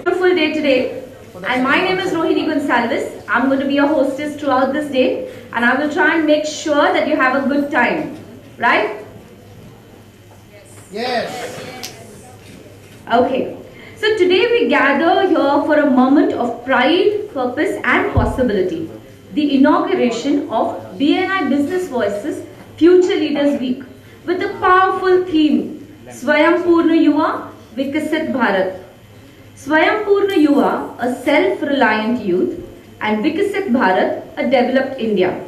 Beautiful day today. And my name is Rohini Gonsalves. I'm going to be your hostess throughout this day, and I will try and make sure that you have a good time. Right? Yes. Okay. So today we gather here for a moment of pride, purpose, and possibility. The inauguration of BNI Business Voices Future Leaders Week with the powerful theme Swayam Purna Yuva Vikasit Bharat. Swayam Yuva, a self-reliant youth, and Vikasit Bharat, a developed India.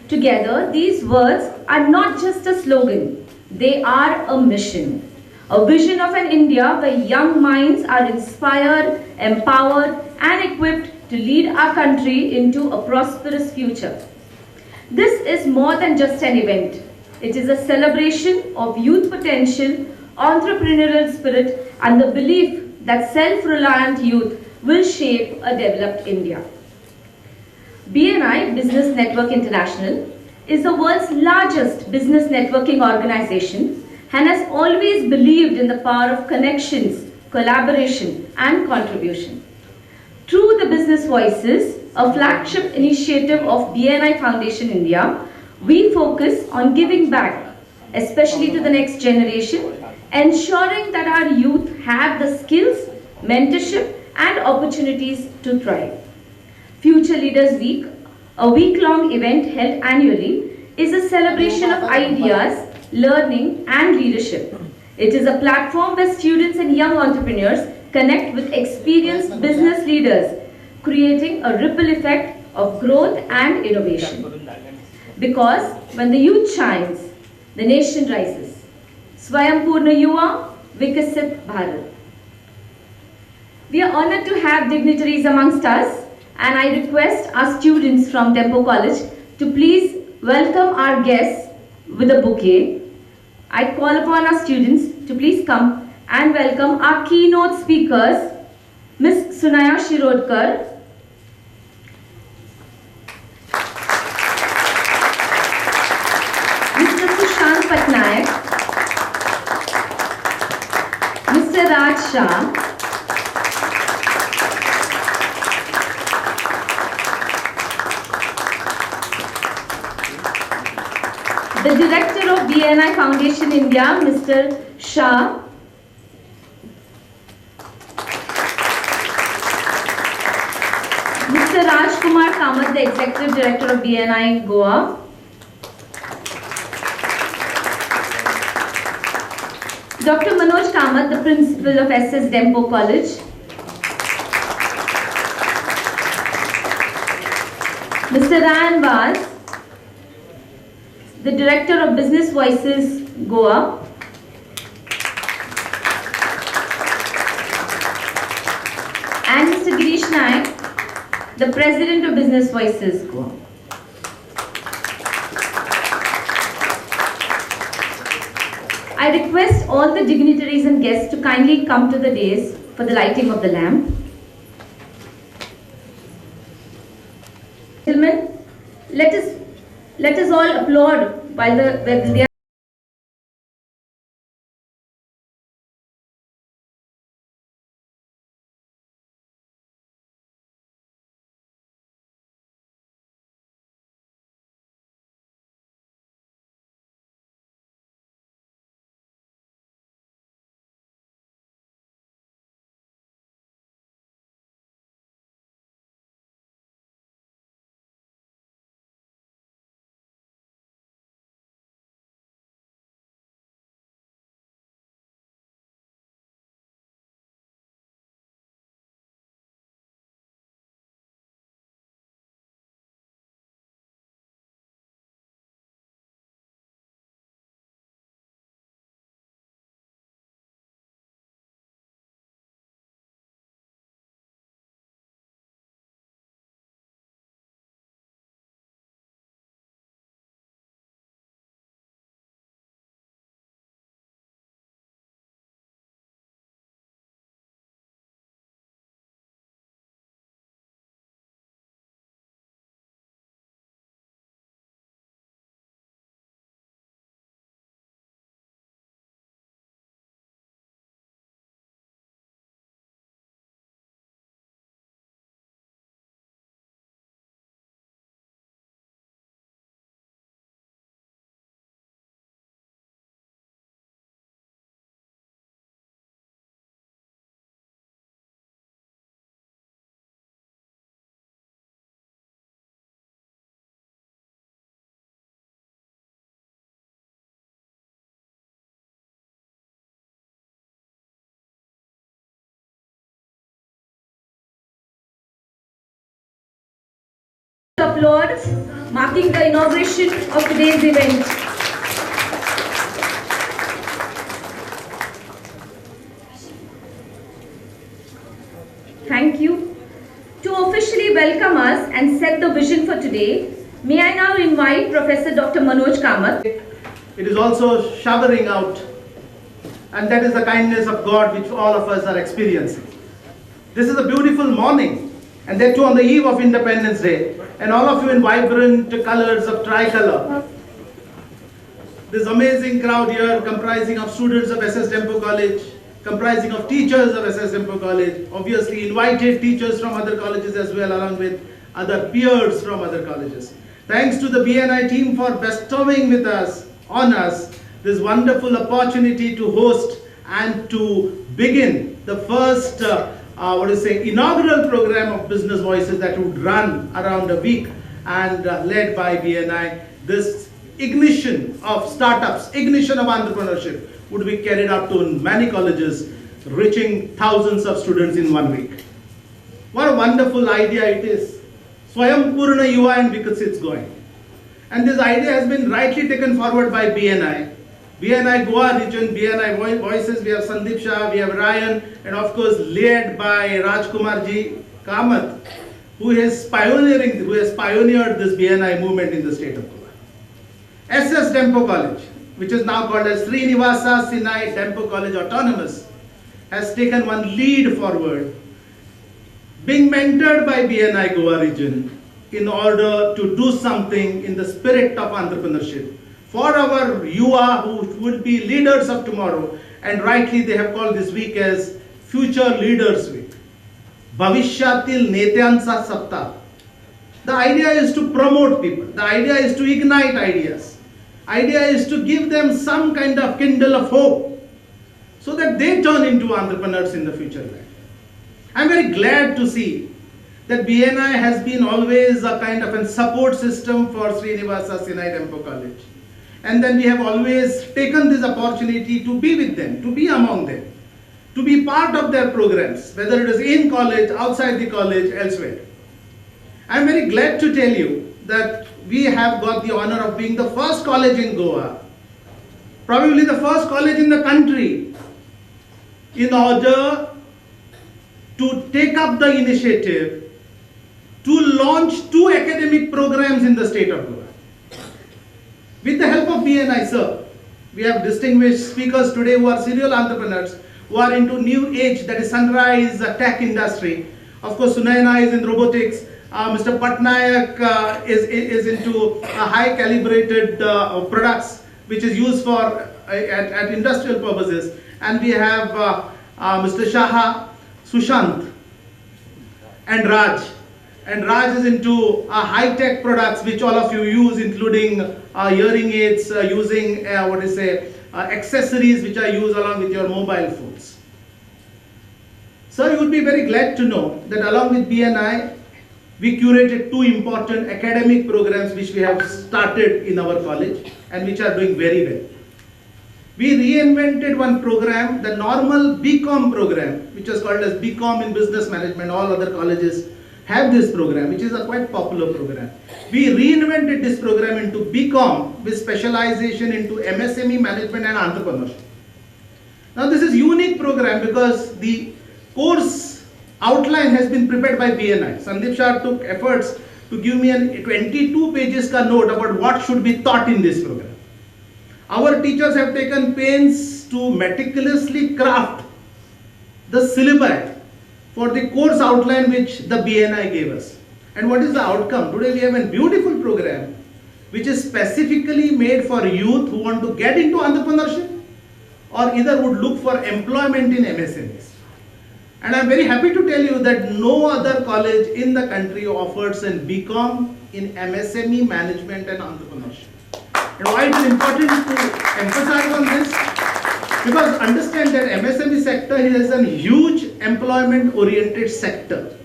Together, these words are not just a slogan, they are a mission. A vision of an India where young minds are inspired, empowered, and equipped to lead our country into a prosperous future. This is more than just an event. It is a celebration of youth potential, entrepreneurial spirit, and the belief that self-reliant youth will shape a developed India. BNI Business Network International is the world's largest business networking organization and has always believed in the power of connections, collaboration, and contribution. Through the Business Voices, a flagship initiative of BNI Foundation India, we focus on giving back, especially to the next generation, ensuring that our youth have the skills, mentorship, and opportunities to thrive. Future Leaders Week, a week-long event held annually, is a celebration of ideas, learning, and leadership. It is a platform where students and young entrepreneurs connect with experienced business leaders, creating a ripple effect of growth and innovation. Because when the youth shines, the nation rises. Swayam Purna Yuva, Vikasit Bharat. We are honored to have dignitaries amongst us, and I request our students from Tempo College to please welcome our guests with a bouquet. I call upon our students to please come and welcome our keynote speakers, Ms. Sunaya Shirodkar, Mr. Sushant Patnaik, Mr. Raj Shah, the Director of BNI Foundation India, Mr. Shah, Mr. Raj Kumar Kamath, the Executive Director of BNI Goa, Dr. Manoj Kamath, the Principal of SS Dempo College, Mr. Ryan Vaz, the Director of Business Voices Goa, and Mr. Girish Naik, the President of Business Voices Goa. I request all the dignitaries and guests to kindly come to the dais for the lighting of the lamp. Gentlemen, let us all applaud while they are Applause marking the inauguration of today's event. Thank you. To officially welcome us and set the vision for today, may I now invite Professor Dr. Manoj Kamath. It is also showering out, and that is the kindness of God which all of us are experiencing. This is a beautiful morning, and that too on the eve of Independence Day, and all of you in vibrant colors of tricolor. This amazing crowd here comprising of students of SS Dempo College, comprising of teachers of SS Dempo College, obviously invited teachers from other colleges as well, along with other peers from other colleges. Thanks to the BNI team for bestowing on us this wonderful opportunity to host and to begin the first inaugural program of Business Voices that would run around a week and led by BNI. This ignition of startups, ignition of entrepreneurship would be carried out to many colleges, reaching thousands of students in 1 week. What a wonderful idea it is. Swayam Purna Yuva and Vikasit's going. And this idea has been rightly taken forward by BNI. BNI Goa region, BNI Voices, we have Sandeep Shah, we have Ryan, and of course led by Rajkumarji Kamath, who has pioneered this BNI movement in the state of Goa. SS Dempo College, which is now called as Srinivasa Sinai Dempo College Autonomous, has taken one lead forward, being mentored by BNI Goa region in order to do something in the spirit of entrepreneurship for our Yuva who will be leaders of tomorrow. And rightly they have called this week as Future Leaders Week. Bhavishyatil Netyansa Saptah. The idea is to promote people. The idea is to ignite ideas. Idea is to give them some kind of kindle of hope so that they turn into entrepreneurs in the future life. I'm very glad to see that BNI has been always a kind of a support system for Srinivasa Sinai Dempo College. And then we have always taken this opportunity to be with them, to be among them, to be part of their programs, whether it is in college, outside the college, elsewhere. I'm very glad to tell you that we have got the honor of being the first college in Goa, probably the first college in the country, in order to take up the initiative to launch 2 academic programs in the state of Goa. With the help of BNI, sir, we have distinguished speakers today who are serial entrepreneurs, who are into new age, that is sunrise tech industry. Of course, Sunayana is in robotics. Mr. Patnaik is into high calibrated products, which is used for at industrial purposes. And we have Mr. Shaha, Sushant, and Raj. And Raj is into high-tech products which all of you use, including hearing aids, using accessories which are used along with your mobile phones. Sir, you would be very glad to know that along with BNI, we curated 2 important academic programs which we have started in our college and which are doing very well. We reinvented one program, the normal BCom program, which was called as BCom in Business Management. All other colleges have this program, which is a quite popular program. We reinvented this program into BCom with specialization into MSME management and entrepreneurship. Now this is unique program because the course outline has been prepared by BNI. Sandeep Shah took efforts to give me a 22 pages ka note about what should be taught in this program. Our teachers have taken pains to meticulously craft the syllabi for the course outline which the BNI gave us. And what is the outcome? Today we have a beautiful program which is specifically made for youth who want to get into entrepreneurship or either would look for employment in MSMEs. And I am very happy to tell you that no other college in the country offers a BCom in MSME management and entrepreneurship. And why it is important to emphasize on this? Because understand that MSME sector is a huge employment oriented sector.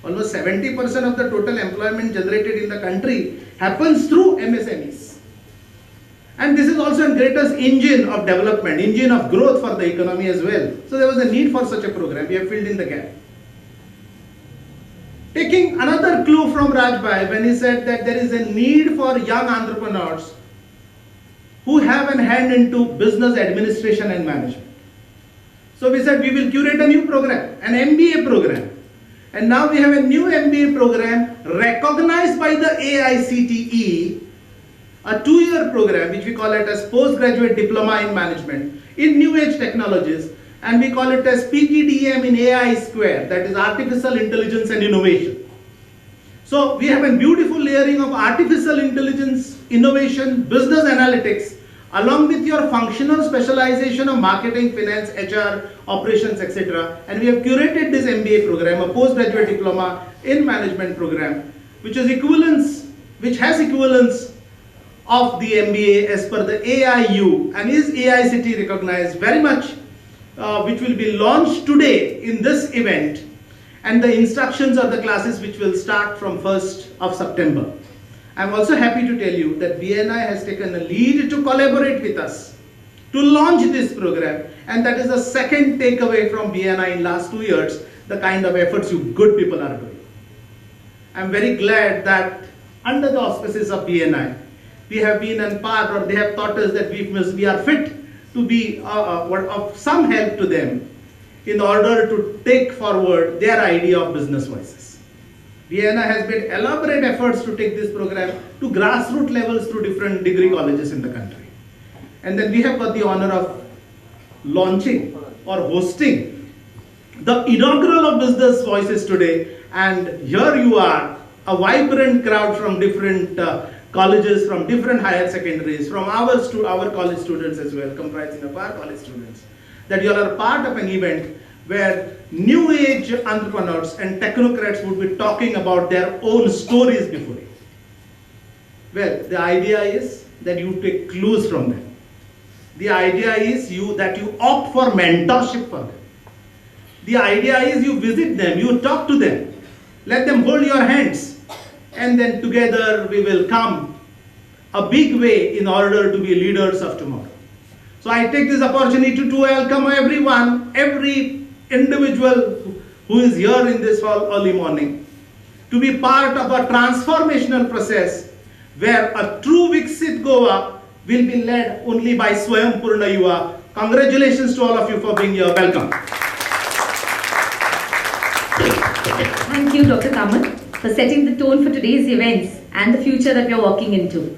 Almost 70% of the total employment generated in the country happens through MSMEs. And this is also the greatest engine of development, engine of growth for the economy as well. So there was a need for such a program. We have filled in the gap. Taking another clue from Rajbhai when he said that there is a need for young entrepreneurs who have an hand into business administration and management. So we said we will curate a new program, an MBA program. And now we have a new MBA program recognized by the AICTE, a 2-year program which we call it as Postgraduate Diploma in Management in New Age Technologies, and we call it as PGDM in AI Square, that is Artificial Intelligence and Innovation. So we have a beautiful layering of artificial intelligence, innovation, business analytics, along with your functional specialization of marketing, finance, HR, operations, etc. And we have curated this MBA program, a postgraduate diploma in management program, which has equivalence of the MBA as per the AIU and is AICTE recognized very much, which will be launched today in this event, and the instructions of the classes which will start from 1st of September. I'm also happy to tell you that BNI has taken a lead to collaborate with us to launch this program, and that is the second takeaway from BNI in last 2 years, the kind of efforts you good people are doing. I'm very glad that under the auspices of BNI, we have been on part, or they have taught us that we are fit to be of some help to them in order to take forward their idea of business voices. BNI has made elaborate efforts to take this program to grassroots levels through different degree colleges in the country. And then we have got the honor of launching or hosting the inaugural of Business Voices today. And here you are, a vibrant crowd from different colleges, from different higher secondaries, from our college students as well, comprising of our college students, that you all are part of an event where new age entrepreneurs and technocrats would be talking about their own stories before you. Well, the idea is that you take clues from them. The idea is that you opt for mentorship for them. The idea is you visit them, you talk to them, let them hold your hands, and then together we will come a big way in order to be leaders of tomorrow. So I take this opportunity to welcome everyone, every individual who is here in this hall early morning, to be part of a transformational process where a true Viksit Goa will be led only by Swayam Purna Yuva. Congratulations to all of you for being here. Welcome. Thank you, Dr. Kamal, for setting the tone for today's events and the future that we are walking into.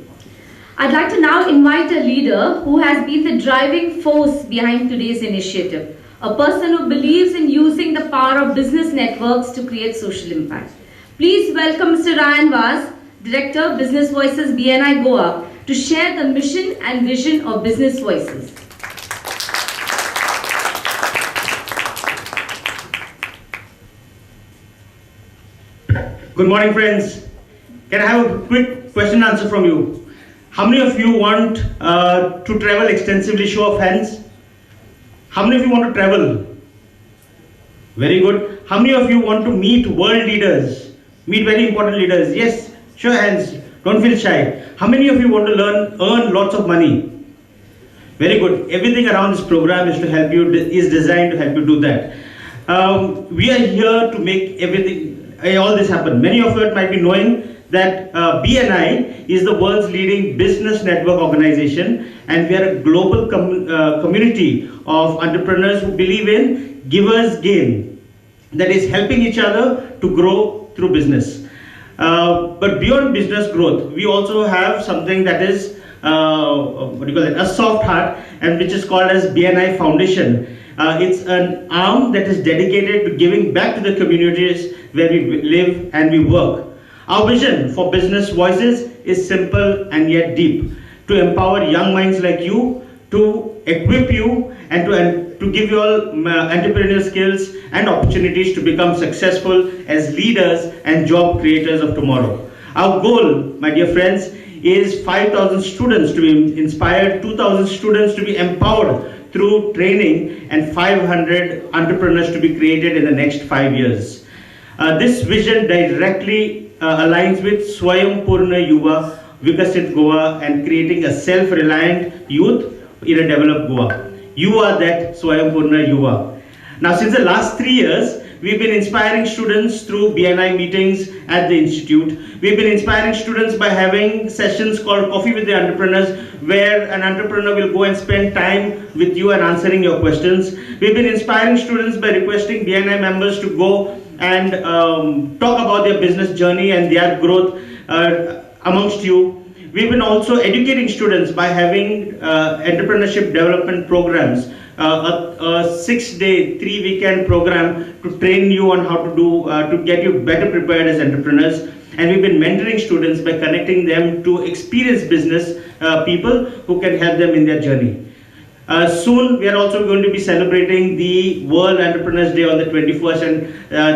I'd like to now invite a leader who has been the driving force behind today's initiative, a person who believes in using the power of business networks to create social impact. Please welcome Mr. Ryan Vaz, Director, Business Voices BNI Goa, to share the mission and vision of Business Voices. Good morning, friends. Can I have a quick question and answer from you? How many of you want to travel extensively? Show of hands. How many of you want to travel? Very good. How many of you want to meet world leaders? Meet very important leaders? Yes. Show your hands. Don't feel shy. How many of you want to earn lots of money? Very good. Everything around this program is to help you, is designed to help you do that. We are here to make everything, all this happen. Many of you might be knowing that BNI is the world's leading business network organization, and we are a global community of entrepreneurs who believe in givers gain, that is helping each other to grow through business. But beyond business growth, we also have something that is a soft heart, and which is called as BNI Foundation. It's an arm that is dedicated to giving back to the communities where we live and we work. Our vision for Business Voices is simple and yet deep: to empower young minds like you, to equip you, and to give you all entrepreneurial skills and opportunities to become successful as leaders and job creators of tomorrow. Our goal, my dear friends, is 5,000 students to be inspired, 2,000 students to be empowered through training, and 500 entrepreneurs to be created in the next 5 years. This vision directly aligns with Swayam Purna Yuva, Vikasit Goa, and creating a self-reliant youth in a developed Goa. You are that Swayam Purna Yuva. Now, since the last 3 years, We've been inspiring students through BNI meetings at the institute. We've been inspiring students by having sessions called Coffee with the Entrepreneurs, where an entrepreneur will go and spend time with you and answering your questions. We've been inspiring students by requesting BNI members to go and talk about their business journey and their growth amongst you. We've been also educating students by having entrepreneurship development programs, a 6-day, 3-weekend program to train you on how to do, to get you better prepared as entrepreneurs. And we've been mentoring students by connecting them to experienced business people who can help them in their journey. Soon we are also going to be celebrating the World Entrepreneurs Day on the 21st, and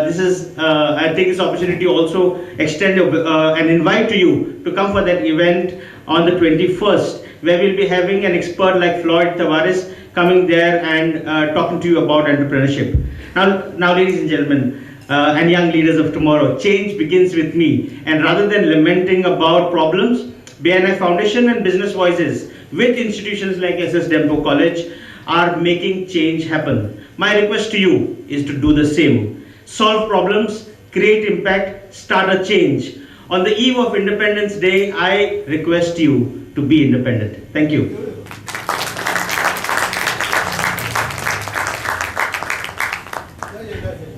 this is, I take this opportunity to also extend an invite to you to come for that event on the 21st, where we'll be having an expert like Floyd Tavares coming there and talking to you about entrepreneurship. Now, ladies and gentlemen, and young leaders of tomorrow, change begins with me. And rather than lamenting about problems, BNI Foundation and Business Voices with institutions like SS Dempo College are making change happen. My request to you is to do the same. Solve problems, create impact, start a change. On the eve of Independence Day, I request you to be independent. Thank you.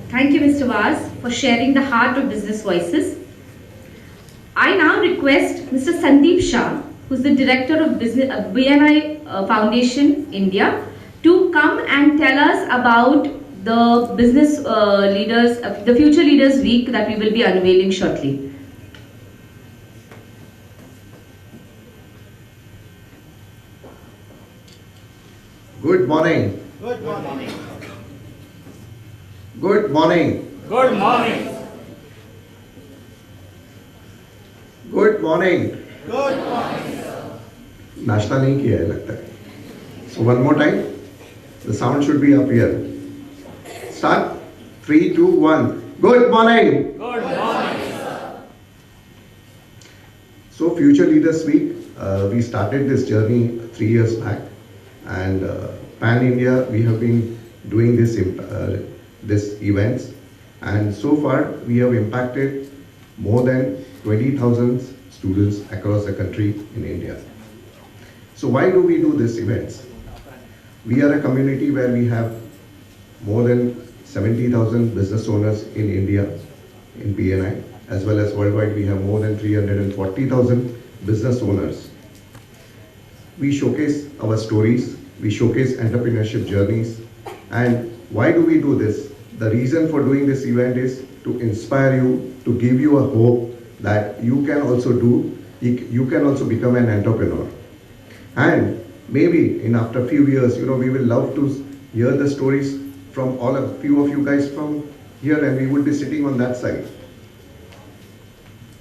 Thank you, Mr. Vaz, for sharing the heart of Business Voices. I now request Mr. Sandeep Shah, who's the Director of BNI Foundation India, to come and tell us about the business leaders, the Future Leaders Week that we will be unveiling shortly. Good morning. Good morning. Good morning. Good morning. Good morning. Good morning. नाश्ता नहीं किया है लगता है. So one more time. The sound should be up here. Start. 3, 2, 1. Good morning. Good morning. So Future Leaders Week, we started this journey 3 years back, and Pan India we have been doing this events, and so far we have impacted more than 20,000 students across the country in India. So why do we do these events? We are a community where we have more than 70,000 business owners in India, in BNI, as well as worldwide we have more than 340,000 business owners. We showcase our stories, we showcase entrepreneurship journeys, and why do we do this? The reason for doing this event is to inspire you, to give you a hope that you can also become an entrepreneur. And maybe in after a few years, we will love to hear the stories from a few of you guys from here, and we would be sitting on that side.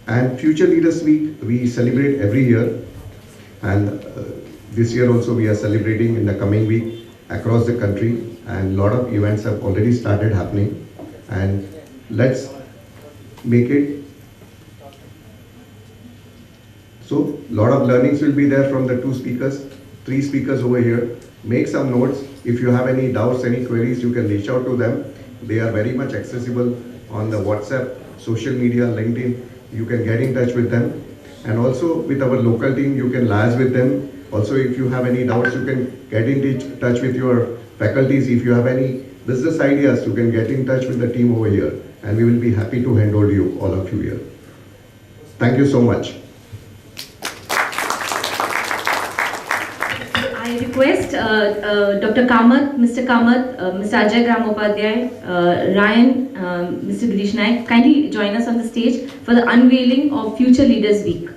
And Future Leaders Week, we celebrate every year, and this year also we are celebrating in the coming week across the country, and a lot of events have already started happening, and let's make it. So, a lot of learnings will be there from the 3 speakers over here. Make some notes. If you have any doubts, any queries, you can reach out to them. They are very much accessible on the WhatsApp, social media, LinkedIn. You can get in touch with them. And also with our local team, you can liaise with them. Also, if you have any doubts, you can get in touch with your faculties. If you have any business ideas, you can get in touch with the team over here. And we will be happy to handle you, all of you here. Thank you so much. I request Dr. Kamath, Mr. Kamath, Mr. Ajay Gramopadhyay, Ryan, Mr. Girish Naik, kindly join us on the stage for the unveiling of Future Leaders Week.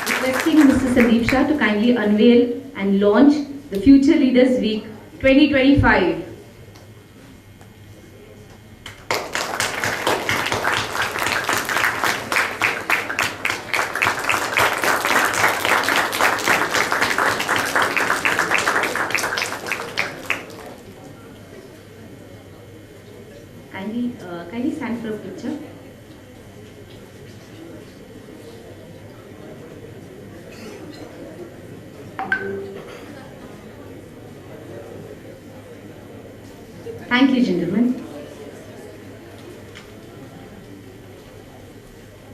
Requesting Mr. Sandeep Shah to kindly unveil and launch the Future Leaders Week 2025. Kindly stand for a picture. Thank you, gentlemen.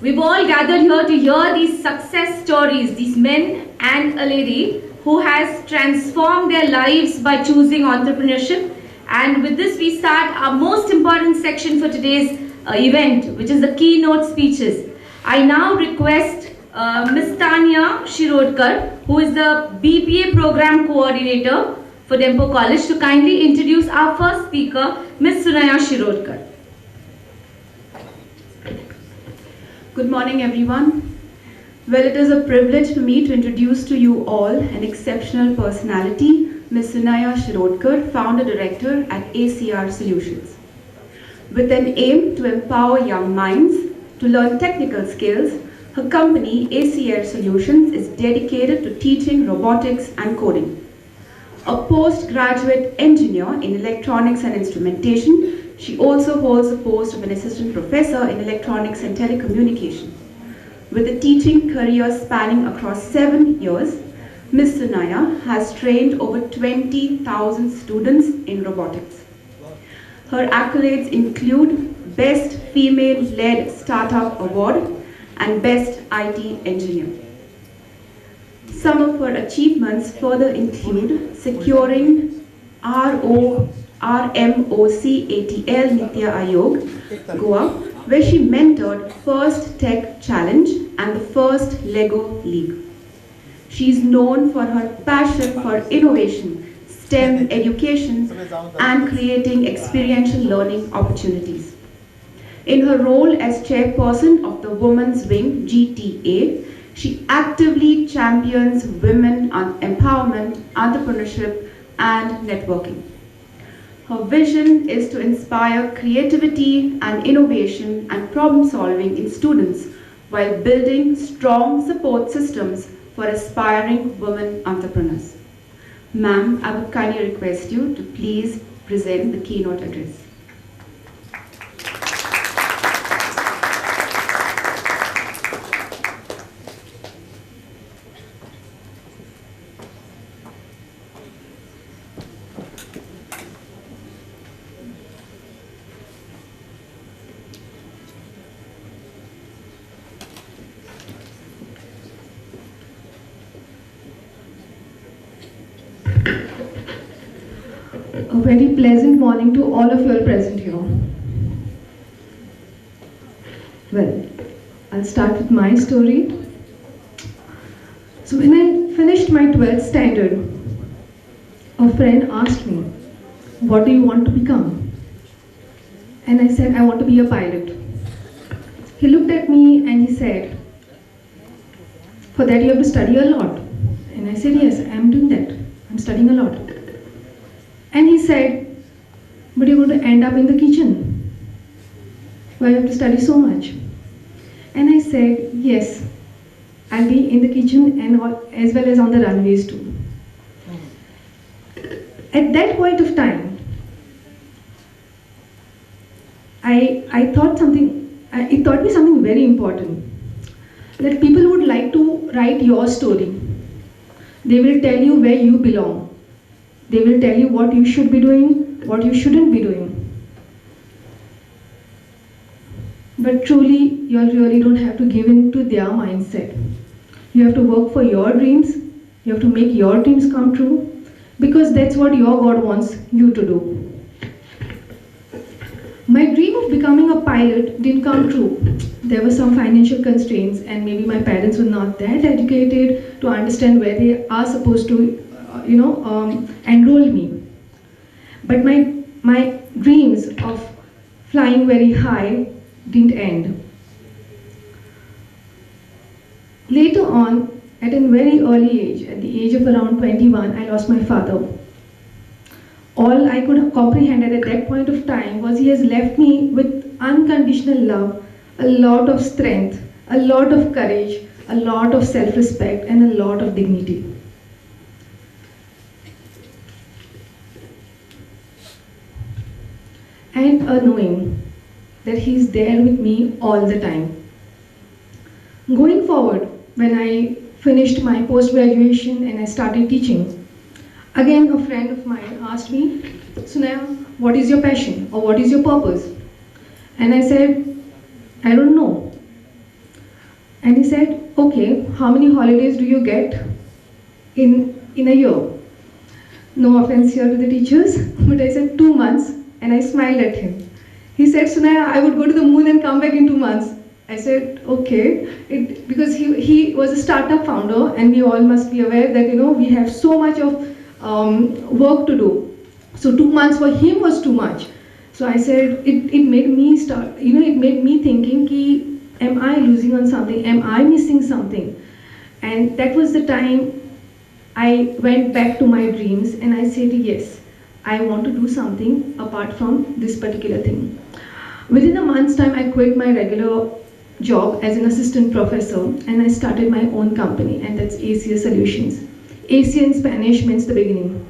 We've all gathered here to hear these success stories, these men and a lady who has transformed their lives by choosing entrepreneurship. And with this, we start our most important section for today's event, which is the keynote speeches. I now request Ms. Tanya Shirodkar, who is the BPA Program Coordinator for Dempo College, to kindly introduce our first speaker, Ms. Sunaya Shirodkar. Good morning, everyone. Well, it is a privilege for me to introduce to you all an exceptional personality, Ms. Sunaya Shirodkar, Founder Director at ACR Solutions. With an aim to empower young minds to learn technical skills, her company, ACR Solutions, is dedicated to teaching robotics and coding. A postgraduate engineer in electronics and instrumentation, she also holds the post of an assistant professor in electronics and telecommunication. With a teaching career spanning across 7 years, Ms. Sunaya has trained over 20,000 students in robotics. Her accolades include Best Female-Led Startup Award and Best IT Engineer. Some of her achievements further include securing RMOCATL Nitya Ayog, Goa, where she mentored First Tech Challenge and the First Lego League. She is known for her passion for innovation, STEM education, and creating experiential learning opportunities. In her role as chairperson of the Women's Wing GTA, she actively champions women empowerment, entrepreneurship, and networking. Her vision is to inspire creativity and innovation and problem solving in students while building strong support systems for aspiring women entrepreneurs. Ma'am, I would kindly request you to please present the keynote address. A very pleasant morning to all of you all present here. Well, I'll start with my story. So when I finished my 12th standard, a friend asked me, "What do you want to become?" And I said, "I want to be a pilot." He looked at me and he said, "For that you have to study a lot." And I said, "Yes, I am doing that. I'm studying a lot." And he said, "But you're going to end up in the kitchen. Why you have to study so much?" And I said, "Yes, I'll be in the kitchen and as well as on the runways too." At that point of time, I thought something, it taught me something very important. That people would like to write your story. They will tell you where you belong. They will tell you what you should be doing, what you shouldn't be doing. But truly, you really don't have to give in to their mindset. You have to work for your dreams. You have to make your dreams come true, because that's what your God wants you to do. My dream of becoming a pilot didn't come true. There were some financial constraints, and maybe my parents were not that educated to understand where they are supposed to enroll me. But my dreams of flying very high didn't end. Later on, at a very early age, at the age of around 21, I lost my father. All I could comprehend at that point of time was he has left me with unconditional love, a lot of strength, a lot of courage, a lot of self-respect, and a lot of dignity. And a knowing that he's there with me all the time. Going forward, when I finished my post-graduation and I started teaching, Again, a friend of mine asked me, Sunaya, what is your passion or what is your purpose? And I said, I don't know. And he said, okay, how many holidays do you get in a year? No offense here to the teachers, but I said 2 months, and I smiled at him. He said, Sunaya, I would go to the moon and come back in 2 months. I said, okay, because he was a startup founder, and we all must be aware that we have so much of work to do. So 2 months for him was too much. So I said, it made me start, it made me thinking, ki, am I losing on something? Am I missing something? And that was the time I went back to my dreams and I said, yes, I want to do something apart from this particular thing. Within a month's time, I quit my regular job as an assistant professor and I started my own company, and that's ACA Solutions. ACA in Spanish means the beginning.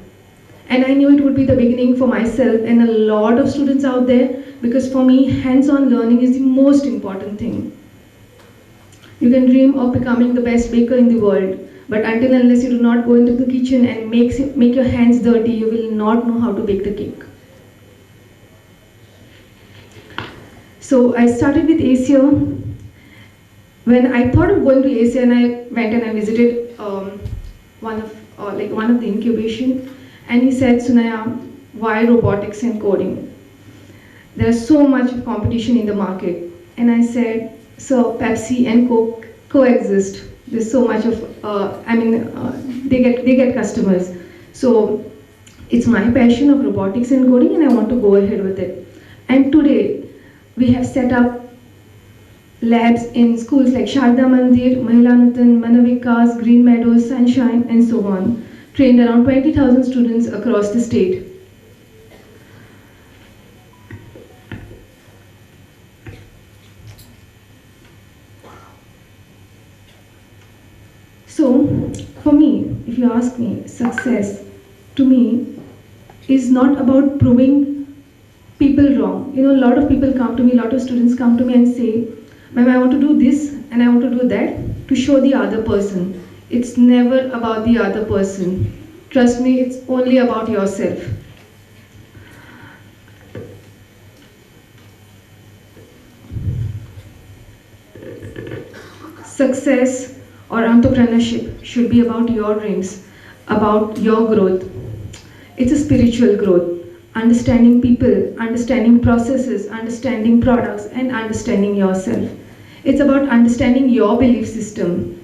And I knew it would be the beginning for myself and a lot of students out there, because for me, hands-on learning is the most important thing. You can dream of becoming the best baker in the world, but until unless you do not go into the kitchen and make your hands dirty, you will not know how to bake the cake. So I started with ACA. When I thought of going to ACA, and I went and I visited one of the incubation, and he said, Sunaya, why robotics and coding? There's so much competition in the market. And I said, so Pepsi and Coke coexist. There's so much of, they get customers. So it's my passion of robotics and coding, and I want to go ahead with it. And today, we have set up labs in schools like Sharda Mandir, Mahilanutan, Manavikas, Green Meadows, Sunshine, and so on. Trained around 20,000 students across the state. So, for me, if you ask me, success to me is not about proving people wrong. A lot of people come to me, a lot of students come to me and say, ma'am, I want to do this and I want to do that to show the other person. It's never about the other person. Trust me, it's only about yourself. Success or entrepreneurship should be about your dreams, about your growth. It's a spiritual growth. Understanding people, understanding processes, understanding products, and understanding yourself. It's about understanding your belief system.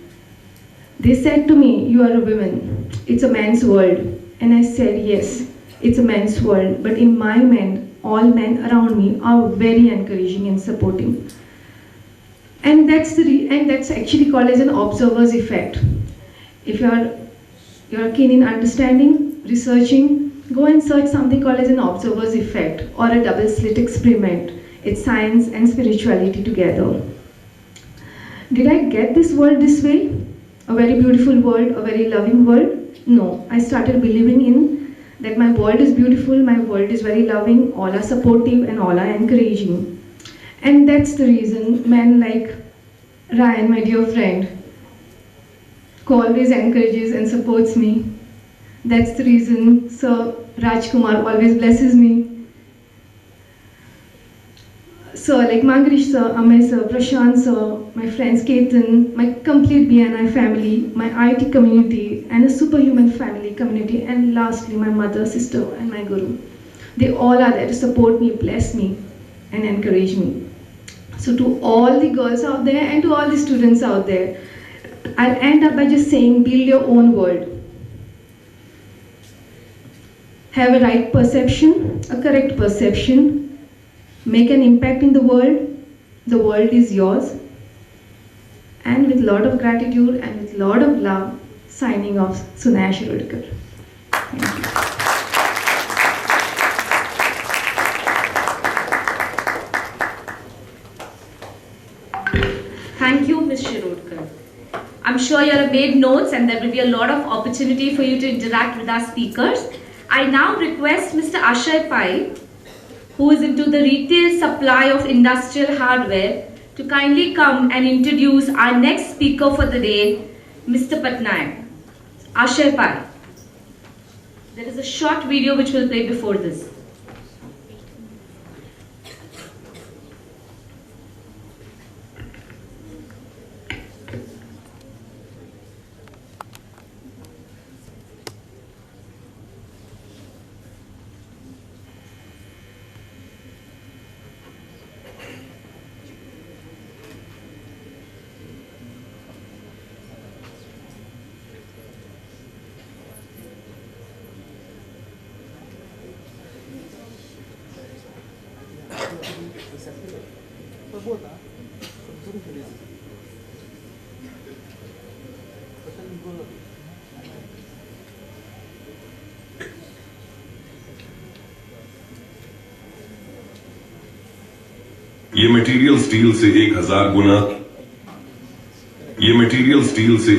They said to me, you are a woman, it's a man's world. And I said, yes, it's a man's world, but in my mind, all men around me are very encouraging and supporting. And that's actually called as an observer's effect. If you're keen in understanding, researching, go and search something called as an observer's effect or a double slit experiment. It's science and spirituality together. Did I get this world this way? A very beautiful world, a very loving world? No, I started believing in that my world is beautiful, my world is very loving, all are supportive and all are encouraging. And that's the reason men like Ryan, my dear friend, who always encourages and supports me. That's the reason Sir Rajkumar always blesses me. Sir like Mangarish sir, Amay sir, Prashant sir, my friends Ketan, my complete BNI family, my IT community, and a superhuman family community, and lastly my mother, sister, and my guru. They all are there to support me, bless me, and encourage me. So to all the girls out there and to all the students out there, I'll end up by just saying, build your own world. Have a right perception, a correct perception, make an impact in the world is yours. And with a lot of gratitude and with a lot of love, signing off, Sunaya Shirodkar. Thank you. Thank you, Ms. Shirodkar. I'm sure you have made notes and there will be a lot of opportunity for you to interact with our speakers. I now request Mr. Ashay Pai, who is into the retail supply of industrial hardware, to kindly come and introduce our next speaker for the day, Mr. Patnaik. Ashay Pai. There is a short video which will play before this. ये material steel से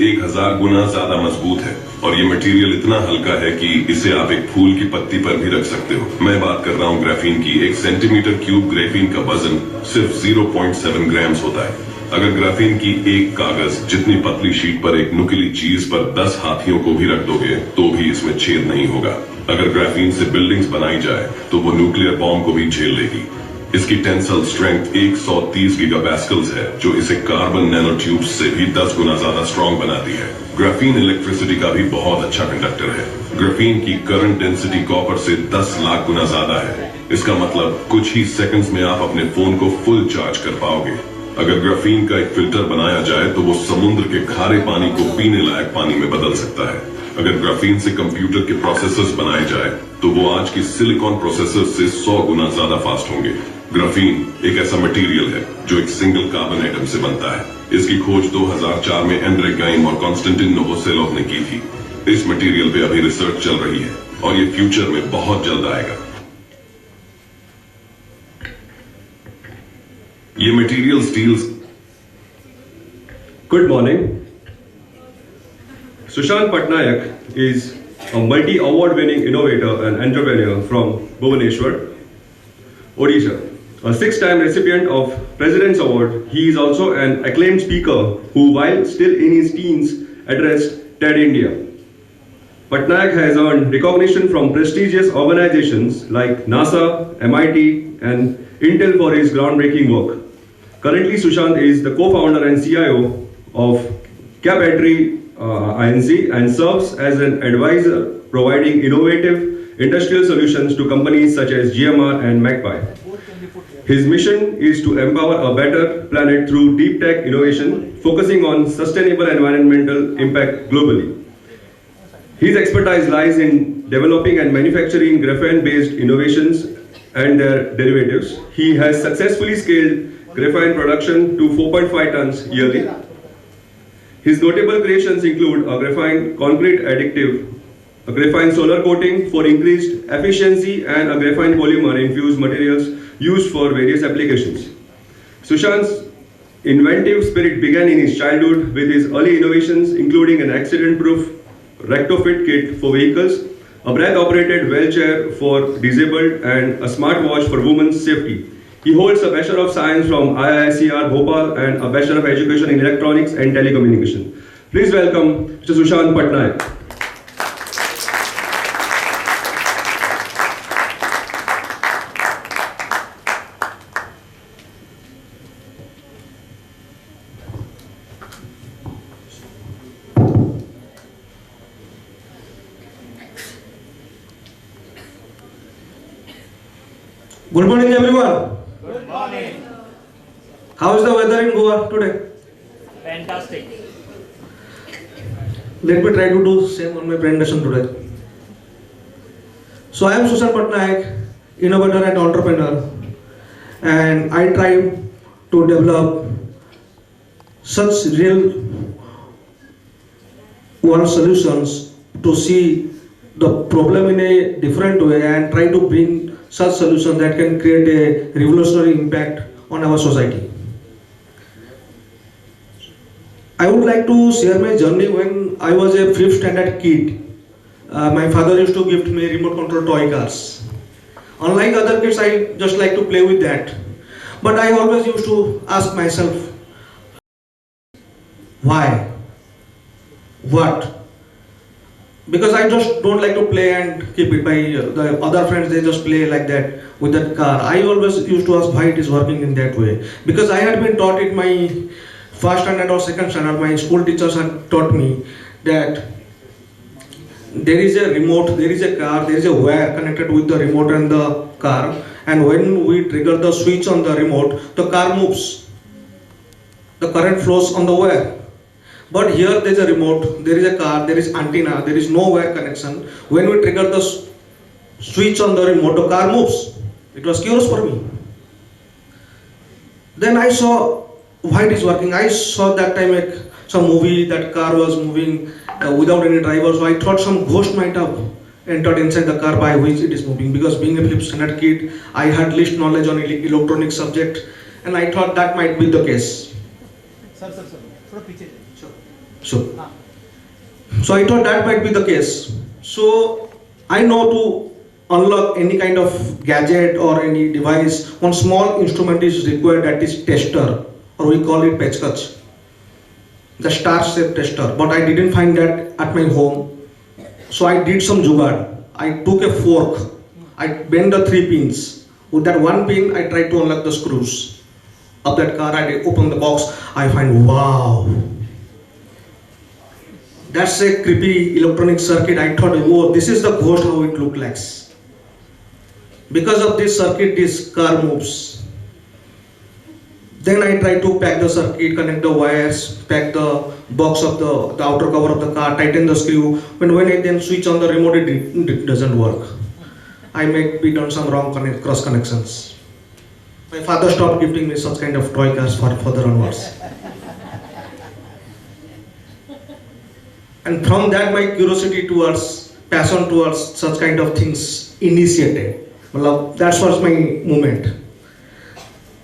1000 गुना ज्यादा मजबूत है और ये material इतना हल्का है कि इसे आप एक फूल की पत्ती पर भी रख सकते हो। मैं बात कर रहा हूँ ग्राफीन की। 1 सेंटीमीटर क्यूब ग्राफीन का वजन सिर्फ 0.7 ग्राम्स होता है। अगर ग्राफीन की एक कागज जितनी पतली शीट पर एक नुकीली चीज पर 10 हाथियों को भी रख दोगे तो भी इसमें छेद नहीं होगा। अगर ग्राफीन से बिल्डिंग्स बनाई जाए तो वो न्यूक्लियर बॉम्ब को भी झेल लेगी। इसकी टेंसाइल स्ट्रेंथ 130 गीगापास्कल्स है, जो इसे कार्बन नैनो ट्यूब्स से भी 10 गुना ज्यादा स्ट्रॉन्ग बनाती है। ग्राफीन इलेक्ट्रिसिटी का भी बहुत अच्छा कंडक्टर है। ग्राफीन की करंट डेंसिटी कॉपर से 10 लाख गुना ज्यादा है। इसका मतलब कुछ ही सेकंड्स में आप अपने फोन को फुल चार्ज कर पाओगे। अगर ग्राफीन का एक फिल्टर बनाया जाए तो वो समुद्र के खारे पानी को पीने लायक पानी में बदल सकता है। अगर ग्राफीन से कंप्यूटर के प्रोसेसर्स बनाए जाए तो वो आज की सिलिकॉन प्रोसेसर से 100 गुना ज्यादा फास्ट होंगे। ग्राफीन एक ऐसा मटेरियल है जो एक सिंगल कार्बन एटम से बनता है। इसकी खोज 2004 में एंड्रे गाइम और कॉन्स्टेंटिन नोवोसेलोव ने की थी। इस मटेरियल पे अभी रिसर्च चल रही है और ये फ्यूचर में बहुत जल्द आएगा। ये material steels. Good morning. Sushant Patnaik is a multi-award-winning innovator and entrepreneur from Bhubaneswar, Odisha. A 6-time recipient of President's Award, he is also an acclaimed speaker who, while still in his teens, addressed TED India. Patnaik has earned recognition from prestigious organizations like NASA, MIT, and Intel for his groundbreaking work. Currently, Sushant is the co-founder and CIO of Capatry INC and serves as an advisor providing innovative industrial solutions to companies such as GMR and Magpie. His mission is to empower a better planet through deep tech innovation, focusing on sustainable environmental impact globally. His expertise lies in developing and manufacturing graphene-based innovations and their derivatives. He has successfully scaled graphene production to 4.5 tons yearly. His notable creations include a graphene concrete additive, a graphene solar coating for increased efficiency, and a graphene polymer infused materials used for various applications. Sushant's inventive spirit began in his childhood with his early innovations, including an accident-proof rectofit kit for vehicles, a breath-operated wheelchair for disabled, and a smartwatch for women's safety. He holds a Bachelor of Science from IISER Bhopal and a Bachelor of Education in Electronics and Telecommunication. Please welcome Mr. Sushant Patnaik. Good morning, everyone. Good morning. How is the weather in Goa today? Fantastic. Let me try to do same on my presentation today. So I am Sushant Patnaik, innovator and entrepreneur, and I try to develop such real world solutions to see the problem in a different way and try to bring such solutions that can create a revolutionary impact on our society. I would like to share my journey when I was a 5th standard kid. My father used to gift me remote control toy cars. Unlike other kids, I just like to play with that. But I always used to ask myself, why? What? because I just don't like to play and keep it. By the other friends, they just play like that with that car. I always used to ask why it is working in that way, because I had been taught in my first standard or second standard. My school teachers had taught me that there is a remote, there is a car, there is a wire connected with the remote and the car, and when we trigger the switch on the remote, the car moves. The current flows on the wire. But here there is a remote, there is a car, there is antenna, there is no wire connection. When we trigger the switch on the remote, the car moves. It was curious for me. Then I saw why it is working. I saw that time some movie that car was moving without any driver. So I thought some ghost might have entered inside the car by which it is moving. Because being a fifth standard kid, I had least knowledge on electronic subject, and I thought that might be the case. Sir. थोड़ा पीछे जाइए. So I thought that might be the case. So I know to unlock any kind of gadget or any device, one small instrument is required, that is tester, or we call it pechkach, the star shape tester. But I didn't find that at my home. So I did some jugaad. I took a fork, I bent the 3 pins. With that one pin, I tried to unlock the screws of that car. I open the box, I find, wow, that's a creepy electronic circuit. I thought, oh, this is the ghost how it looked like. Because of this circuit, this car moves. Then I tried to pack the circuit, connect the wires, pack the box of the outer cover of the car, tighten the screw. When I then switch on the remote, it doesn't work. I may be done some wrong cross connections. My father stopped gifting me such kind of toy cars for further onwards. And from that, my curiosity towards, passion towards such kind of things initiated. That was my moment.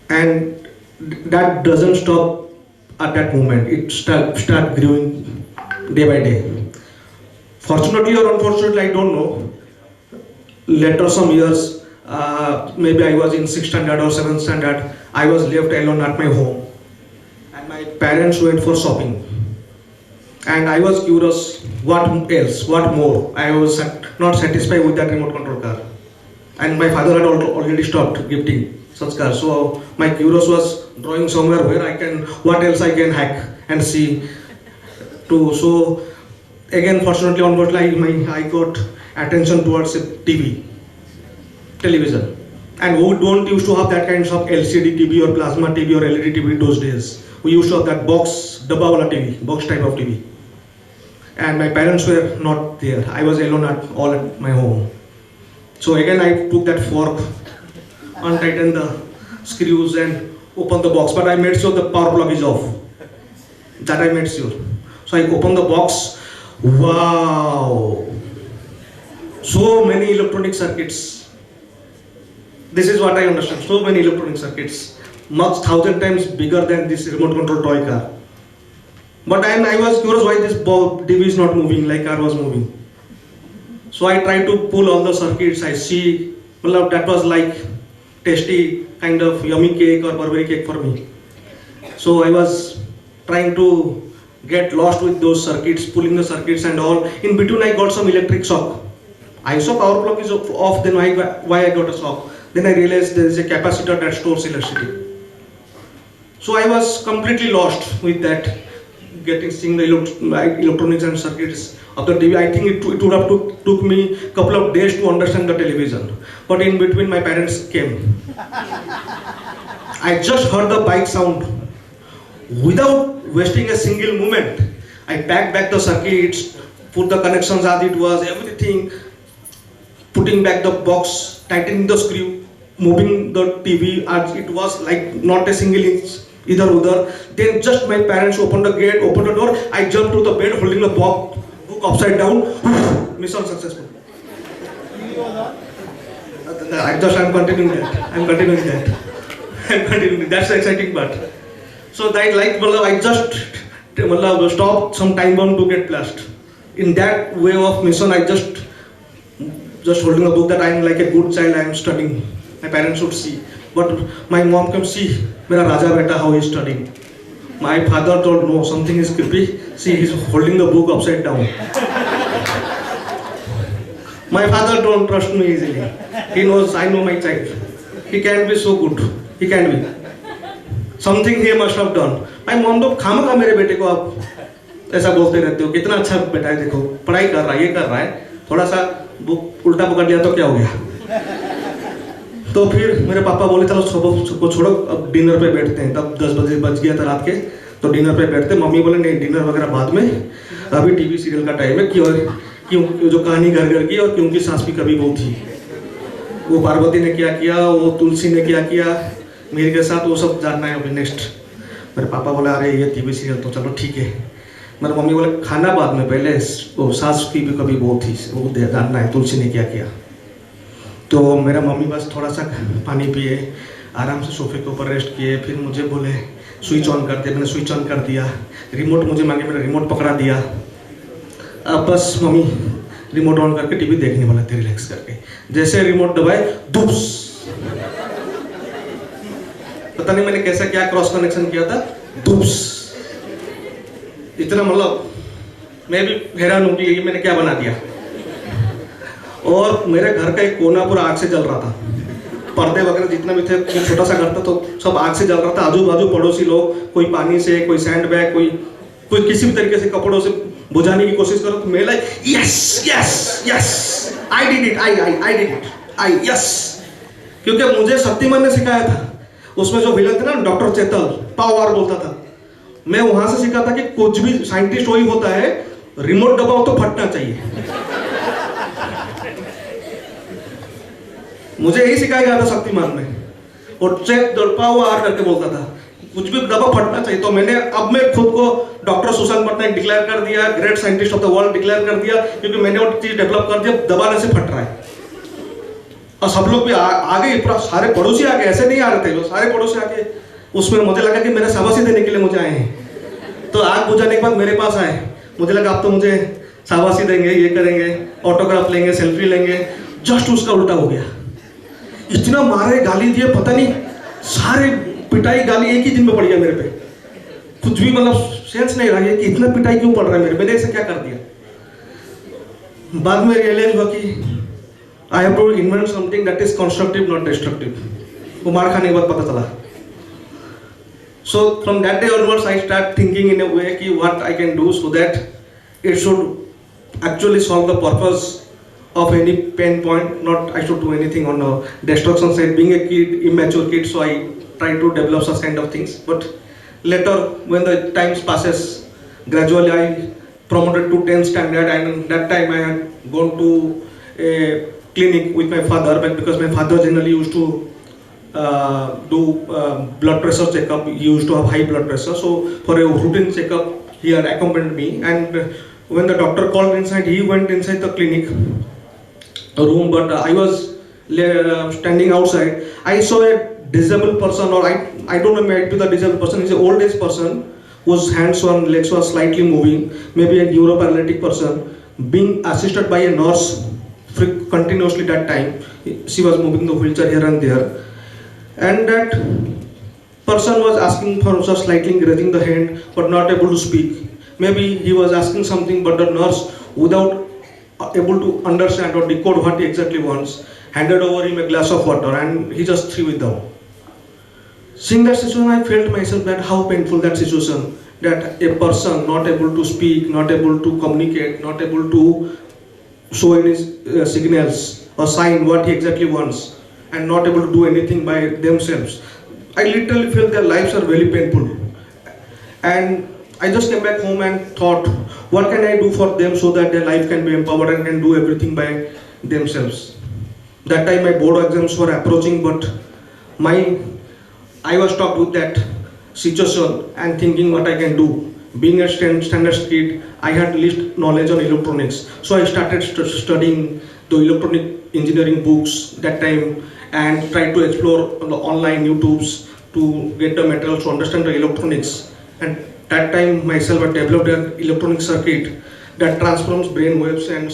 And that doesn't stop at that moment. It start growing day by day. Fortunately or unfortunately, I don't know. Later some years, maybe I was in 6th standard or 7th standard, I was left alone at my home. And my parents went for shopping. And I was curious, what else, what more? I was not satisfied with that remote control car. And my father had already stopped gifting such cars. So my curiosity was drawing somewhere where I can, what else I can hack and see. So again, fortunately, unfortunately, I got attention towards television. And we don't used to have that kind of LCD TV or plasma TV or LED TV those days. We used to have that box, dabba wala TV, box type of TV. And my parents were not there. I was alone at my home. So again, I took that fork, untightened the screws and opened the box. But I made sure the power plug is off. That I made sure. So I opened the box. Wow! So many electronic circuits. This is what I understand. So many electronic circuits. Much 1,000 times bigger than this remote control toy car. But I was curious why this TV is not moving like car was moving. So I tried to pull all the circuits. I see, well, that was like tasty kind of yummy cake or Burberry cake for me. So I was trying to get lost with those circuits, pulling the circuits and all. In between I got some electric shock. I saw power plug is off, then why I got a shock. Then I realized there is a capacitor that stores electricity. So I was completely lost with that, seeing the electronics and circuits of the TV. I think it would have took me a couple of days to understand the television. But in between my parents came. I just heard the bike sound. Without wasting a single moment, I packed back the circuits, put the connections as it was, everything, putting back the box, tightening the screw, moving the TV as it was, like not a single inch either other. Then just my parents opened the gate, opened the door. I jumped to the bed holding the book upside down. Mission successful. I'm continuing that. That's the exciting part. So that I just stopped some time bomb to get blast. In that way of mission, I just holding a book that I am like a good child, I am studying. My parents should see. But my mom can see, Mera Raja Beta, how he is studying. My father told, no, something is creepy. See, he is holding the book upside down. My father don't trust me easily. He knows I know my child. He can't be so good. He can't be. Something he must have done. My mom तो खामखा मेरे बेटे को आप ऐसा बोलते रहते हो, कितना अच्छा बेटा है, देखो पढ़ाई कर रहा है, ये कर रहा है, थोड़ा सा बुक उल्टा पकड़ लिया तो क्या हो गया। तो फिर मेरे पापा बोले चलो सबको छोड़ो, अब डिनर पे बैठते हैं। तब 10 बजे बज गया था रात के, तो डिनर पे बैठते। मम्मी बोले नहीं, डिनर वगैरह बाद में, अभी टीवी सीरियल का टाइम है। क्यों जो कहानी घर घर की, और क्योंकि सास भी कभी बहू थी, वो पार्वती ने क्या किया, वो तुलसी ने क्या किया मीर के साथ, वो सब जानना है अभी नेक्स्ट। मेरे पापा बोले अरे ये टीवी सीरियल तो चलो ठीक है। मेरे मम्मी बोले खाना बाद में, पहले वो सास की भी कभी बहू थी, वो जानना है तुलसी ने क्या किया। तो मेरा मम्मी बस थोड़ा सा पानी पिए, आराम से सोफे के ऊपर रेस्ट किए, फिर मुझे बोले स्विच ऑन कर दे। मैंने स्विच ऑन कर दिया। रिमोट मुझे मांगे, मैंने रिमोट पकड़ा दिया। अब बस मम्मी रिमोट ऑन करके टीवी देखने वाला थे रिलैक्स करके। जैसे रिमोट दबाए, दुप्स, पता नहीं मैंने कैसा क्या क्रॉस कनेक्शन किया था, दुप्स। इतना मतलब मैं भी हैरान हूँ कि ये मैंने क्या बना दिया। और मेरे घर का एक कोना पूरा आग से जल रहा था, पर्दे वगैरह जितना भी थे, छोटा सा घर था तो सब आग से जल रहा था। आजू बाजू पड़ोसी लोग, कोई पानी से, कोई सैंड बैग, कोई किसी भी तरीके से कपड़ों से बुझाने की कोशिश करो। तो मैं like yes yes yes, I did it, I did it, I yes. क्योंकि मुझे शक्तिमान ने सिखाया था, उसमें जो विलन थे ना डॉक्टर चेतल, पावर बोलता था, मैं वहां से सीखा था कि कुछ भी साइंटिस्ट वही होता है, रिमोट दबाओ तो फटना चाहिए। मुझे यही सिखाया गया था शक्तिमान में, और चेक पावर करके बोलता था, कुछ भी दबा फटना चाहिए। तो मैंने अब मैं खुद को डॉक्टर सुशांत पटनायक डिक्लेयर कर दिया, great scientist of the world declare कर दिया, क्योंकि मैंने वो चीज डेवलप कर दिया, दबाने से फट रहा है। और सब लोग भी आगे, पूरा सारे पड़ोसी आगे, ऐसे नहीं आ रहे थे, वो सारे पड़ोसी आगे। उसमें मुझे लगा कि मेरे शाबाशी देने के लिए मुझे आए हैं। तो आग बुझाने के बाद मेरे पास आए, मुझे लगा आप तो मुझे शाबाशी देंगे, ये करेंगे, ऑटोग्राफ लेंगे, सेल्फी लेंगे। जस्ट उसका उल्टा हो गया। इतना मारे, गाली दिए, पता नहीं, सारे पिटाई गाली एक ही दिन में पड़ गया मेरे पे। कुछ भी मतलब सेंस नहीं रहा कि इतना पिटाई क्यों पड़ रहा है मेरे, मैंने ऐसा क्या कर दिया। बाद में रियलाइज हुआ कि I have to invent something that is constructive not destructive. वो मार खाने के बाद पता चला। So from that day onwards I start thinking in a way कि what I can do so that it should actually solve the purpose of any pain point, not I should do anything on a destruction side. Being a kid, immature kid, so I try to develop such kind of things. But later, when the times passes, gradually I promoted to 10th standard, and that time I had gone to a clinic with my father, because my father generally used to do blood pressure checkup. He used to have high blood pressure, so for a routine checkup, he had accompanied me. And when the doctor called inside, he went inside the clinic room, but I was standing outside. I saw a disabled person, or I don't know, maybe the disabled person is an old age person whose hands and legs were slightly moving, maybe a neuroparalytic person, being assisted by a nurse continuously. That time she was moving the wheelchair here and there, and that person was asking for just slightly raising the hand but not able to speak. Maybe he was asking something, but the nurse, without able to understand or decode what he exactly wants, handed over him a glass of water, and he just threw it down. Seeing that situation, I felt myself that how painful that situation, that a person not able to speak, not able to communicate, not able to show any signals or sign what he exactly wants, and not able to do anything by themselves. I literally felt their lives are very painful. And I just came back home and thought, what can I do for them so that their life can be empowered and can do everything by themselves. That time my board exams were approaching, but I was stuck with that situation and thinking what I can do. Being a standard kid, I had least knowledge on electronics, so I started studying the electronic engineering books that time, and tried to explore on the online YouTubes to get the materials to understand the electronics. And that time myself I developed an electronic circuit that transforms brain waves and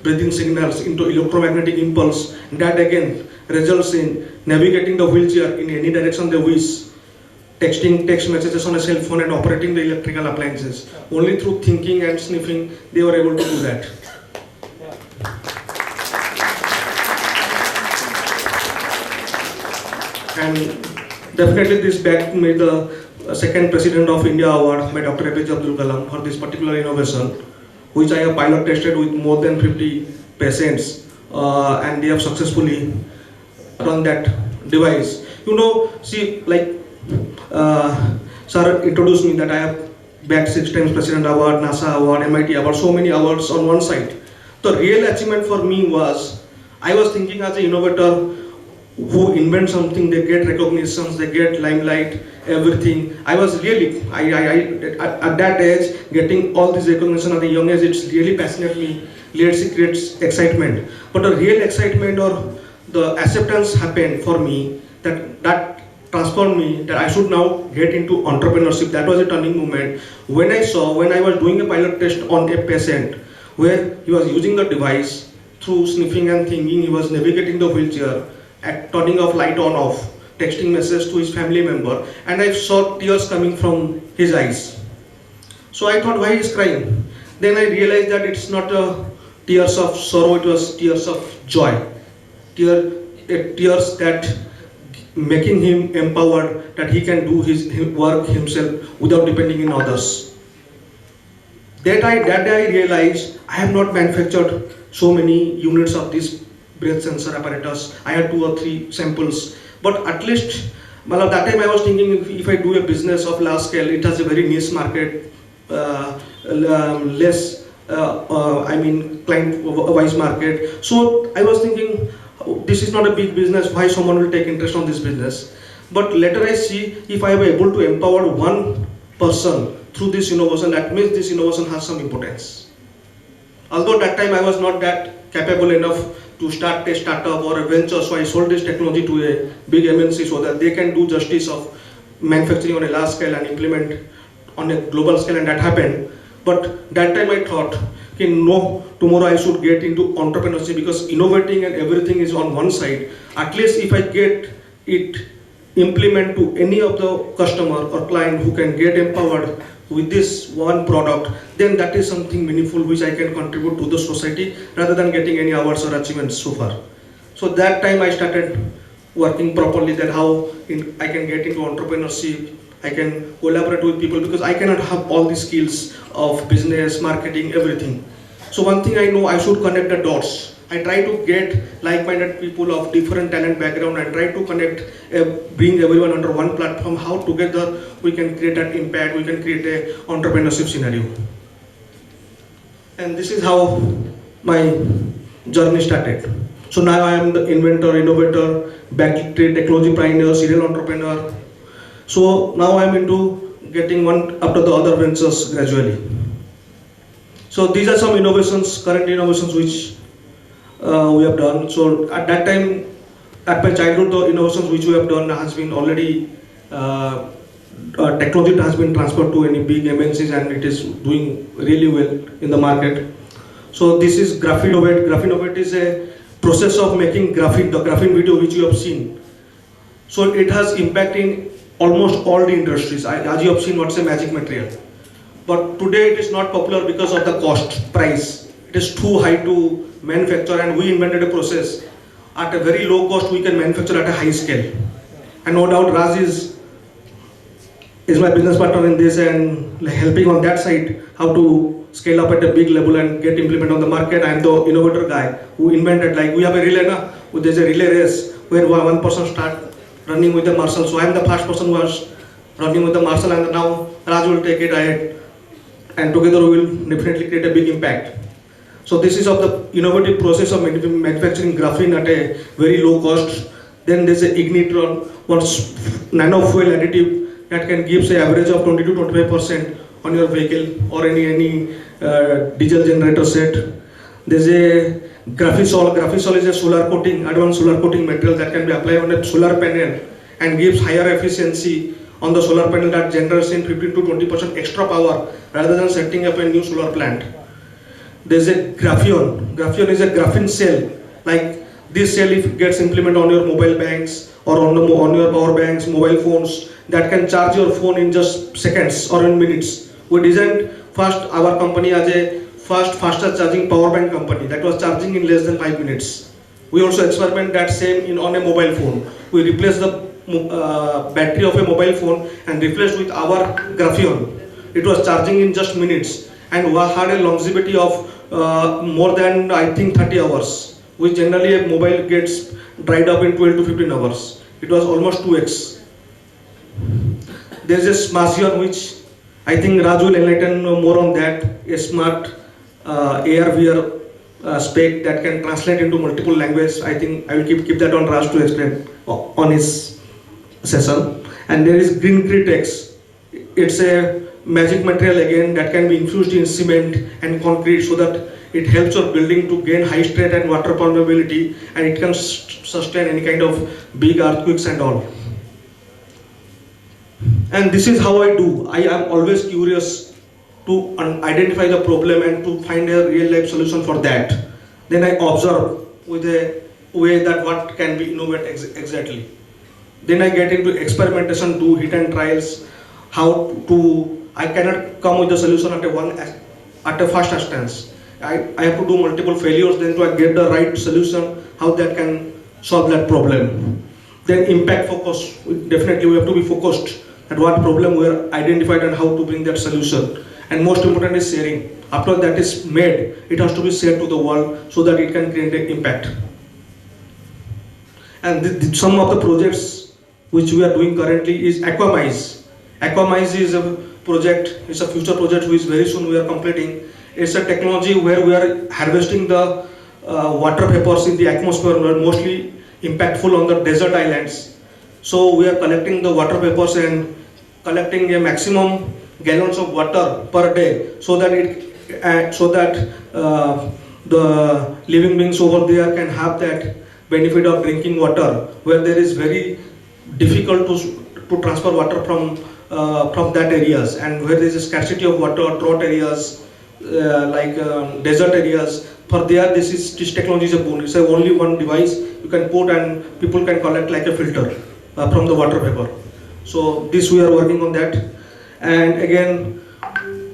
breathing signals into electromagnetic impulse. That again results in navigating the wheelchair in any direction they wish, texting text messages on a cell phone, and operating the electrical appliances. Only through thinking and sniffing they were able to do that. And definitely this backed me the second President of India Award by Dr. APJ Abdul Kalam for this particular innovation, which I have pilot tested with more than 50 patients, and they have successfully run that device. See, like sir introduced me that I have bagged 6 times President Award, NASA Award, MIT Award, so many awards on one side. The real achievement for me was, I was thinking as an innovator who invent something, they get recognitions, they get limelight, everything. I was really, at that age, getting all this recognition at a young age, it's really passionate me, really creates excitement. But the real excitement or the acceptance happened for me, that transformed me, that I should now get into entrepreneurship. That was a turning moment. When I was doing a pilot test on a patient, where he was using the device through sniffing and thinking, he was navigating the wheelchair, at turning off light on off, texting message to his family member, and I saw tears coming from his eyes. So I thought, why he's crying? Then I realized that it's not tears of sorrow, it was tears of joy. Tears that making him empowered, that he can do his work himself without depending on others. That day I realized I have not manufactured so many units of this breath sensor apparatus. I had 2 or 3 samples, but at least that time I was thinking, if I do a business of large scale, it has a very niche market, less client wise market. So I was thinking, this is not a big business, why someone will take interest on this business? But later I see, if I am able to empower one person through this innovation, that means this innovation has some importance. Although that time I was not that capable enough to start a startup or a venture, so I sold this technology to a big MNC so that they can do justice of manufacturing on a large scale and implement on a global scale, and that happened. But that time I thought, okay, no, tomorrow I should get into entrepreneurship, because innovating and everything is on one side. At least if I get it implement to any of the customer or client who can get empowered with this one product, then that is something meaningful which I can contribute to the society rather than getting any awards or achievements so far. So that time I started working properly, that how I can get into entrepreneurship, I can collaborate with people, because I cannot have all the skills of business, marketing, everything. So one thing I know, I should connect the dots. I try to get like-minded people of different talent background and try to connect, bring everyone under one platform, how together we can create that impact, we can create a entrepreneurship scenario. And this is how my journey started. So now I am the inventor, innovator, battery technology pioneer, serial entrepreneur. So now I am into getting one after the other ventures gradually. So these are some innovations, current innovations which we have done. So at that time, at my childhood, the innovations which we have done has been already, technology has been transferred to any big MNCs and it is doing really well in the market. So this is Graphinovate. Graphinovate is a process of making graphene, the graphene video which you have seen. So it has impact in almost all the industries. As you have seen, what's a magic material. But today it is not popular because of the cost, price. It is too high to manufacture, and we invented a process. At a very low cost, we can manufacture at a high scale. And no doubt Raj is my business partner in this and helping on that side, how to scale up at a big level and get implemented on the market. I am the innovator guy who invented, like we have a relay, there's a relay race where one person start running with the marshal. So I am the first person who was running with the marshal, and now Raj will take it ahead. And together we will definitely create a big impact. So this is of the innovative process of manufacturing graphene at a very low cost. Then there's an ignitron, one nano fuel additive that can give say average of 20 to 25% on your vehicle or any diesel generator set. There's a Graphisol. Graphisol is a solar coating, advanced solar coating material that can be applied on a solar panel and gives higher efficiency on the solar panel, that generates in 15 to 20% extra power rather than setting up a new solar plant. There's a Graphion. Graphion is a graphene cell. Like this cell, if it gets implemented on your mobile banks or on your power banks, mobile phones, that can charge your phone in just seconds or in minutes. We designed first our company as a faster charging power bank company that was charging in less than 5 minutes. We also experiment that same on a mobile phone. We replace the battery of a mobile phone and replaced with our Graphene. It was charging in just minutes and had a longevity of more than I think 30 hours, which generally a mobile gets dried up in 12 to 15 hours. It was almost 2x. There is a Smartion which I think Raj will enlighten more on that, a smart AR/VR spec that can translate into multiple languages. I think I will keep that on Raj to explain on his session. And there is Green X. It's a magic material again that can be infused in cement and concrete so that it helps your building to gain high strength and water permeability, and it can sustain any kind of big earthquakes and all. And this is how I do. I am always curious to identify the problem and to find a real life solution for that. Then I observe with a way that what can be innovated exactly. Then I get into experimentation, do hit and trials, how to, I cannot come with the solution at a first instance. I have to do multiple failures, then to get the right solution, how that can solve that problem. Then impact focus, definitely we have to be focused at what problem we are identified and how to bring that solution. And most important is sharing. After that is made, it has to be shared to the world so that it can create an impact. And some of the projects which we are doing currently is Aquamize. Aquamize is a project, it's a future project which very soon we are completing. It's a technology where we are harvesting the water vapors in the atmosphere, mostly impactful on the desert islands. So we are collecting the water vapors and collecting a maximum gallons of water per day, so that the living beings over there can have that benefit of drinking water, where there is very difficult to transfer water from that areas, and where there is a scarcity of water, drought areas, desert areas. For there, this technology is a boon. It's only one device you can put and people can collect like a filter from the water vapor. So this we are working on that. And again,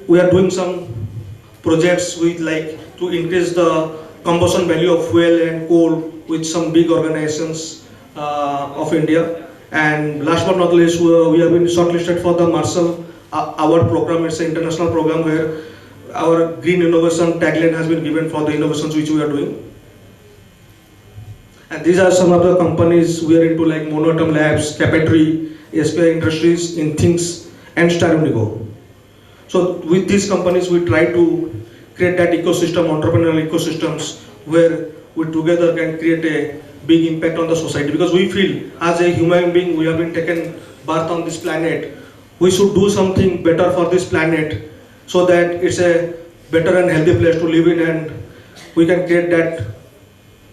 we are doing some projects with to increase the combustion value of fuel and coal with some big organizations of India. And last but not least, we have been shortlisted for the Marshall Award program. It's an international program where our green innovation tagline has been given for the innovations which we are doing. And these are some of the companies we are into, like Monoatom Labs, Capetry, SPI Industries, Inthings, and Starunigo. So with these companies, we try to create that ecosystem, entrepreneurial ecosystems, where we together can create a big impact on the society. Because we feel, as a human being, we have been taken birth on this planet. We should do something better for this planet, so that it's a better and healthy place to live in, and we can create that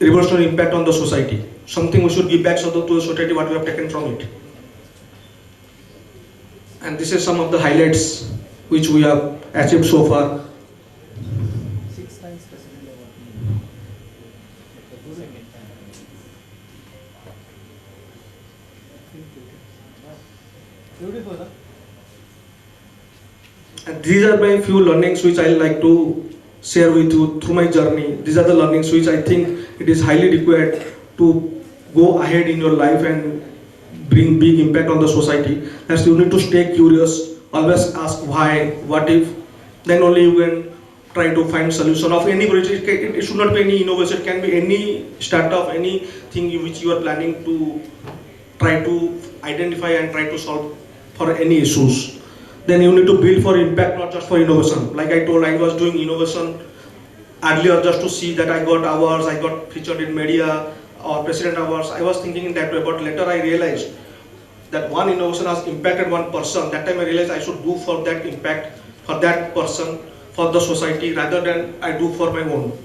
revolutionary impact on the society. Something we should give back to the society what we have taken from it. And this is some of the highlights which we have achieved so far. And these are my few learnings which I like to share with you through my journey. These are the learnings which I think it is highly required to go ahead in your life and bring big impact on the society. As you need to stay curious, always ask why, what if, then only you can try to find solution of any project. It should not be any innovation, it can be any startup, anything which you are planning to try to identify and try to solve for any issues. Then you need to build for impact, not just for innovation. Like I told, I was doing innovation earlier just to see that I got awards, I got featured in media or president awards. I was thinking in that way, but later I realized that one innovation has impacted one person. That time I realized I should do for that impact, for that person, for the society, rather than I do for my own.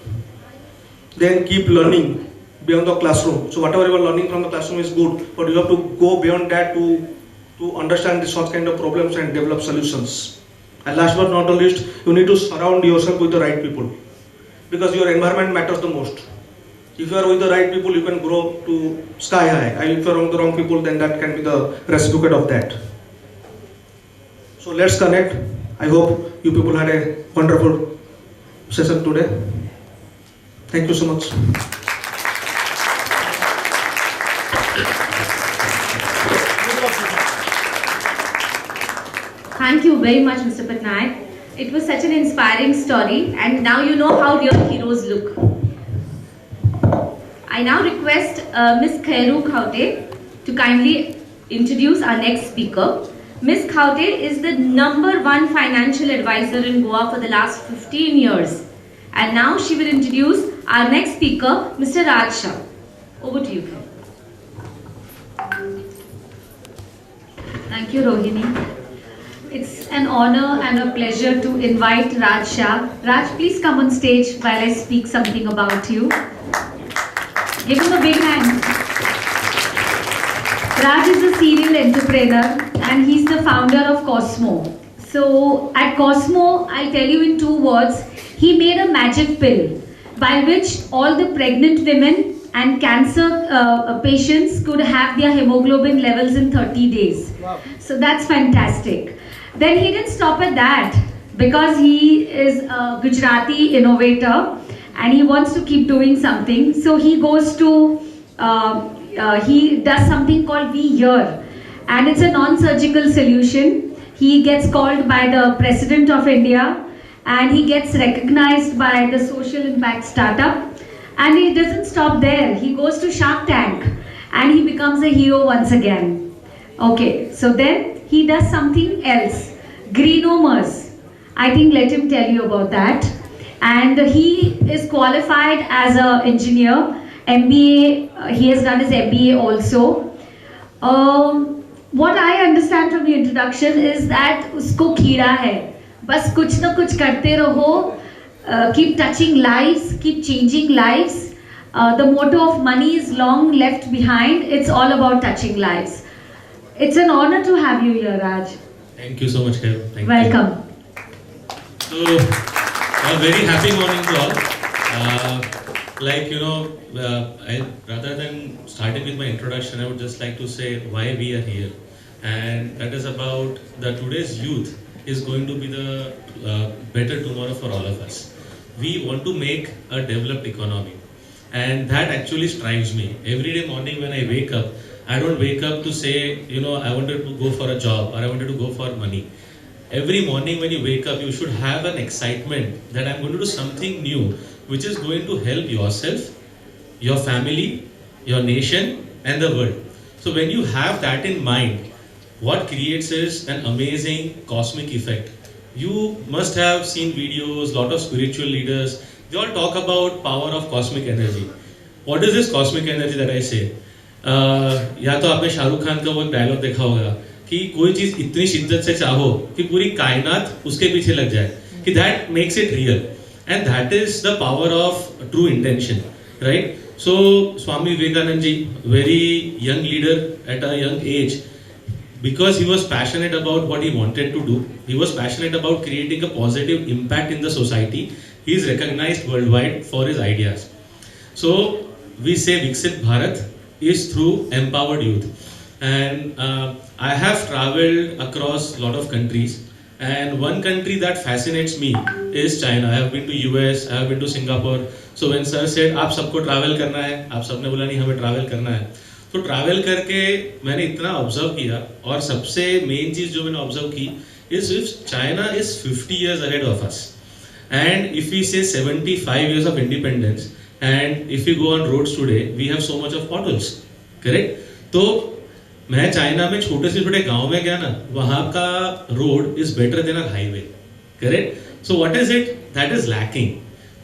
Then keep learning beyond the classroom. So whatever you are learning from the classroom is good, but you have to go beyond that to understand this such kind of problems and develop solutions. And last but not the least, you need to surround yourself with the right people, because your environment matters the most. If you are with the right people, you can grow to sky high. And if you are with the wrong people, then that can be the reciprocate of that. So let's connect. I hope you people had a wonderful session today. Thank you so much. Thank you very much, Mr. Patnaik. It was such an inspiring story, and now you know how real heroes look. I now request Ms. Khairu Khaute to kindly introduce our next speaker. Ms. Khaute is the #1 financial advisor in Goa for the last 15 years. And now she will introduce our next speaker, Mr. Raj Shah. Over to you. Thank you, Rohini. It's an honor and a pleasure to invite Raj Shah. Raj, please come on stage while I speak something about you. Give him a big hand. Raj is a serial entrepreneur and he's the founder of Cosmo. So at Cosmo, I tell you in 2 words, he made a magic pill by which all the pregnant women and cancer patients could have their hemoglobin levels in 30 days. Wow. So that's fantastic. Then he didn't stop at that because he is a Gujarati innovator and he wants to keep doing something. So he goes to, he does something called We Here, and it's a non-surgical solution. He gets called by the President of India and he gets recognized by the social impact startup. And he doesn't stop there. He goes to Shark Tank and he becomes a hero once again. Okay, so then he does something else. Greenomers. I think let him tell you about that. And he is qualified as an engineer. MBA, he has done his MBA also. What I understand from the introduction is that usko कीड़ा है. बस कुछ ना कुछ करते रहो. Keep touching lives, keep changing lives. The motto of money is long left behind. It's all about touching lives. It's an honor to have you here, Raj. Thank you so much, Khair. Thank Welcome. you. So, a very happy morning to all. Rather than starting with my introduction, I would just like to say why we are here. And that is about that today's youth is going to be the better tomorrow for all of us. We want to make a developed economy, and that actually strives me. Every day morning when I wake up, I don't wake up to say, I wanted to go for a job or I wanted to go for money. Every morning when you wake up, you should have an excitement that I'm going to do something new, which is going to help yourself, your family, your nation, and the world. So when you have that in mind, what creates is an amazing cosmic effect. You must have seen videos, lot of spiritual leaders, they all talk about power of cosmic energy. What is this cosmic energy that I say? या तो आपने शाहरुख खान का वो dialogue देखा होगा कि कोई चीज इतनी शिद्दत से चाहो कि पूरी कायनात उसके पीछे लग जाए, कि that makes it real, and that is the power of true intention, right? So Swami Vivekananda ji, very young leader at a young age, because he was passionate about what he wanted to do, he was passionate about creating a positive impact in the society. He is recognized worldwide for his ideas. So we say Viksit Bharat is through empowered youth. And I have traveled across a lot of countries, and one country that fascinates me is China. I have been to US, I have been to Singapore. So when sir said आप सबको travel करना है, आप सबने बोला नहीं हमें travel करना है, तो ट्रैवल करके मैंने इतना ऑब्जर्व किया, और सबसे मेन चीज जो मैंने ऑब्जर्व की is if China is 50 years ahead of us, and if we say 75 years of independence, and if we go on roads today, we have so much of potholes, correct? तो मैं China में छोटे से छोटे गांव में गया ना, वहाँ का road is better than a highway, correct? So what is it that is lacking?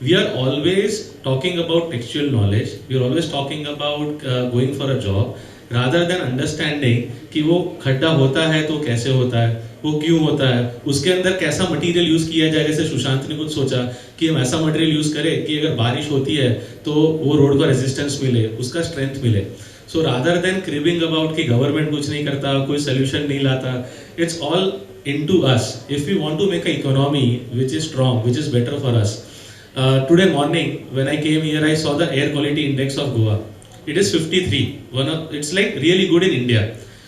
We are always talking about textual knowledge, we are always talking about going for a job, rather than understanding कि वो खड्डा होता है तो कैसे होता है, वो क्यों होता है, उसके अंदर कैसा मटेरियल यूज किया जाए. जैसे सुशांत ने कुछ सोचा कि हम ऐसा मटेरियल यूज करें कि अगर बारिश होती है तो वो रोड का रेजिस्टेंस मिले, उसका स्ट्रेंथ मिले. So rather than cribbing about कि गवर्नमेंट कुछ नहीं करता, कोई सोल्यूशन नहीं लाता, it's all into us. If we want to make a economy which is strong, which is better for us. Today morning when I came here, I saw the air quality index of Goa. It is 53. It's like really good in India.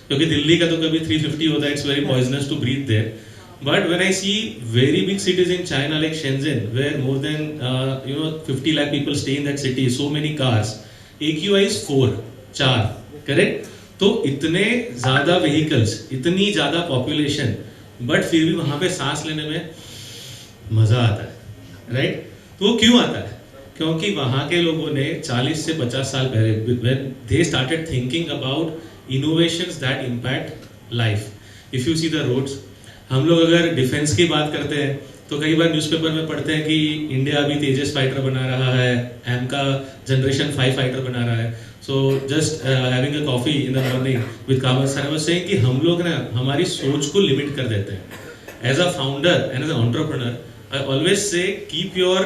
क्योंकि दिल्ली का तो कभी 350 होता है, it's very poisonous to breathe there. But when I see very big cities in China like Shenzhen, where more than 50 lakh people stay in that city, so many cars, AQI is 4, correct? तो इतने ज़्यादा vehicles, इतनी ज़्यादा population, but फिर भी वहाँ पे सांस लेने में मज़ा आता है, राइट? तो वो क्यों आता है? क्योंकि वहाँ के लोगों ने 40 से 50 साल पहले when they started thinking about innovations that impact life. If you see the roads, हम लोग अगर डिफेंस की बात करते हैं तो कई बार न्यूज़पेपर में पढ़ते हैं कि इंडिया अभी तेजस फाइटर बना रहा है, एम का जनरेशन 5 फाइटर बना रहा है. So just having a coffee in the morning with Kamal sir, I was saying कि हम लोग ना हमारी सोच को लिमिट कर देते हैं. As a founder and as a entrepreneur, I always say keep your,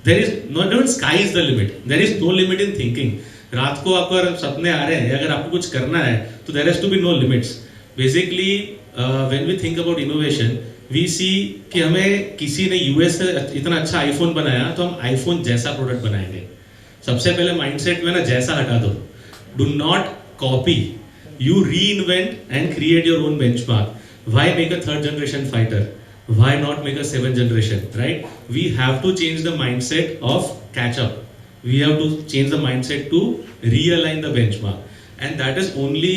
there is not sky is the limit, there is no limit in thinking. रात को अगर सपने आ रहे हैं, अगर आपको कुछ करना है तो there has to be no limits. Basically when we think about innovation, we see कि हमें किसी ने यूएस से इतना अच्छा आईफोन बनाया तो हम आईफोन जैसा प्रोडक्ट बनाएंगे. सबसे पहले माइंडसेट में ना जैसा हटा दो. डू नॉट कॉपी, यू री invent and create your own benchmark. Why make a third generation fighter? Why not make a 7th generation, right? We have to change the mindset of catch up. We have to change the mindset to realign the benchmark, and that is only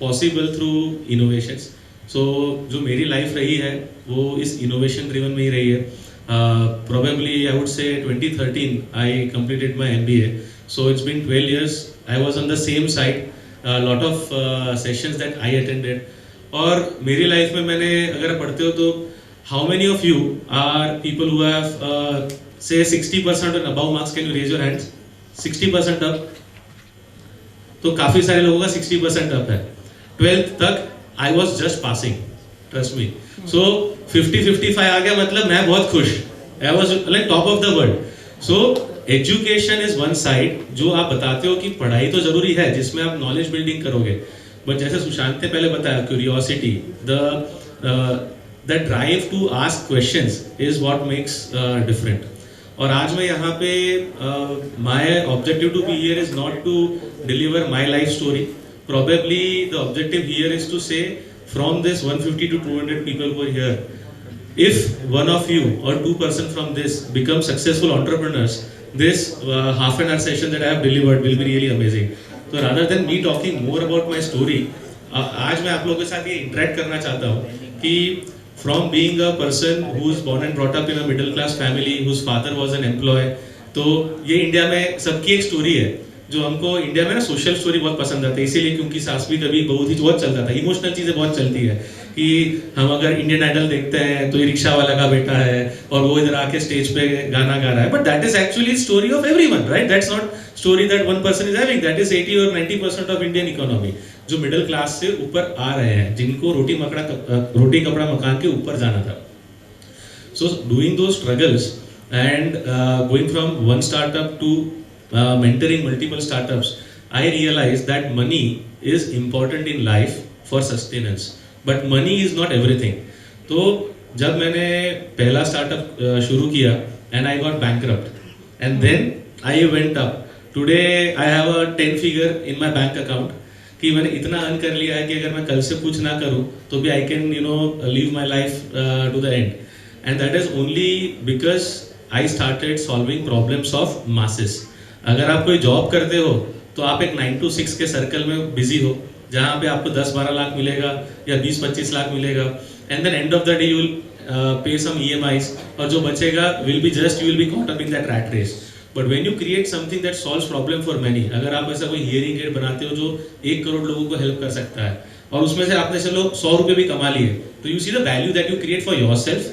possible through innovations. So जो मेरी life रही है वो इस innovation driven में ही रही है. Probably I would say 2013 I completed my MBA. So it's been 12 years. I was on the same side. A lot of sessions that I attended. और मेरी लाइफ में मैंने अगर पढ़ते हो तो how many of you are people who have say 60% and above marks? Can you raise your hands? 60% up. तो काफी सारे लोगों का 60% up है. 12th तक I was just passing, trust me. So 50-55 आ गया मतलब मैं बहुत खुश. I was like top of the world. So education is one side. जो आप बताते हो कि पढ़ाई तो जरूरी है जिसमें आप knowledge building करोगे. But जैसे सुशांत ने पहले बताया, curiosity, the drive to ask questions is what makes different. और आज मैं यहाँ पे my objective to be here is not to deliver my life story. Probably the objective here is to say from this 150 to 200 people who are here, if one of you or 2% from this become successful entrepreneurs, this half an hour session that I have delivered will be really amazing. So rather than me talking more about my story, आज मैं आप लोगों के साथ ये interact करना चाहता हूँ कि from being a person who is born and brought up in a middle class family whose father was an employee, तो ये इंडिया में सबकी एक स्टोरी है जो हमको इंडिया में ना सोशल स्टोरी बहुत पसंद आती है. इसीलिए क्योंकि सास भी कभी बहुत ही बहुत चलता था, इमोशनल चीजें बहुत चलती है कि हम अगर इंडियन आइडल देखते हैं तो ये रिक्शा वाला का बेटा है और वो इधर आके स्टेज पे गाना गा रहा है. But that is actually story of everyone, right? That's not story that one person is having. That is 80 और 90% ऑफ इंडियन इकोनॉमी जो मिडिल क्लास से ऊपर आ रहे हैं, जिनको रोटी कपड़ा मकान के ऊपर जाना था. So doing those struggles and going from one startup to mentoring multiple startups, I realized that money is important in life for sustenance, but money is not everything. तो जब मैंने पहला स्टार्टअप शुरू किया and I got bankrupt and then I went up. Today I have a 10 figure in my bank account कि मैंने इतना earn कर लिया है कि अगर मैं कल से कुछ ना करूं तो भी I can live my life to the end. And that is only because I started solving problems of masses. अगर आप कोई जॉब करते हो तो आप एक 9 to 6 के सर्कल में बिजी हो जहाँ पे आपको 10-12 लाख मिलेगा या 20-25 लाख मिलेगा, and then end of the day you will pay some EMIs और जो बचेगा will be just you will be caught up in that rat race. But when you create something that solves problem for many, अगर आप ऐसा कोई hearing aid बनाते हो जो 1 करोड़ लोगों को हेल्प कर सकता है और उसमें से आपने चलो 100 रुपए भी कमा लिए, तो you see the value that you create for yourself,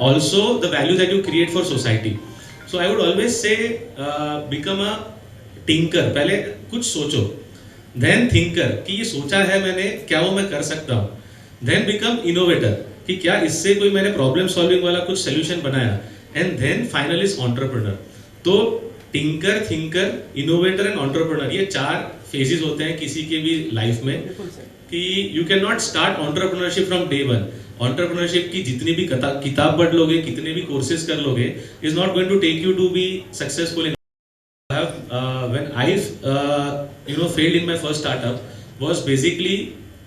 also the value that you create for society. So I would always say become a tinker. पहले कुछ सोचो, then thinker कि ये सोचा है मैंने, क्या वो मैं कर सकता हूँ, then become innovator कि क्या इससे कोई मैंने प्रॉब्लम सॉल्विंग वाला कुछ सोल्यूशन बनाया, and then finally entrepreneur. तो tinker, thinker, innovator and entrepreneur, ये 4 फेजेस होते हैं किसी के भी लाइफ में कि you can not start entrepreneurship from day one. Entrepreneurship की जितनी भी किताब पढ़ लोगे, कितने भी कोर्सेज कर लोगे, is not going to take you to be successful in. When I failed in my first startup was basically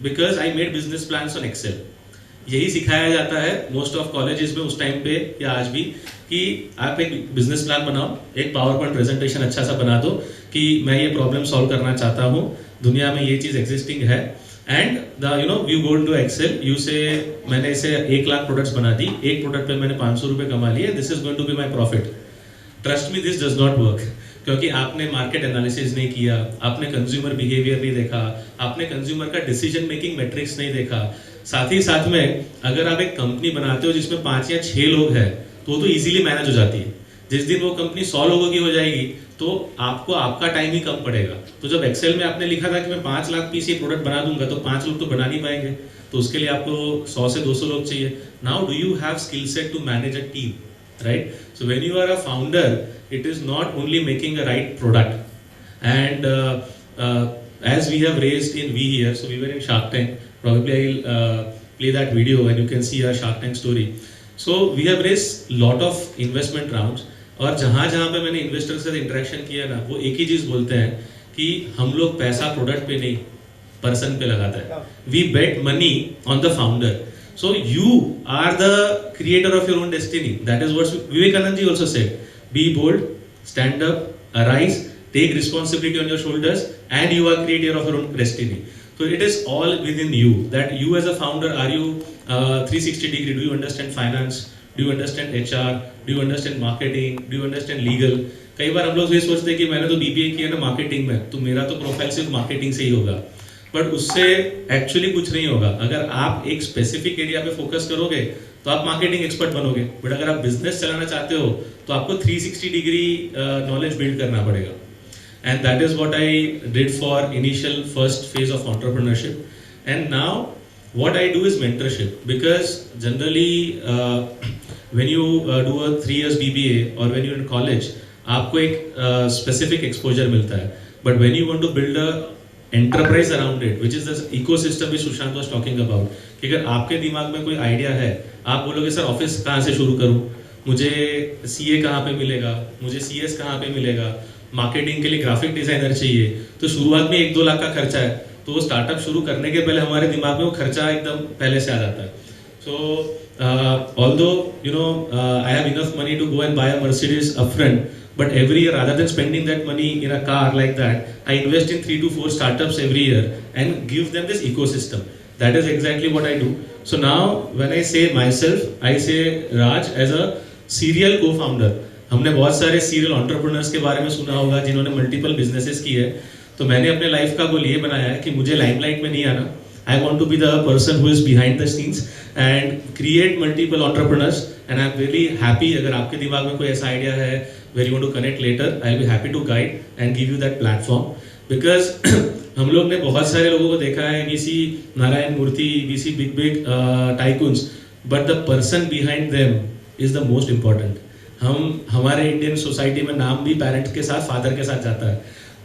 because I made business plans on Excel. यही सिखाया जाता है मोस्ट ऑफ कॉलेजेस में उस टाइम पे या आज भी कि आप एक बिजनेस प्लान बनाओ, एक पावर पॉइंट प्रेजेंटेशन अच्छा सा बना दो कि मैं ये प्रॉब्लम सॉल्व करना चाहता हूँ, दुनिया में ये चीज़ एग्जिस्टिंग है. And the you go into Excel, you say मैंने इसे 1 लाख प्रोडक्ट्स बना दी, एक प्रोडक्ट पे मैंने 500 रुपए कमा लिए, this is going to be my profit. Trust me, this does not work. क्योंकि आपने मार्केट एनालिसिस नहीं किया, आपने कंज्यूमर बिहेवियर नहीं देखा, आपने कंज्यूमर का डिसीजन मेकिंग मैट्रिक्स नहीं देखा. साथ ही साथ में अगर आप एक कंपनी बनाते हो जिसमें 5 या 6 लोग हैं तो इजीली मैनेज हो जाती है. जिस दिन वो कंपनी 100 लोगों की हो जाएगी तो आपको आपका टाइम ही कम पड़ेगा. तो जब एक्सेल में आपने लिखा था कि मैं 5 लाख पीस ये प्रोडक्ट बना दूंगा, तो 5 लोग तो बना नहीं पाएंगे, तो उसके लिए आपको 100 से 200 लोग चाहिए. Now do you have skill set to manage a team, right? So when you are a founder, it is not only making a right product. And as we have raised in We Here, so we were in Shark Tank. Probably I'll play that video and you can see our Shark Tank story. So we have raised lot of investment rounds. और जहाँ जहाँ पे मैंने investor से interaction किया ना, वो एक ही चीज़ बोलते हैं कि हम लोग पैसा प्रोडक्ट पे नहीं, पर्सन पे लगाता है. We bet money on the founder. So you are the creator of your own destiny. That is what Vivekananda ji also said. Be bold, stand up, arise, take responsibility on your shoulders, and you are creator of your own destiny. So it is all within you. That you as a founder, are you 360 degree? Do you understand finance? Do you understand HR? Do you understand marketing? Do you understand legal? कई बार हम लोग ये सोचते हैं कि मैंने तो BBA किया ना मार्केटिंग में, तो मेरा तो प्रोफाइल सिर्फ मार्केटिंग से ही होगा. बट उससे एक्चुअली कुछ नहीं होगा. अगर आप एक स्पेसिफिक एरिया पे फोकस करोगे तो आप मार्केटिंग एक्सपर्ट बनोगे. बट अगर आप बिजनेस चलाना चाहते हो तो आपको 360 डिग्री नॉलेज बिल्ड करना पड़ेगा. And that is what I did for initial first phase of entrepreneurship. And now what I do is mentorship, because generally when you do a 3 years BBA or when you're in college, आपको एक specific exposure मिलता है. But when you want to build a enterprise around it, which is the ecosystem which Sushant was talking about, कि अगर आपके दिमाग में कोई आइडिया है, आप बोलोगे सर ऑफिस कहाँ से शुरू करूँ, मुझे CA कहाँ पे मिलेगा, मुझे CS कहाँ पे मिलेगा, मार्केटिंग के लिए ग्राफिक डिजाइनर चाहिए, तो शुरुआत में 1-2 लाख का खर्चा है. तो वो स्टार्टअप शुरू करने के पहले हमारे दिमाग में वो खर्चा एकदम पहले से आ जाता है. So although I have enough money to go and buy a Mercedes upfront, but every year rather than spending that money in a car like that, I invest in 3 to 4 startups every year and give them this ecosystem. That is exactly what I do. So now when I say myself, I say Raj as a serial co-founder. हमने बहुत सारे serial entrepreneurs के बारे में सुना होगा जिन्होंने multiple businesses की है. तो मैंने अपने लाइफ का गोल ये बनाया है कि मुझे लाइमलाइट में नहीं आना. I want to be the person who is behind the scenes and create multiple entrepreneurs. And I'm really happy अगर आपके दिमाग में कोई ऐसा आइडिया है where you want to connect later, I'll be happy to guide and give you that platform. Because हम लोग ने बहुत सारे लोगों को देखा है, VC Narayan Murthy, VC big tycoons, but the person behind them is the most important. हमारे इंडियन सोसाइटी में नाम भी पेरेंट्स के साथ, फादर के साथ जाता है,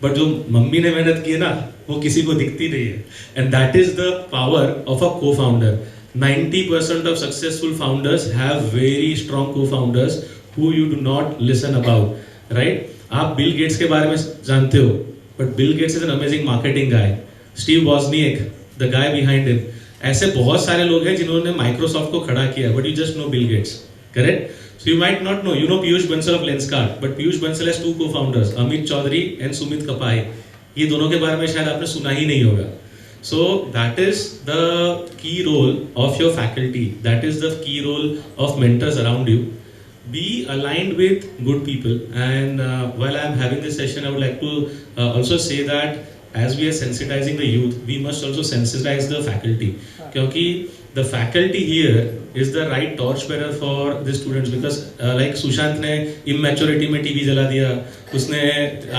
बट जो मम्मी ने मेहनत की है ना, वो किसी को दिखती नहीं है. And that is the power of a को founder. 90% of successful founders have very strong co-founders who you do not listen about, right? आप बिल गेट्स के बारे में जानते हो, but Bill Gates is an amazing marketing guy. Steve Wozniak, the guy behind him. ऐसे बहुत सारे लोग हैं जिन्होंने माइक्रोसॉफ्ट को खड़ा किया, but you just know Bill Gates, correct? So you might not know, you know Piyush Bansal of Lenskart, but Piyush Bansal has 2 co-founders, Amit Chaudhary and Sumit Kapai. ये दोनों के बारे में शायद आपने सुना ही नहीं होगा. So that is the key role of your faculty. That is the key role of mentors around you. Be aligned with good people. And while I am having this session, I would like to also say that as we are sensitizing the youth, we must also sensitize the faculty. क्योंकि the faculty here is the right torchbearer for the students, because like Sushant ने immaturity में TV जला दिया, उसने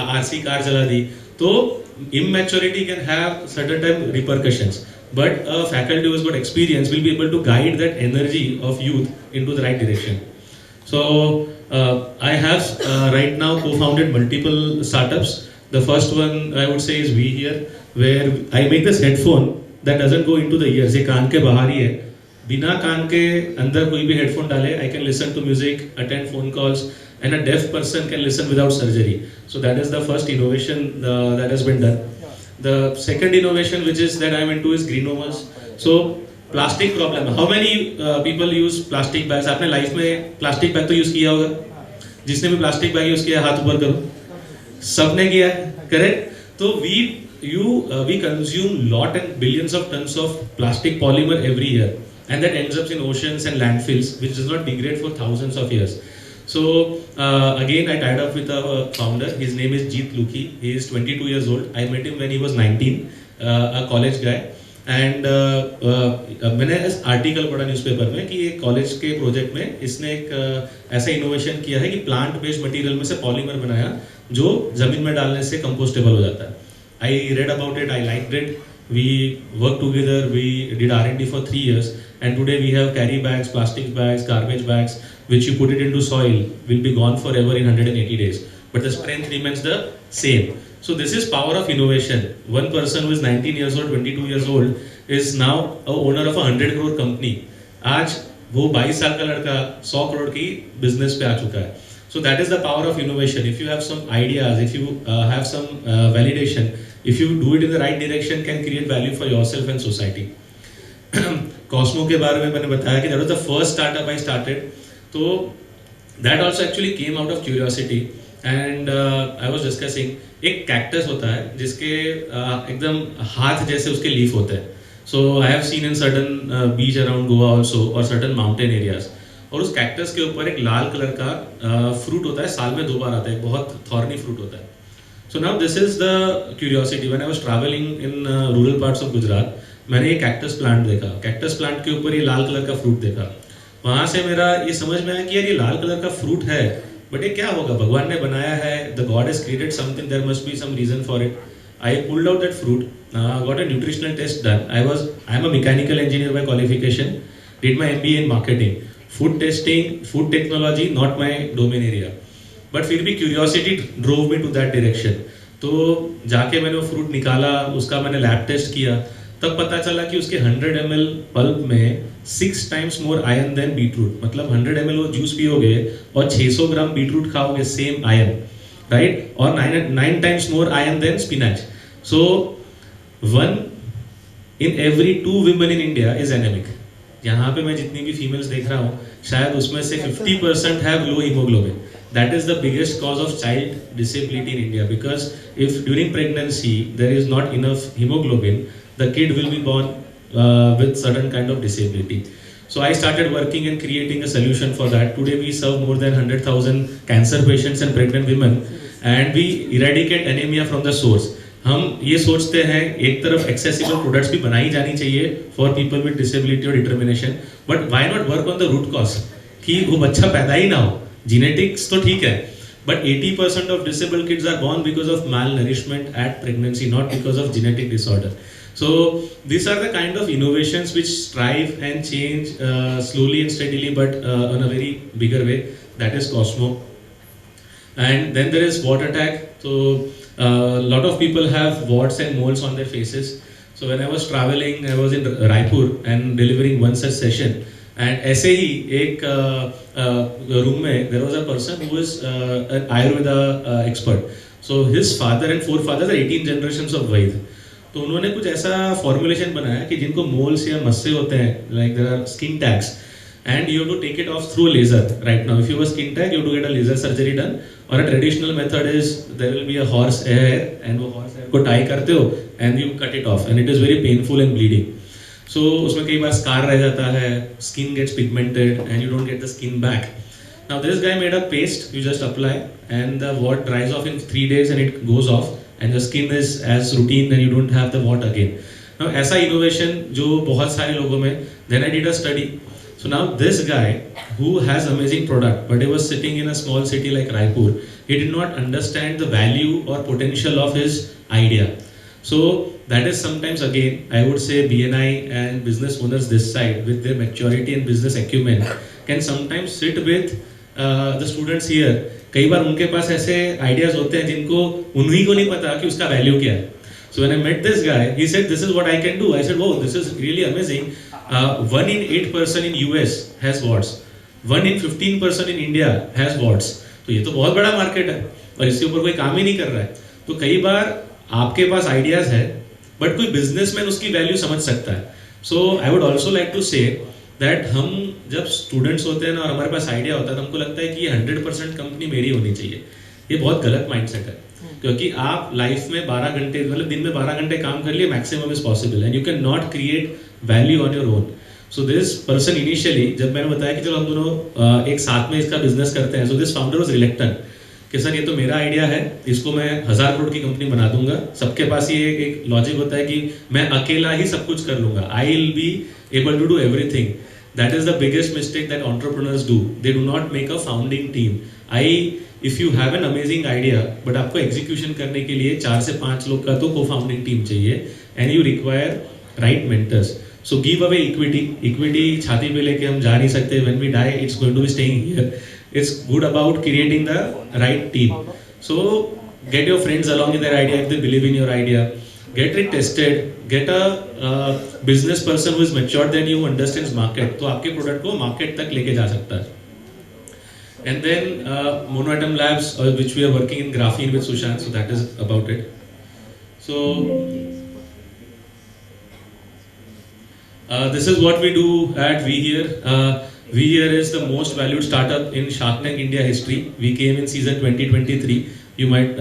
RC car जला दी, तो immaturity can have certain time repercussions, but a faculty who has got experience will be able to guide that energy of youth into the right direction. So I have right now co-founded multiple startups. The first one I would say is We Here, where I make this headphone that doesn't go into the ears. ये कान के बाहर ही है, बिना कान के अंदर कोई भी headphone डाले I can listen to music, attend phone calls, and a deaf person can listen without surgery. So that is the first innovation that has been done. The second innovation which is that I am into is greenovers. So plastic problem. How many people use plastic bags? आपने life में plastic bag तो use किया होगा. जिसने भी plastic bag use किया हाथ ऊपर करो. सबने किया है, करेक्ट? तो we we consume lot and billions of tons of plastic polymer every year, and that ends up in oceans and landfills, which does not degrade for thousands of years. So again, I tied up with a founder. His name is Jeet Luki. He is 22 years old. I met him when he was 19, a college guy. And मैंने इस article पढ़ा newspaper में कि एक college के project में इसने एक ऐसा इनोवेशन किया है कि प्लांट बेस्ड मटेरियल में से पॉलीमर बनाया जो जमीन में डालने से कंपोस्टेबल हो जाता है. I read about it, I liked it. We worked together, we did R&D for 3 years, and today we have carry bags, plastic bags, garbage bags, which you put it into soil, will be gone forever in 180 days. But the strength remains the same. So this is power of innovation. One person who is 19 years old, 22 years old, is now a owner of a 100 crore company. आज वो 22 साल का लड़का 100 करोड़ की business पे आ चुका है. So that is the power of innovation. If you have some ideas, if you have some validation, if you do it in the right direction, can create value for yourself and society. Cosmo के बारे में मैंने बताया कि that was the first startup I started. तो that also actually came out of curiosity. And I was discussing, एक cactus होता है जिसके एकदम हाथ जैसे उसके लीफ होते हैं. So I have seen in certain beach around Goa also or certain mountain areas. और उस कैक्टस के ऊपर एक लाल कलर का फ्रूट होता है, साल में 2 बार आता है, बहुत थॉर्नी फ्रूट होता है. So now this is the curiosity. When I was traveling in rural parts of Gujarat, मैंने ये कैक्टस प्लांट देखा. कैक्टस प्लांट के ऊपर ये लाल कलर का फ्रूट देखा. वहाँ से मेरा ये समझ में आया कि यार ये लाल कलर का फ्रूट है, बट ये क्या होगा, भगवान ने बनाया है, the God has created something, there must be some reason for it. I pulled out that fruit, got a nutritional test done. I am a mechanical engineer by qualification, did my MBA in marketing. Food testing, food technology, not my domain area. But फिर भी curiosity drove me to that direction. तो जाके मैंने वो fruit निकाला, उसका मैंने lab test किया, तब पता चला कि उसके 100 ml पल्प में 6 times more iron than beetroot. मतलब 100 ml वो जूस पियोगे और 600 ग्राम बीटरूट खाओगे, सेम आयरन, राइट? और 9 times more iron than spinach. So 1 in every 2 women in India is anemic. यहाँ पे मैं जितनी भी फीमेल्स देख रहा हूँ, शायद उसमें से 50% have low hemoglobin. That is the biggest cause of child disability in India, because if during pregnancy there is not enough hemoglobin, the kid will be born with certain kind of disability. So I started working and creating a solution for that. Today we serve more than 100,000 cancer patients and pregnant women, and we eradicate anemia from the source. हम ये सोचते हैं एक तरफ accessible products भी बनाई जानी चाहिए फॉर पीपल विद डिसेबिलिटी और determination, but why not work on the root cause कि वो बच्चा पैदा ही ना हो. जेनेटिक्स तो ठीक है, but 80% of disabled kids are born because of malnourishment at pregnancy, not because of genetic disorder. So these are the kind of innovations which strive and change slowly and steadily, but on a very bigger way. That is Cosmo. And then there is Water Tag. So a lot of people have warts and moles on their faces. So when I was traveling, I was in Raipur and delivering one such session. And ऐसे ही एक room में there was a person who was an Ayurveda expert. So his father and forefathers are 18 generations of Vaid. तो उन्होंने कुछ ऐसा formulation बनाया कि जिनको moles या मस्से होते हैं, like there are skin tags, and you have to take it off through laser. Right now, if you have a skin tag, you have to get a laser surgery done. Or a traditional method is there will be a horse hair, and वो horse hair को tie करते हो and you cut it off, and it is very painful and bleeding. So उसमें कई बार scar रह जाता है, skin gets pigmented, and you don't get the skin back. Now this guy made a paste you just apply, and the wart dries off in 3 days, and it goes off, and the skin is as routine, and you don't have the wart again. Now ऐसा innovation जो बहुत सारे लोगों में, then I did a study. So now this guy who has amazing product, but he was sitting in a small city like Raipur, he did not understand the value or potential of his idea. So that is sometimes again, I would say BNI and business owners this side with their maturity and business acumen can sometimes sit with the students here. कई बार उनके पास ऐसे ideas होते हैं जिनको उन्हीं को नहीं पता कि उसका value क्या है. So when I met this guy, he said, "This is what I can do." I said, "Wow, this is really amazing." 1 in 8 person in US has warts. 1 in 15% in India has warts. तो ये तो बहुत बड़ा market है और इसके ऊपर कोई काम ही नहीं कर रहा है. तो कई बार आपके पास आइडियाज है, बट कोई बिजनेसमैन उसकी वैल्यू समझ सकता है. So I would also like to say that हम जब स्टूडेंट्स होते हैं ना और हमारे पास आइडिया होता है तो हमको लगता है कि ये 100% कंपनी मेरी होनी चाहिए. ये बहुत गलत माइंडसेट है, क्योंकि आप लाइफ में 12 घंटे मतलब दिन में 12 घंटे काम कर लिए maximum is possible and you can not create value on your own. So this person initially जब मैंने बताया कि चलो हम दोनों एक साथ में इसका बिजनेस करते हैं, so this founder was reluctant कि सर ये तो मेरा आइडिया है, इसको मैं 1000 करोड़ की कंपनी बना दूंगा. सबके पास ये एक लॉजिक होता है कि मैं अकेला ही सब कुछ कर लूंगा, I will be able to do everything. That is the biggest mistake that entrepreneurs do. They do not make a founding team. If you have an amazing idea but आपको एग्जीक्यूशन करने के लिए 4 से 5 लोग का तो को फाउंडिंग टीम चाहिए and you require right mentors. So give away equity छाती पे लेके हम जा नहीं सकते. When we die it's going to be staying here. It's good about creating the right team. So get your friends along in their idea if they believe in your idea. Get it tested. Get a business person who is matured than you, understands market. तो आपके product को market तक लेके जा सकता है. And then Monoatom Labs, which we are working in graphene with Sushant. So that is about it. So this is what we do at We Here. We Here is the most valued startup in Shark Tank India history. We came in season 2023. You might,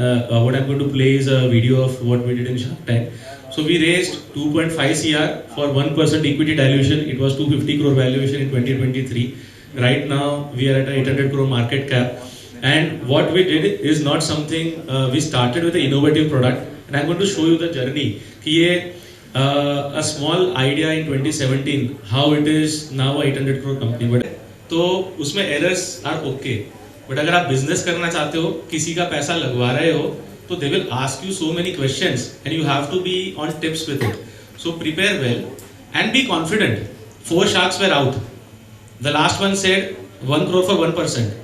what I'm going to play is a video of what we did in Shark Tank. So we raised 2.5 CR for 1% equity dilution. It was 250 crore valuation in 2023. Right now we are at a 800 crore market cap. And what we did is not something, we started with an innovative product. And I'm going to show you the journey. कि ये a small idea in 2017, how it is now a 800 crore company. But तो उसमें errors are okay. But अगर आप business करना चाहते हो, किसी का पैसा लगवा रहे हो, तो they will ask you so many questions and you have to be on tips with it. So prepare well and be confident. 4 sharks were out. The last one said 1 crore for 1%.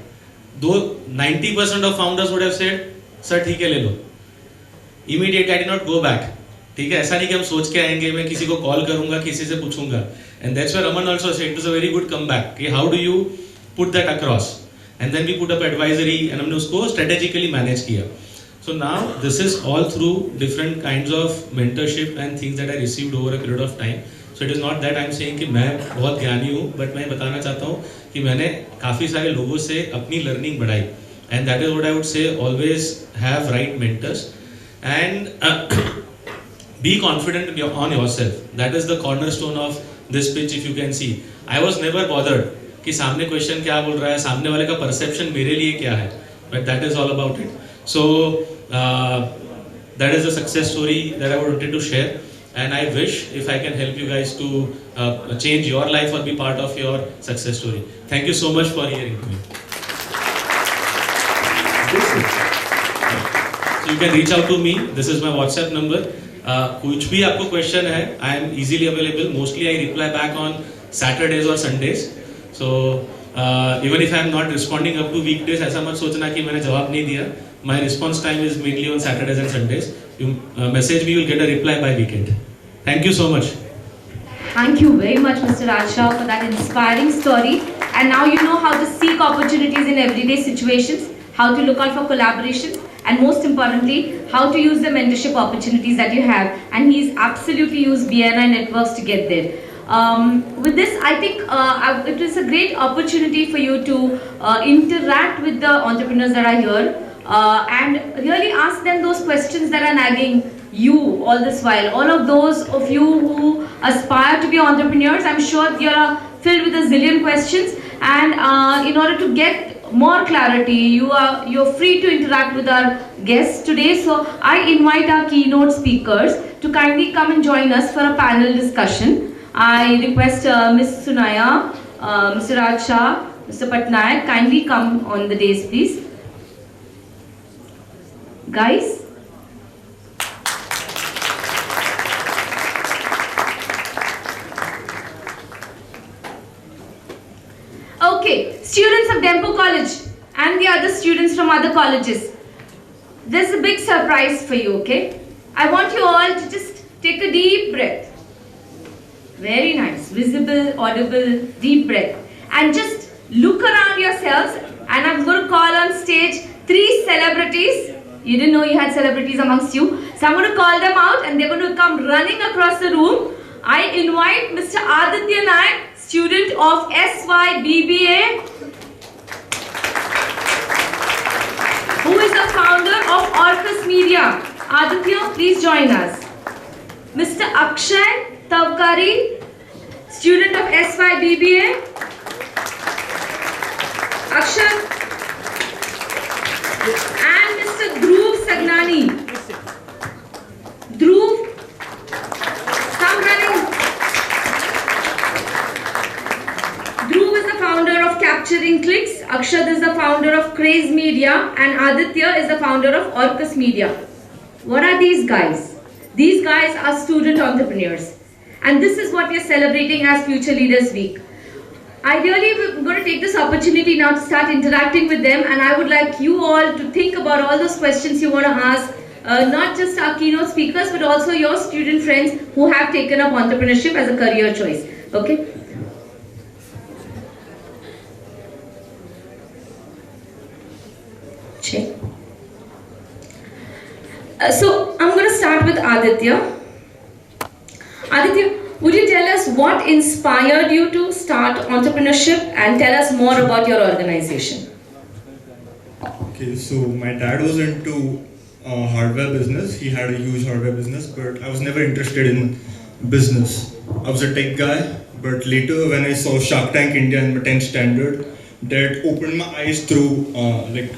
Though 90% of founders would have said, sir ठीक है ले लो. Immediately I did not go back. ठीक है, ऐसा नहीं कि हम सोच के आएंगे मैं किसी को कॉल करूंगा किसी से पूछूंगा. And that's where Raman also said it was a very good comeback कि how do you put that across. And then we put up advisory and हमने उसको स्ट्रेटेजिकली मैनेज किया. So now this is all through different kinds of mentorship and things that I received over a period of time. So it is not that I am saying कि मैं बहुत ज्ञानी हूँ, but मैं बताना चाहता हूँ कि मैंने काफ़ी सारे लोगों से अपनी लर्निंग बढ़ाई. And that is what I would say, always have right mentors and be confident on yourself. That is the cornerstone of this pitch. If you can see, I was never bothered कि सामने question क्या बोल रहा है, सामने वाले का perception मेरे लिए क्या है, but that is all about it. So that is a success story that I wanted to share, and I wish if I can help you guys to change your life or be part of your success story. Thank you so much for hearing me. So you can reach out to me. This is my WhatsApp number. कुछ भी आपको question है, I am easily available. Mostly I reply back on Saturdays और Sundays. So even if I am not responding up to weekdays, ऐसा मत सोचना कि मैंने जवाब नहीं दिया. My response time is mainly on Saturdays and Sundays. You message me, you will get a reply by weekend. Thank you so much. Thank you very much, Mr. Rajshah, for that inspiring story. And now you know how to seek opportunities in everyday situations, how to look out for collaboration, and most importantly, how to use the mentorship opportunities that you have. And he's absolutely used BNI networks to get there. With this, I think it is a great opportunity for you to interact with the entrepreneurs that are here and really ask them those questions that are nagging you all this while. All of those of you who aspire to be entrepreneurs, I'm sure you're filled with a zillion questions, and in order to get more clarity, you're free to interact with our guests today. So I invite our keynote speakers to kindly come and join us for a panel discussion. I request Ms. Sunaya, Mr. Rajshah, Mr. Patnaik, kindly come on the dais, please. Guys. Okay, students of Dempo College and the other students from other colleges, there's a big surprise for you, okay? I want you all to just take a deep breath. Very nice, visible, audible, deep breath. And just look around yourselves, and I'm going to call on stage 3 celebrities. You didn't know you had celebrities amongst you. So I'm going to call them out and they're going to come running across the room. I invite Mr. Aditya Naik, student of SY BBA. who is the founder of Orcus Media. Aditya, please join us. Mr. Akshay Tavkari, student of S5 BBA. Akshay. And Mr. Dhruv Sagnani. Dhruv, come running. Dhruv is the founder of Capturing Clicks, Akshat is the founder of Craze Media, and Aditya is the founder of Orcus Media. What are these guys? These guys are student entrepreneurs. And this is what we are celebrating as Future Leaders Week. Ideally, we're going to take this opportunity now to start interacting with them, and I would like you all to think about all those questions you want to ask, not just our keynote speakers, but also your student friends who have taken up entrepreneurship as a career choice. Okay? Check. So, I'm going to start with Aditya. Aditya, would you tell us what inspired you to start entrepreneurship and tell us more about your organization? Okay, so my dad was into hardware business. He had a huge hardware business, but I was never interested in business. I was a tech guy, but later when I saw Shark Tank India in my 10th standard, that opened my eyes through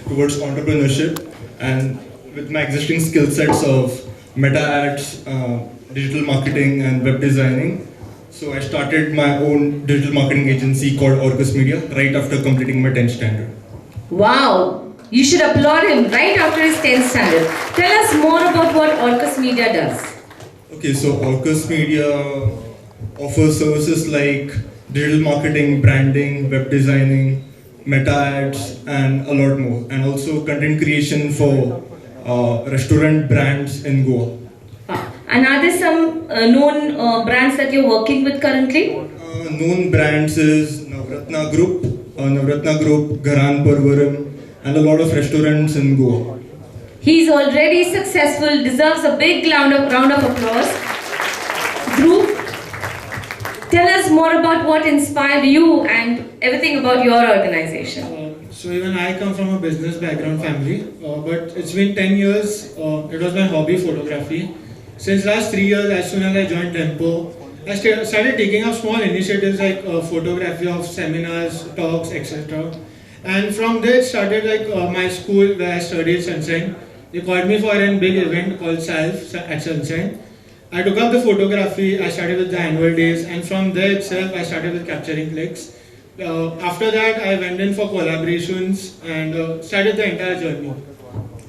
towards entrepreneurship, and with my existing skill sets of meta ads, digital marketing and web designing. So I started my own digital marketing agency called Orcus Media right after completing my 10th standard. Wow, you should applaud him right after his 10th standard. Tell us more about what Orcus Media does. Okay, so Orcus Media offers services like digital marketing, branding, web designing, meta ads, and a lot more. And also content creation for restaurant brands in Goa. And are there some known brands that you're working with currently? Known brands is Navratna Group, Gharan Parvaram, and a lot of restaurants in Goa. He's already successful, deserves a big round of applause. Dhruv, tell us more about what inspired you and everything about your organization. So even I come from a business background family, but it's been 10 years, it was my hobby, photography. Since last 3 years, as soon as I joined Tempo, I started taking up small initiatives like photography of seminars, talks, etc. And from there started my school where I studied Sunshine. They called me for a big event called SALF at Sunshine. I took up the photography, I started with the annual days, and from there itself I started with Capturing Clicks. After that I went in for collaborations and started the entire journey.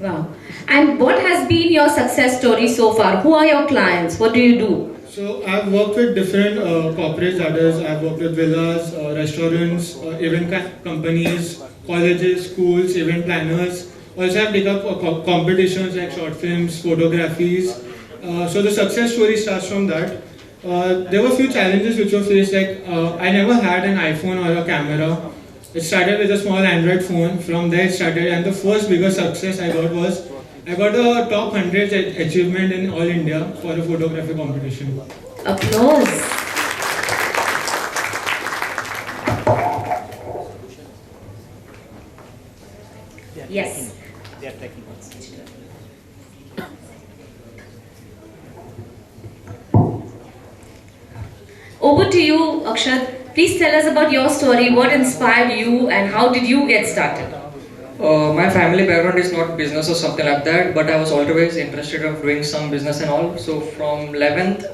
Wow. And what has been your success story so far? Who are your clients? What do you do? So I've worked with different corporates, others. I've worked with villas, restaurants, event companies, colleges, schools, event planners. Also I've taken up competitions like short films, photographies. So the success story starts from that. There were a few challenges which were faced, like I never had an iPhone or a camera. It started with a small Android phone. From there it started, and the first bigger success I got was I got a top 100 achievement in all India for a photography competition. Applause. Yes. They are taking Over to you, Akshat. Please tell us about your story. What inspired you and how did you get started? My family background is not business or something like that, but I was always interested of doing some business and all. So from 11th,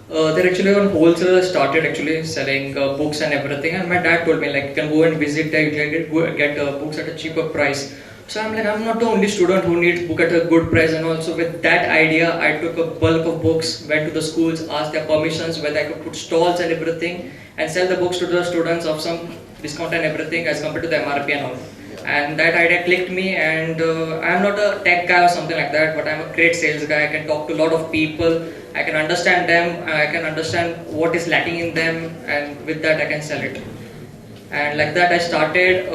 they actually on wholesale started actually selling books and everything. And my dad told me like you can go and visit there, you can get books at a cheaper price. So I'm like, I'm not the only student who needs book at a good price, and also with that idea, I took a bulk of books, went to the schools, asked their permissions whether I could put stalls and everything, and sell the books to the students of some discount and everything as compared to the MRP and all. And that idea clicked me, and I'm not a tech guy or something like that, but I'm a great sales guy. I can talk to a lot of people, I can understand them, I can understand what is lacking in them, and with that I can sell it. And like that I started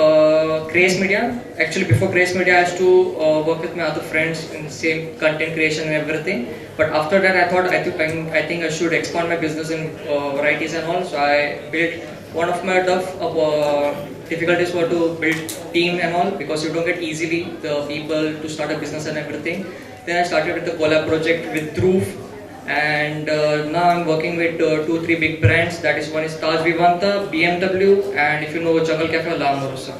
Craze Media. Actually before Craze Media I used to work with my other friends in the same content creation and everything. But after that I thought I think I should expand my business in varieties and all. So I built one of my difficulties were to build team and all, because you don't get easily the people to start a business and everything. Then I started with the collab project with Troof, and now I'm working with 2-3 big brands. That is, one is Taj Vivanta, BMW, and if you know Jungle Cafe, La Amorosa.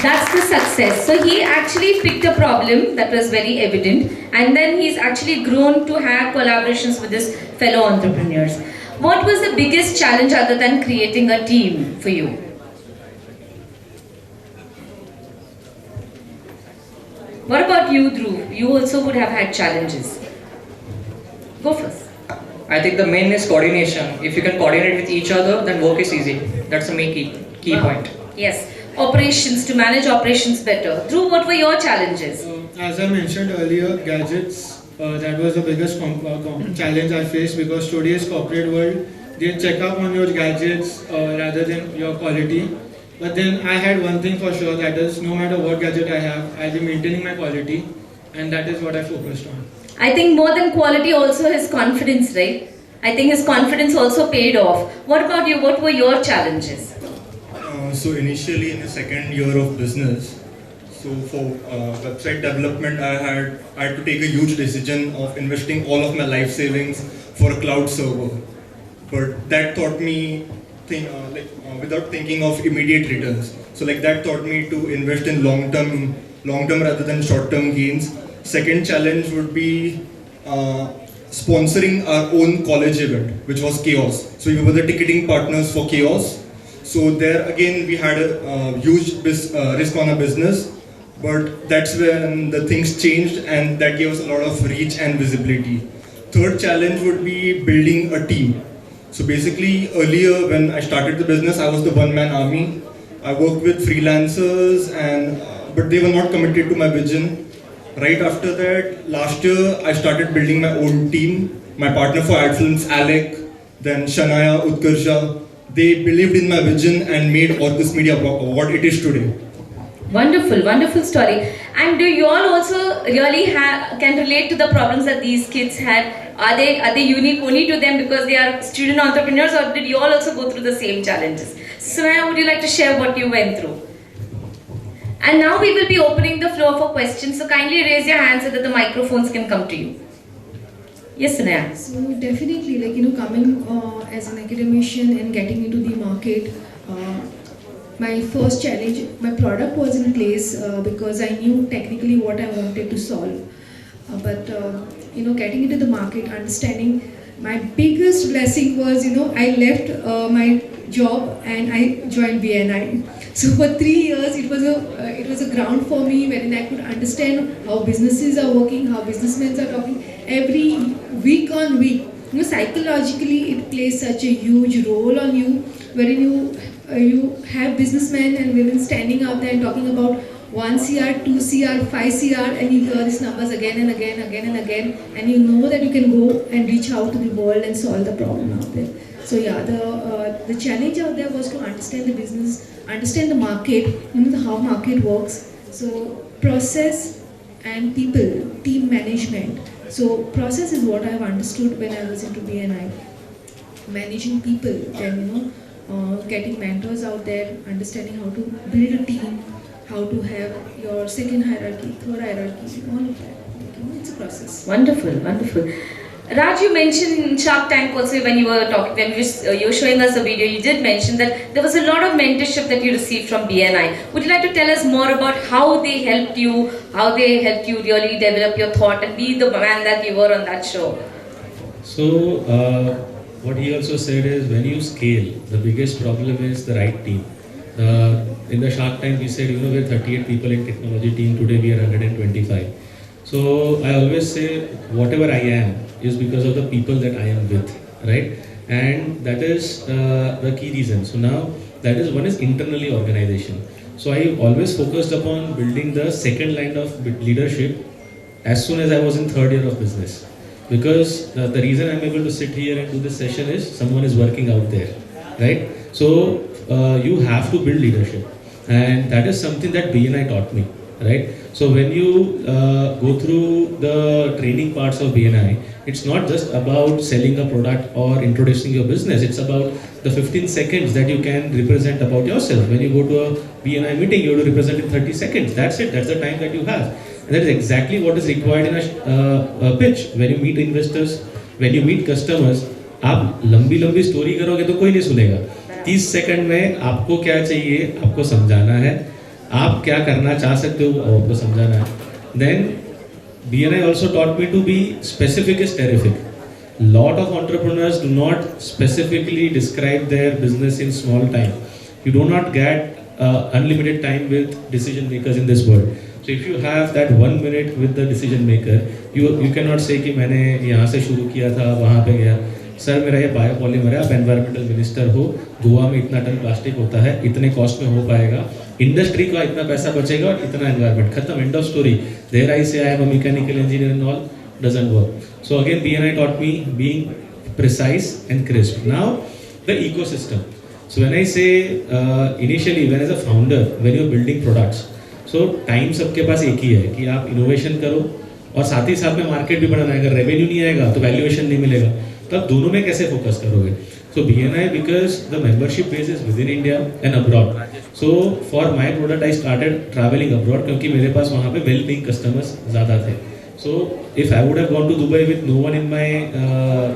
That's the success. So he actually picked a problem that was very evident, and then he's actually grown to have collaborations with his fellow entrepreneurs. What was the biggest challenge other than creating a team for you? What about you, Dhruv? You also would have had challenges. Go first. I think the main is coordination. If you can coordinate with each other, then work is easy. That's the main key point. Yes. Operations, to manage operations better. Dhruv, what were your challenges? As I mentioned earlier, gadgets, that was the biggest challenge I faced, because today's corporate world, they check up on your gadgets rather than your quality. But then I had one thing for sure, that is, no matter what gadget I have, I'll be maintaining my quality, and that is what I focused on. I think more than quality, also his confidence, right? I think his confidence also paid off. What about you? What were your challenges? So initially in the second year of business, so for website development, I had to take a huge decision of investing all of my life savings for a cloud server. But that taught me without thinking of immediate returns. So that taught me to invest in long term rather than short term gains. Second challenge would be sponsoring our own college event, which was Chaos. So we were the ticketing partners for Chaos. So there again we had a huge risk on our business, but that's when the things changed, and that gave us a lot of reach and visibility. Third challenge would be building a team. So basically earlier when I started the business, I was the one-man army. I worked with freelancers, but they were not committed to my vision. Right after that, last year I started building my own team. My partner for ad films, Alec, then Shanaya, Utkarsha. They believed in my vision and made Orcus Media what it is today. Wonderful, wonderful story. And do you all also really can relate to the problems that these kids had? Are they unique only to them because they are student entrepreneurs, or did you all also go through the same challenges? Sumaya, would you like to share what you went through? And now we will be opening the floor for questions. So kindly raise your hand so that the microphones can come to you. Yes, Sunaya. So definitely, coming as an academician and getting into the market, my first challenge, my product was in place because I knew technically what I wanted to solve. But getting into the market, understanding, my biggest blessing was, I left my job and I joined BNI. So for 3 years, it was a ground for me wherein I could understand how businesses are working, how businessmen are talking. Every week on week, psychologically, it plays such a huge role on you, wherein you have businessmen and women standing out there and talking about 1 CR, 2 CR, 5 CR, and you hear these numbers again and again, and you know that you can go and reach out to the world and solve the problem out there. So yeah, the challenge out there was to understand the business, understand the market, how market works. So process and people, team management. So process is what I've understood when I was into BNI. Managing people, then getting mentors out there, understanding how to build a team, how to have your second hierarchy, third hierarchy, all of that. It's a process. Wonderful, wonderful. Raj, you mentioned in Shark Tank also when you were talking, when you were showing us a video, you did mention that there was a lot of mentorship that you received from BNI. Would you like to tell us more about how they helped you really develop your thought and be the man that you were on that show? So, what he also said is when you scale, the biggest problem is the right team. In the Shark Tank, we said, we're 38 people in technology team, today we are 125. So I always say, whatever I am is because of the people that I am with, right? And that is the key reason. So now, that is one is internally organization. So I always focused upon building the second line of leadership as soon as I was in third year of business. Because the reason I'm able to sit here and do this session is someone is working out there, right? So you have to build leadership, and that is something that BNI taught me. right? So when you go through the training parts of BNI, it's not just about selling a product or introducing your business. It's about the 15 seconds that you can represent about yourself. When you go to a BNI meeting, you have to represent in 30 seconds. That's it. That's the time that you have. And that is exactly what is required in a pitch. When you meet investors, when you meet customers, आप लंबी लंबी story करोगे तो कोई नहीं सुनेगा. 30 second में आपको क्या चाहिए, आपको समझाना है. आप क्या करना चाह सकते हो, वो आपको समझाना है. Then BNI also taught me to be specific is terrific. Lot of entrepreneurs do not specifically describe their business in small time. You do not get unlimited time with decision makers in this world. So if you have that 1 minute with the decision maker, you cannot say कि मैंने यहाँ से शुरू किया था, वहाँ पे गया. सर मेरा ये बायोपॉलीमर है, आप एनवायरमेंटल मिनिस्टर हो, गोवा में इतना टन प्लास्टिक होता है, इतने कॉस्ट में हो पाएगा, इंडस्ट्री का इतना पैसा बचेगा और इतना एनवायरमेंट, खत्म, end of story. There I say I am a mechanical engineer and all, doesn't work. So again BNI taught me being precise and crisp. Now the ecosystem. So when I say initially when as a founder, when you're building products, so time सबके पास एक ही है कि आप innovation करो और साथ ही साथ में मार्केट भी बढ़ाना है. अगर रेवेन्यू नहीं आएगा तो वैल्यूएशन नहीं मिलेगा, तो आप दोनों में कैसे फोकस करोगे? So BNI, because the membership base is within India and abroad. So for my product I started traveling abroad क्योंकि मेरे पास वहाँ पे well-paying customers ज़्यादा थे. So if I would have gone to Dubai with no one in my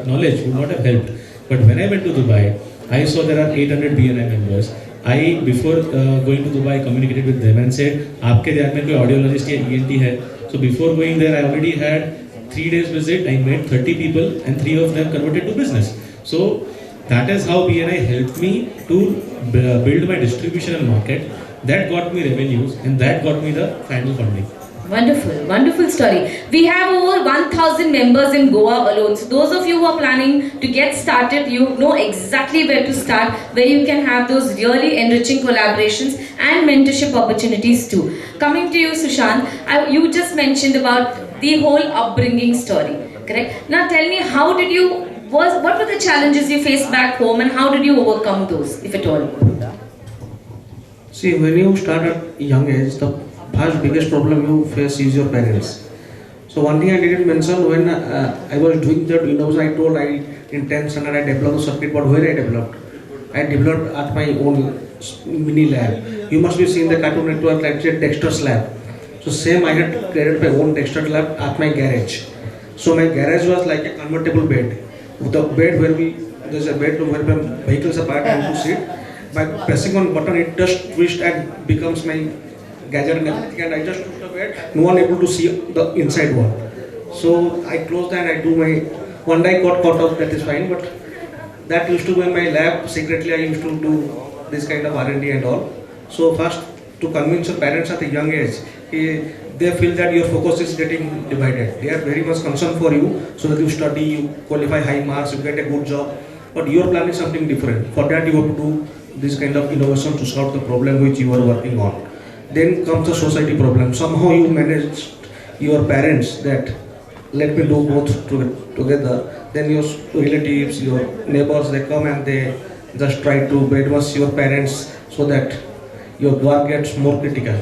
knowledge, would not have helped. But when I went to Dubai, I saw there are 800 BNI members. I before going to Dubai communicated with them and said, आपके ध्यान में कोई audiologist या ENT है? So before going there, I already had 3 days visit. I met 30 people and 3 of them converted to business. So that is how BNI helped me to build my distribution and market. That got me revenues and that got me the final funding. Wonderful, wonderful story. We have over 1,000 members in Goa alone. So those of you who are planning to get started, you know exactly where to start, where you can have those really enriching collaborations and mentorship opportunities too. Coming to you, Sushant, you just mentioned about the whole upbringing story, correct? Now tell me, what were the challenges you faced back home and how did you overcome those, if at all? See, when you start at young age, the first biggest problem you face is your parents. So one thing I didn't mention, when I was doing that Windows, I told in 10th standard I developed a circuit board. Where I developed at my own mini lab. You must be seeing the Cartoon Network, like Dexter's lab. So same, I had created my own Dexter lab at my garage. So my garage was like a convertible bed. The bed where there's a bed where vehicles are parked and to sit. By pressing on button, it just twists and becomes my gadget and everything, and I just took the bed, no one able to see the inside wall. So I closed and I do my, one day I got caught up, that is fine, but that used to be in my lab, secretly I used to do this kind of R&D and all. So first, to convince your parents at a young age, they feel that your focus is getting divided. They are very much concerned for you, so that you study, you qualify high marks, you get a good job, but your plan is something different. For that you have to do this kind of innovation to solve the problem which you are working on. Then comes the society problem. Somehow you manage your parents that let me do both together. Then your relatives, your neighbors, they come and they just try to brainwash your parents so that your work gets more critical.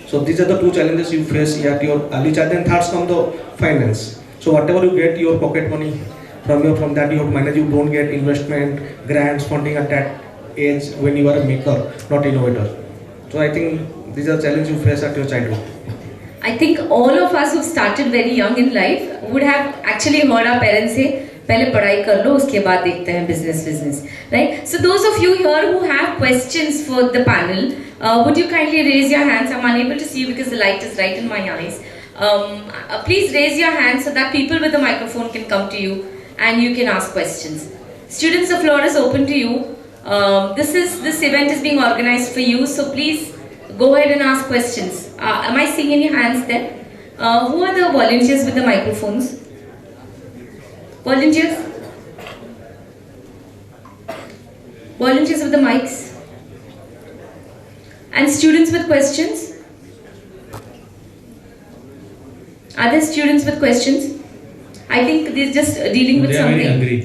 So these are the two challenges you face at your early child. Then third comes the finance. So whatever you get your pocket money from that you have to manage. You don't get investment, grants, funding at that age when you are a maker, not innovator. So I think these are challenges you face at your childhood. I think all of us who started very young in life would have actually heard our parents say, "पहले पढ़ाई कर लो, उसके बाद देखते हैं business." Right? So those of you here who have questions for the panel, would you kindly raise your hands? I'm unable to see you because the light is right in my eyes. Please raise your hands so that people with the microphone can come to you and you can ask questions. Students, the floor is open to you. This event is being organized for you, so please go ahead and ask questions. Am I seeing any hands there? Who are the volunteers with the microphones? Volunteers? Volunteers with the mics? And students with questions? Are there students with questions? I think they're just dealing with something. They are very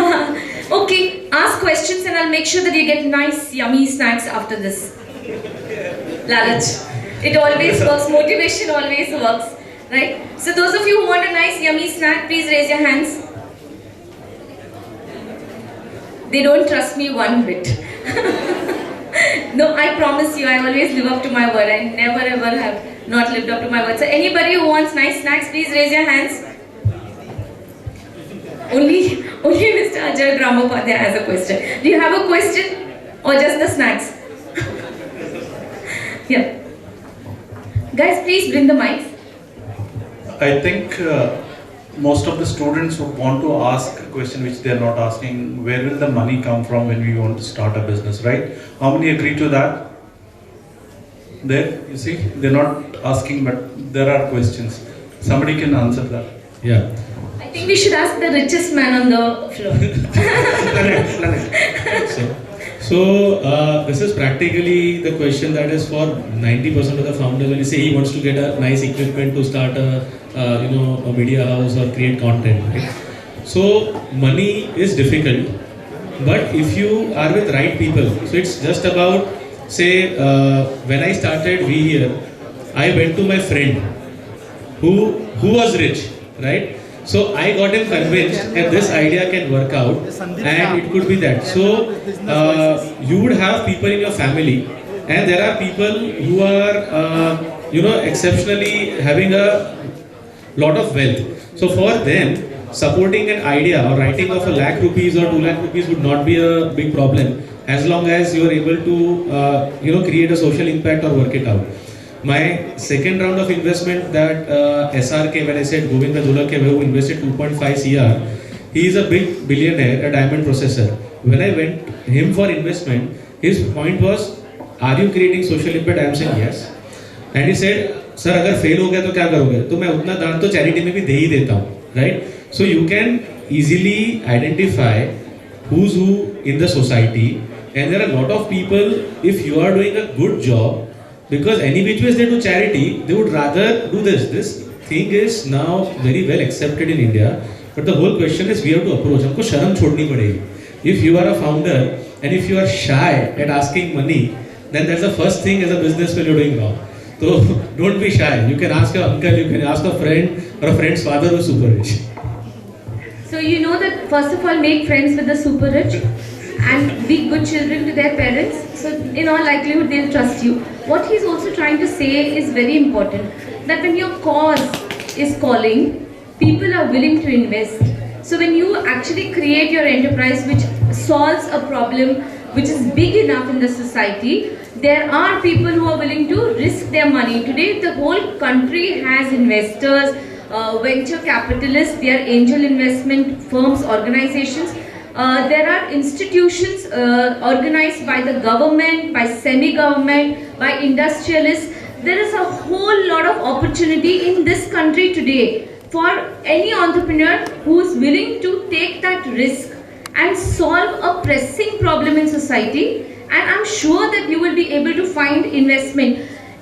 hungry. Okay, ask questions and I'll make sure that you get nice, yummy snacks after this. Lalach. It always works. Motivation always works. Right? So those of you who want a nice yummy snack, please raise your hands. They don't trust me one bit. No, I promise you, I always live up to my word. I never ever have not lived up to my word. So anybody who wants nice snacks, please raise your hands. Only Mr. Ajay Gramopadhyay has a question. Do you have a question or just the snacks? Yeah. Guys, please bring the mics. I think most of the students would want to ask a question which they are not asking. Where will the money come from when we want to start a business, right? How many agree to that? There, you see, they're not asking, but there are questions. Somebody can answer that. Yeah. I think we should ask the richest man on the floor. So this is practically the question that is for 90% of the founders. When you say he wants to get a nice equipment to start a media house or create content, right? So money is difficult, but if you are with right people, so it's just about, say, when I started We Here, I went to my friend who was rich, right? So I got him convinced that this idea can work out and it could be that. So you would have people in your family, and there are people who are exceptionally having a lot of wealth. So for them, supporting an idea or writing of ₹1 lakh or ₹2 lakh would not be a big problem, as long as you are able to create a social impact or work it out. My second round of investment, that SRK, when I said Govinda Dulake, who invested 2.5 CR, he is a big billionaire, a diamond processor. When I went him for investment, his point was, are you creating social impact? I am saying yes. And he said, sir, अगर fail हो गया तो क्या करोगे? तो मैं उतना दान तो charity में भी दे ही देता हूँ, right? So you can easily identify who's who in the society, and there are a lot of people, if you are doing a good job, because any which ways they do charity, they would rather do this. This thing is now very well accepted in India, but the whole question is we have to approach. हमको शर्म छोड़नी पड़ेगी. If you are a founder and if you are shy at asking money, then that's the first thing as a businessman you're doing wrong. So don't be shy. You can ask your uncle, you can ask a friend or a friend's father who's super rich. So you know that first of all, make friends with the super rich and be good children to their parents. So in all likelihood, they'll trust you. What he's also trying to say is very important, that when your cause is calling, people are willing to invest. So when you actually create your enterprise which solves a problem which is big enough in the society, there are people who are willing to risk their money. Today, the whole country has investors, venture capitalists, they are angel investment firms, organizations. There are institutions organized by the government, by semi-government, by industrialists. There is a whole lot of opportunity in this country today for any entrepreneur who is willing to take that risk and solve a pressing problem in society. And I'm sure that you will be able to find investment.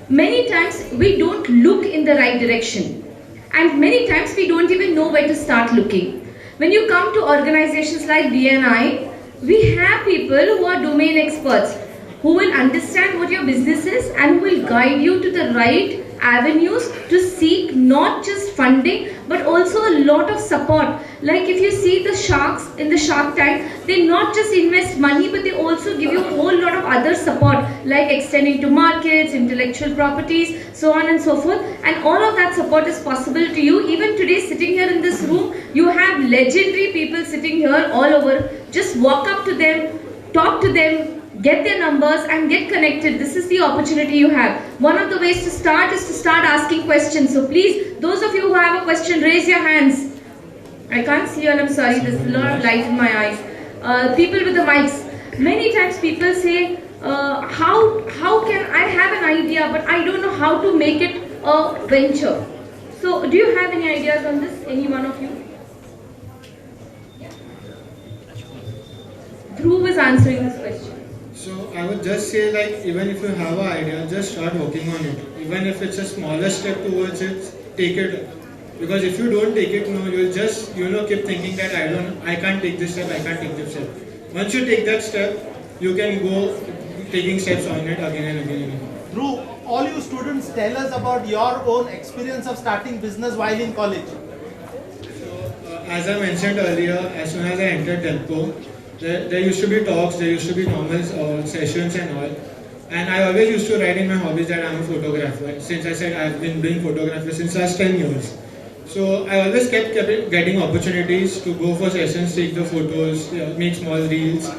Many times we don't look in the right direction, and many times we don't even know where to start looking. When you come to organizations like BNI, we have people who are domain experts, who will understand what your business is and who will guide you to the right avenues to seek not just funding but also a lot of support. Like if you see the sharks in the Shark Tank, they not just invest money but they also give you a whole lot of other support, like extending to markets, intellectual properties, so on and so forth. And all of that support is possible to you. Even today, sitting here in this room, you have legendary people sitting here all over. Just walk up to them, talk to them, get their numbers and get connected. This is the opportunity you have. One of the ways to start is to start asking questions. So please, those of you who have a question, raise your hands. I can't see you and I'm sorry, there's a lot of light in my eyes. People with the mics. Many times people say, how can I have an idea but I don't know how to make it a venture. So do you have any ideas on this, any one of you? Dhruv is answering this question. So I would just say, like, even if you have an idea, just start working on it. Even if it's a smaller step towards it, take it. Because if you don't take it, you'll just, keep thinking that I can't take this step, I can't take this step. Once you take that step, you can go taking steps on it again and again and again. Through all you students tell us about your own experience of starting business while in college. As I mentioned earlier, as soon as I entered Tempo, there used to be talks, there used to be normal sessions and all. And I always used to write in my hobbies that I'm a photographer. Since I said I've been doing photography since last 10 years. So I always kept getting opportunities to go for sessions, take the photos, make small reels,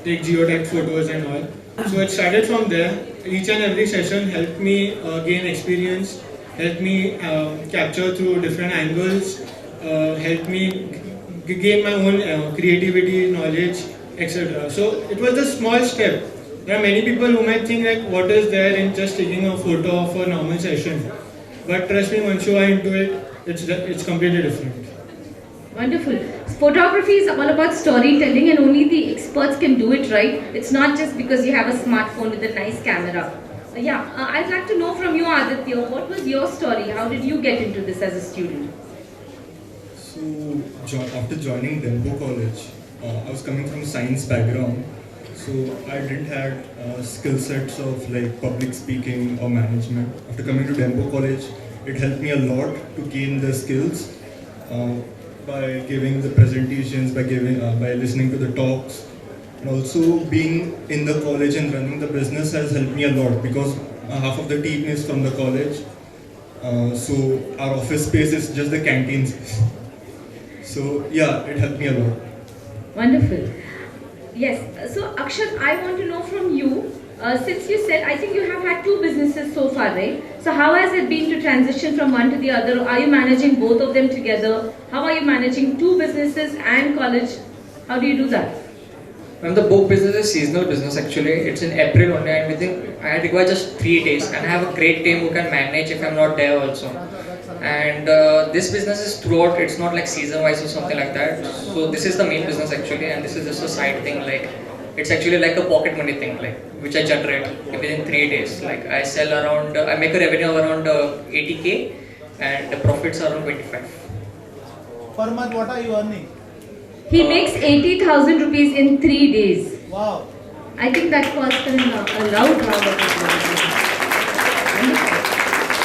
take geotag photos and all. So it started from there. Each and every session helped me gain experience, helped me capture through different angles, helped me gain my own creativity, knowledge, etc. So it was a small step. There are many people who might think like what is there in just taking a photo of a normal session. But trust me, once you are into it, it's completely different. Wonderful. Photography is all about storytelling and only the experts can do it, right? It's not just because you have a smartphone with a nice camera. I'd like to know from you, Aditya, what was your story? How did you get into this as a student? So after joining Dempo College, I was coming from a science background. So I didn't have skill sets of like public speaking or management. After coming to Dempo College, it helped me a lot to gain the skills by giving the presentations, by listening to the talks, and also being in the college and running the business has helped me a lot because half of the team is from the college. So our office space is just the canteen space. So yeah, it helped me a lot. Wonderful. Yes. So Akshat, I want to know from you, since you said, I think you have had 2 businesses so far, right? So how has it been to transition from one to the other? Are you managing both of them together? How are you managing 2 businesses and college? How do you do that? And the book business is seasonal business actually. It's in April only and within I require just 3 days and I have a great team who can manage if I'm not there also. And this business is throughout, it's not like season wise or something like that. So this is the main business actually and this is just a side thing, like it's actually like a pocket money thing, like which I generate within 3 days. Like I sell around, I make a revenue of around 80k and the profits are around 25. Per month, what are you earning? He makes 80,000 rupees in 3 days. Wow. I think that cost him a loud round of applause.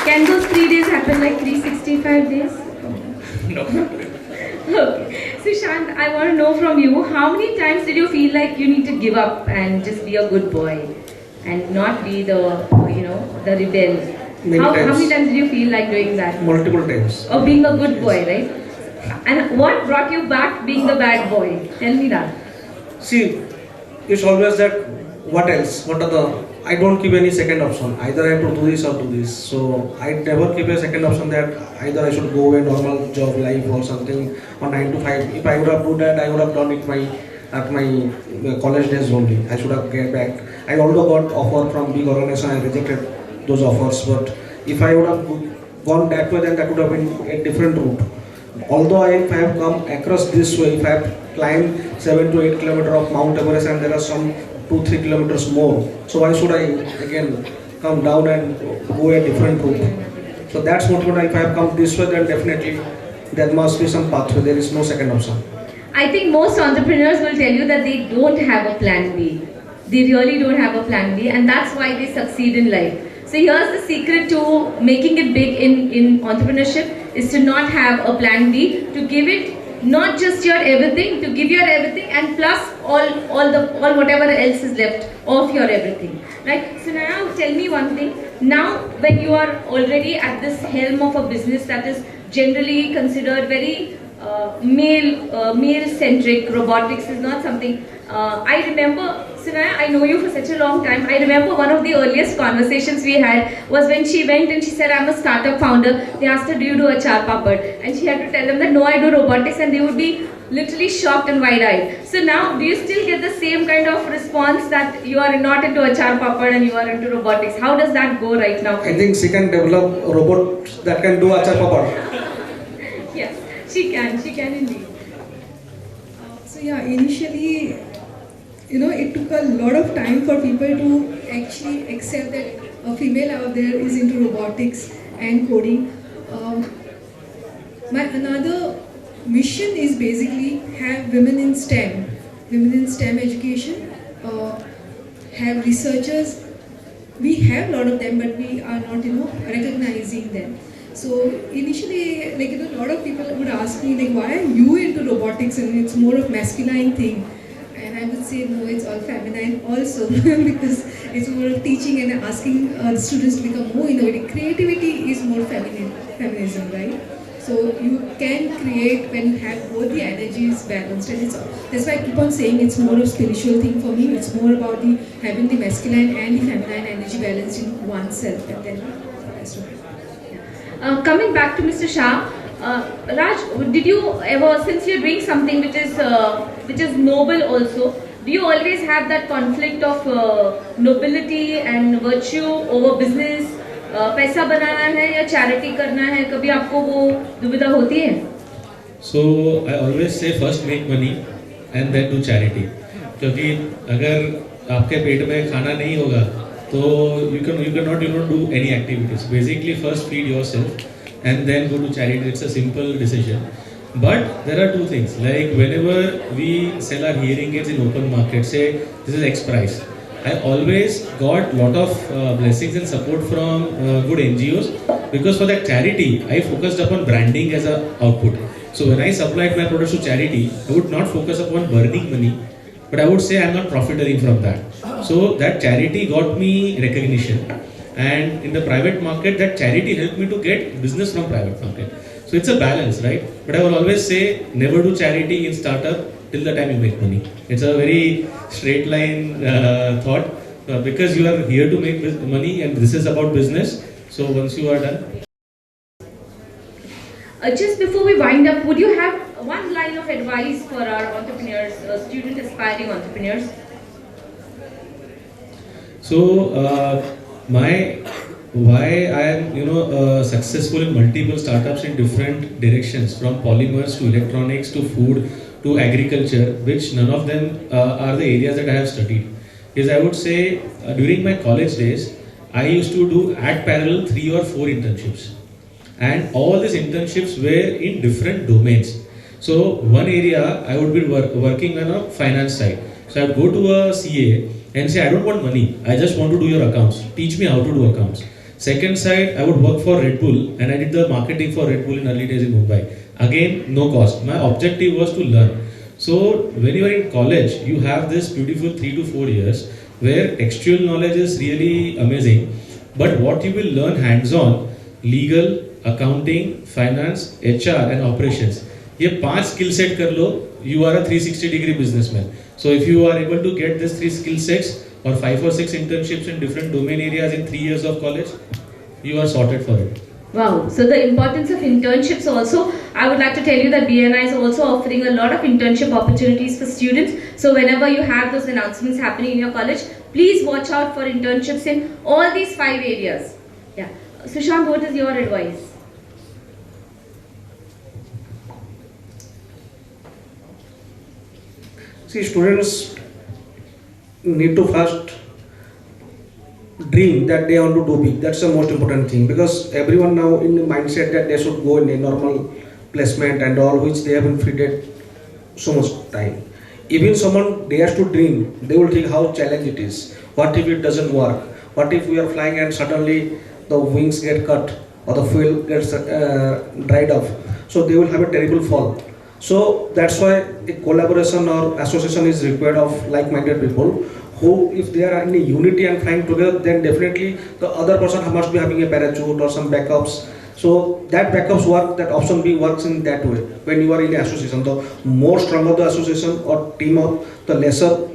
Can those 3 days happen like 365 days? No. Okay. So Shant, I want to know from you, how many times did you feel like you need to give up and just be a good boy and not be the, the rebel? How many times did you feel like doing that? Multiple times. Of being a good boy, right? And what brought you back being the bad boy? Tell me that. See, it's always that, what else? I don't keep any second option. Either I have to do this or do this. So I never keep a second option that either I should go a normal job life or something or 9 to 5. If I would have done that, I would have done it at my college days only. I should have get back. I also got offer from big organization. I rejected those offers. But if I would have gone that way, then that would have been a different route. Although if I have come across this way, if I have climbed 7 to 8 kilometers of Mount Everest and there are some 2-3 kilometers more, so why should I again come down and go a different route? So that's what if I have come this way, then definitely there must be some pathway. There is no second option. I think most entrepreneurs will tell you that they don't have a plan B. They really don't have a plan B, and that's why they succeed in life. So here's the secret to making it big in entrepreneurship is to not have a plan B, to give it not just your everything, to give your everything and plus all whatever else is left of your everything. Right? So now tell me one thing. Now when you are already at this helm of a business that is generally considered very male-centric, robotics is not something. I remember, Sinaya, I know you for such a long time. I remember one of the earliest conversations we had was when she went and she said, I'm a startup founder. They asked her, do you do achar papad? And she had to tell them that no, I do robotics, and they would be literally shocked and wide-eyed. So now, do you still get the same kind of response that you are not into achar papad and you are into robotics? How does that go right now? I think she can develop a robot that can do achar papad. Yes, she can indeed. So yeah, initially, it took a lot of time for people to actually accept that a female out there is into robotics and coding. My another mission is basically have women in STEM education, have researchers we have a lot of them, but we are not, recognizing them. So initially, a lot of people would ask me, like, why are you into robotics? And it's more of masculine thing. And I would say, no, it's all feminine also, because it's more of teaching and asking the students to become more innovative. Creativity is more feminism, right? So you can create when you have both the energies balanced, and that's why I keep on saying it's more of spiritual thing for me. It's more about the having the masculine and the feminine energy balanced in oneself, and then the rest of it. Coming back to Mr. Shah, Raj, did you ever, since you're doing something which is noble also, do you always have that conflict of nobility and virtue over business? पैसा बनाना है या charity करना है, कभी आपको वो दुविधा होती है? So I always say first make money and then do charity. क्योंकि अगर आपके पेट में खाना नहीं होगा तो you cannot do any activities. Basically first feed yourself and then go to charity. It's a simple decision. But there are two things, like whenever we sell our hearing aids in open market, say this is X price, I always got lot of blessings and support from good NGOs, because for that charity I focused upon branding as a output. So when I supplied my products to charity, I would not focus upon burning money, but I would say I am not profiteering from that. So that charity got me recognition, and in the private market that charity helped me to get business from private market. So it's a balance, right? But I will always say never do charity in startup till the time you make money. It's a very straight line thought, because you are here to make money and this is about business. So once you are done. Just before we wind up, would you have one line of advice for our entrepreneurs, student aspiring entrepreneurs? So why I am successful in multiple startups in different directions, from polymers to electronics to food to agriculture, which none of them are the areas that I have studied, is I would say during my college days I used to do at parallel 3 or 4 internships, and all these internships were in different domains. So one area I would be working on a finance side, so I would go to a CA and say, I don't want money, I just want to do your accounts, teach me how to do accounts. Second side, I would work for Red Bull, and I did the marketing for Red Bull in early days in Mumbai. Again, no cost. My objective was to learn. So when you are in college, you have this beautiful 3 to 4 years where textual knowledge is really amazing, but what you will learn hands-on, legal, accounting, finance, HR and operations. ये 5 skill set कर लो, you are a 360-degree businessman. So if you are able to get these 3 skill sets or 5 or 6 internships in different domain areas in 3 years of college, you are sorted for it. Wow, so the importance of internships also, I would like to tell you that BNI is also offering a lot of internship opportunities for students. So whenever you have those announcements happening in your college, please watch out for internships in all these 5 areas. Yeah. Sushant, what is your advice? See, students need to first dream that they want to do big. That's the most important thing, because everyone now in the mindset that they should go in a normal placement and all, which they haven't fitted so much time. Even someone dares to dream, they will think how challenge it is. What if it doesn't work? What if we are flying and suddenly the wings get cut or the fuel gets dried off? So they will have a terrible fall. So that's why a collaboration or association is required of like-minded people who, if they are in a unity and flying together, then definitely the other person must be having a parachute or some backups. So that backups work, that option B works in that way. When you are in an association, the more stronger the association or team up, the lesser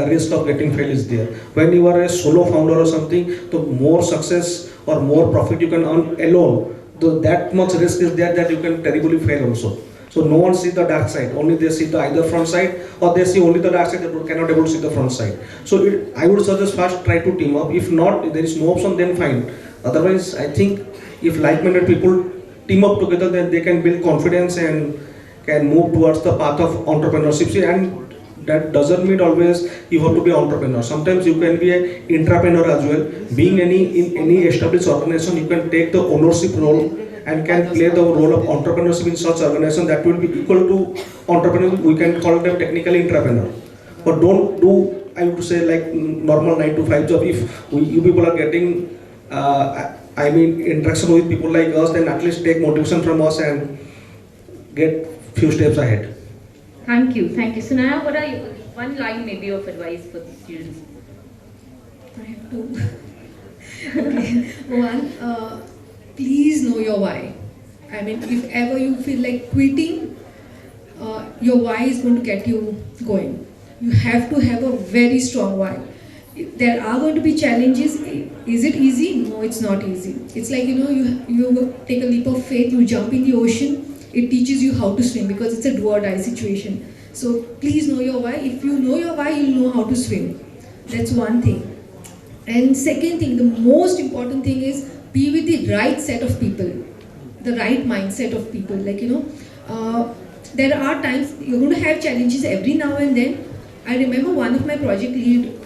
risk of getting failed is there. When you are a solo founder or something, the more success or more profit you can earn alone, that much risk is there that you can terribly fail also. So no one sees the dark side, only they see the either front side, or they see only the dark side, they cannot able to see the front side. So I would suggest first try to team up. If not, if there is no option, then fine. Otherwise, I think if like-minded people team up together, then they can build confidence and can move towards the path of entrepreneurship. And that doesn't mean always you have to be an entrepreneur. Sometimes you can be an intrapreneur as well. Being in any established organization, you can take the ownership role and can play the role of entrepreneurship in such organization that will be equal to entrepreneur. We can call them technically intrapreneur. But don't do I would say like normal 9 to 5 job. If you people are getting, I mean, interaction with people like us, then at least take motivation from us and get few steps ahead. Thank you. Thank you. So now, what are you, one line maybe of advice for the students? I have two. Okay. One, please know your why. I mean, if ever you feel like quitting, your why is going to get you going. You have to have a very strong why. There are going to be challenges. Is it easy? No, it's not easy. It's like, you take a leap of faith, you jump in the ocean, it teaches you how to swim because it's a do or die situation. So please know your why. If you know your why, you'll know how to swim. That's one thing. And second thing, the most important thing is be with the right set of people, the right mindset of people. Like, there are times you're going to have challenges every now and then. I remember one of my project lead,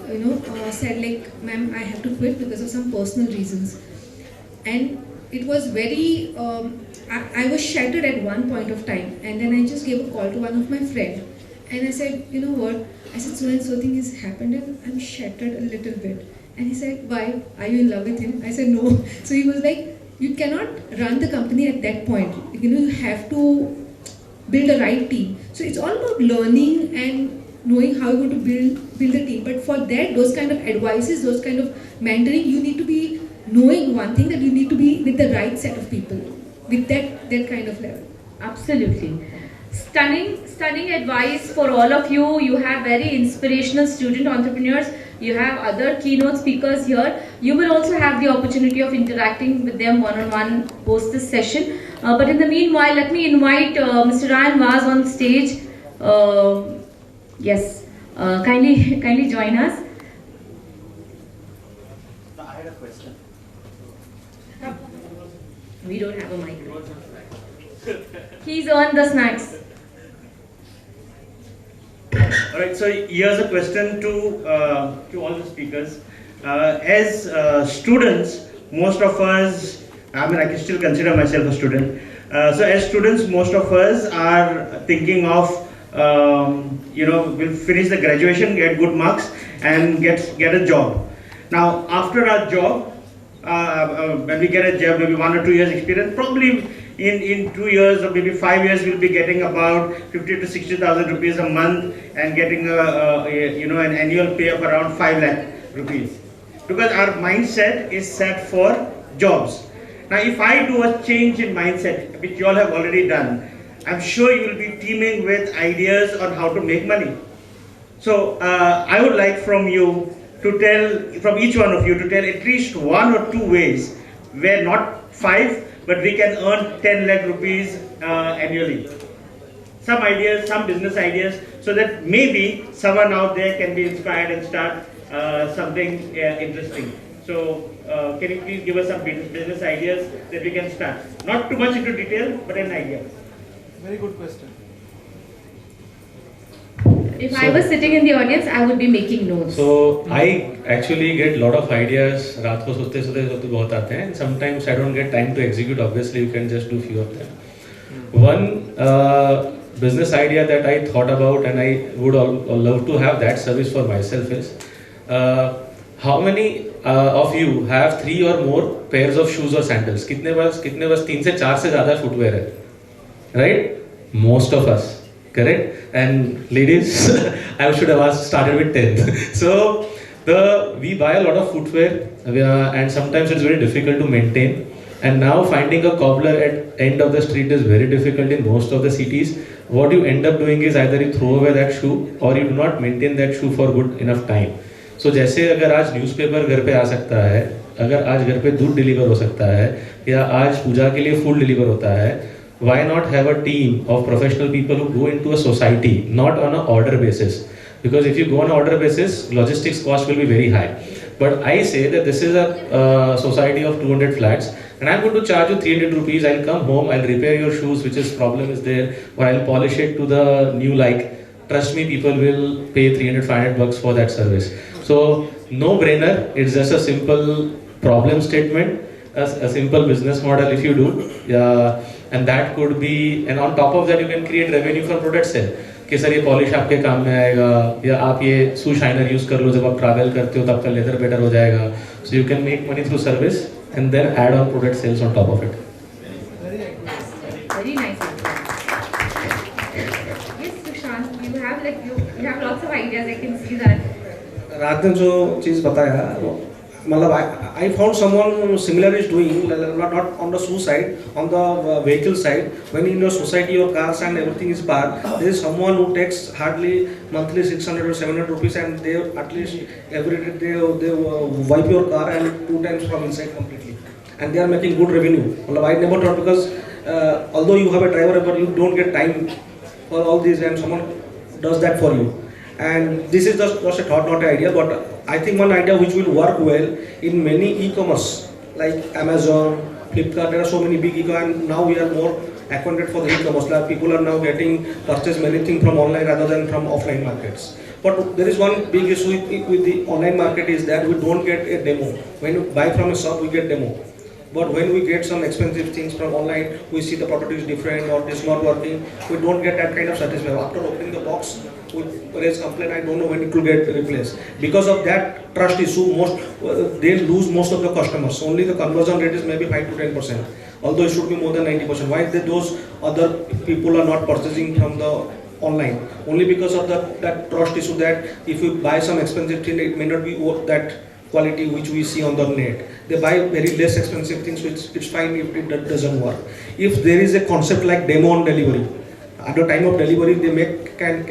said like, ma'am, I have to quit because of some personal reasons. And it was very, I was shattered at one point of time. And then I just gave a call to one of my friends. And I said, you know what? I said, so and so thing has happened and I'm shattered a little bit. And he said, why? Are you in love with him? I said, no. So he was like, you cannot run the company at that point. You have to build a right team. So it's all about learning and knowing how you're going to build a team. But for that, those kind of advices, those kind of mentoring, you need to be knowing one thing, that you need to be with the right set of people, with that kind of level. Absolutely. Stunning advice for all of you. You have very inspirational student entrepreneurs. You have other keynote speakers here. You will also have the opportunity of interacting with them one-on-one post this session. But in the meanwhile, let me invite Mr. Ryan Vaz on stage. Yes, kindly join us. I had a question. We don't have a mic. He's on the snacks. All right, so here's a question to all the speakers. As students, most of us, I mean, I can still consider myself a student. So as students, most of us are thinking of, we'll finish the graduation, get good marks, and get a job. Now, after our job, when we get a job, maybe 1 or 2 years experience, probably in 2 years or maybe 5 years, we'll be getting about 50 to 60,000 rupees a month and getting an annual pay of around 5 lakh rupees. Because our mindset is set for jobs. Now, if I do a change in mindset, which you all have already done, I'm sure you will be teeming with ideas on how to make money. So, I would like from you to tell, from each one of you, to tell at least 1 or 2 ways where not 5, but we can earn 10 lakh rupees annually. Some ideas, some business ideas, so that maybe someone out there can be inspired and start something interesting. So, can you please give us some business ideas that we can start? Not too much into detail, but an idea. Very good question. If I was sitting in the audience, I would be making notes. So I actually get a lot of ideas. रात को सोते सोते बहुत आते हैं. Sometimes I don't get time to execute. Obviously, you can just do few of them. One business idea that I thought about and I would love to have that service for myself is, how many of you have 3 or more pairs of shoes or sandals? कितने बस 3 से 4 से ज़्यादा footwear है, right? Most of us. Correct? And ladies, I should have started with 10. So we buy a lot of footwear and sometimes it's very difficult to maintain. And now finding a cobbler at end of the street is very difficult in most of the cities. What you end up doing is either you throw away that shoe or you do not maintain that shoe for good enough time. So जैसे अगर आज newspaper घर पे आ सकता है, अगर आज घर पे दूध डिलीवर हो सकता है, या आज पूजा के लिए फूल डिलीवर होता है, why not have a team of professional people who go into a society, not on an order basis? Because if you go on an order basis, logistics cost will be very high. But I say that this is a society of 200 flats and I'm going to charge you 300 rupees. I'll come home, I'll repair your shoes, which is problem is there, or I'll polish it to the new like. Trust me, people will pay 300-500 bucks for that service. So no brainer, it's just a simple problem statement, a simple business model if you do. And that could be, and on top of that you can create revenue from product sale. कि sir ये polish आपके काम में आएगा, या आप ये शू shiner use कर लो जब आप ट्रैवल करते हो तो आपका लेदर बेटर हो जाएगा. So you can make money through service and then add on product sales on top of it. Very nice answer. Yes, Sushant, you have lots of ideas. I can see that. रात ने जो चीज़ बताया मतलब I found someone similar is doing not on the shoe side, on the vehicle side. When in your society your cars and everything is parked, there is someone who takes hardly monthly 600 or 700 rupees, and they at least every day they wipe your car and 2 times from inside completely, and they are making good revenue. I never thought, because although you have a driver but you don't get time for all these, and someone does that for you. And this is just a thought, not an idea, but I think one idea which will work well in many e-commerce like Amazon, Flipkart. There are so many big e-commerce, and now we are more acquainted for the e-commerce. Like people are now getting purchase many things from online rather than from offline markets. But there is one big issue with the online market is that we don't get a demo. When you buy from a shop, we get demo. But when we get some expensive things from online, we see the product is different or it's not working. We don't get that kind of satisfaction. After opening the box, we raise complaint. I don't know when it will get replaced. Because of that trust issue, they lose most of the customers. Only the conversion rate is maybe 5 to 10%. Although it should be more than 90%. Why those other people are not purchasing from the online? Only because of that trust issue, that if you buy some expensive thing, it may not be worth that quality which we see on the net. They buy very less expensive things, which it's fine if it doesn't work. If there is a concept like demo on delivery, at the time of delivery they can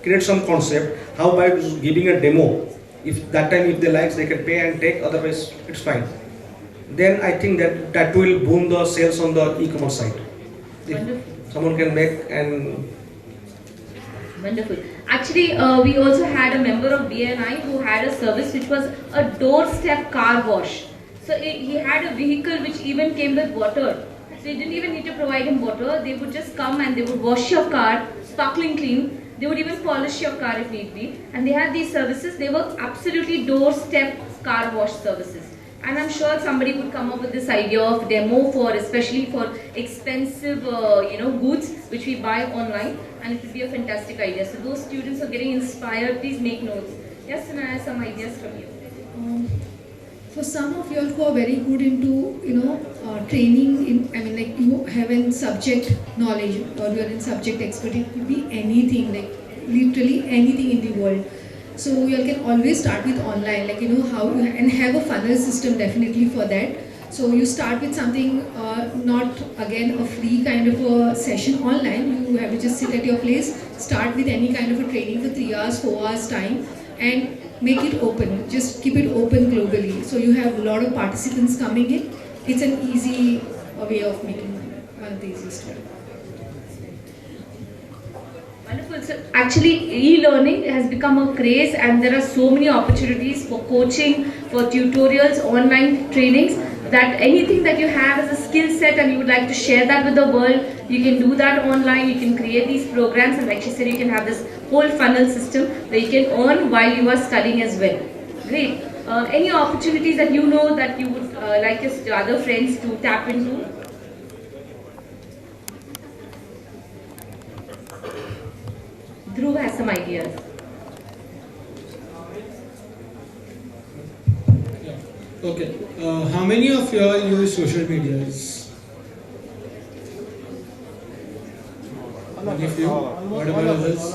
create some concept how by giving a demo, if that time if they like they can pay and take, otherwise it's fine. Then I think that will boom the sales on the e-commerce side. If someone can make and Wonderful. Actually, we also had a member of BNI who had a service which was a doorstep car wash. So he had a vehicle which even came with water. So you didn't even need to provide him water. They would just come and they would wash your car, sparkling clean. They would even polish your car if need be. And they had these services. They were absolutely doorstep car wash services. And I'm sure somebody would come up with this idea of demo for, especially for expensive, goods which we buy online, and it would be a fantastic idea. So those students who are getting inspired, please make notes. Yes, Sanaya, some ideas from you. For some of you all who are very good into, training, you have in subject knowledge or you are in subject expert, it could be anything, like literally anything in the world. So you all can always start with online, how you, and have a funnel system definitely for that. So you start with something, not again a free kind of a session online. You have to just sit at your place, start with any kind of a training for 3 hours, 4 hours time, and make it open. Just keep it open globally. So you have a lot of participants coming in. It's an easy way of making money. One of the easiest ways. Wonderful. So actually, e-learning has become a craze, and there are so many opportunities for coaching, for tutorials, online trainings, that anything that you have as a skill set and you would like to share that with the world, you can do that online. You can create these programs, and like she said, you can have this whole funnel system where you can earn while you are studying as well. Great. Any opportunities that you know that you would like your other friends to tap into? Dhruv has some ideas. Okay. How many of you all use social medias? Many of you? What about others?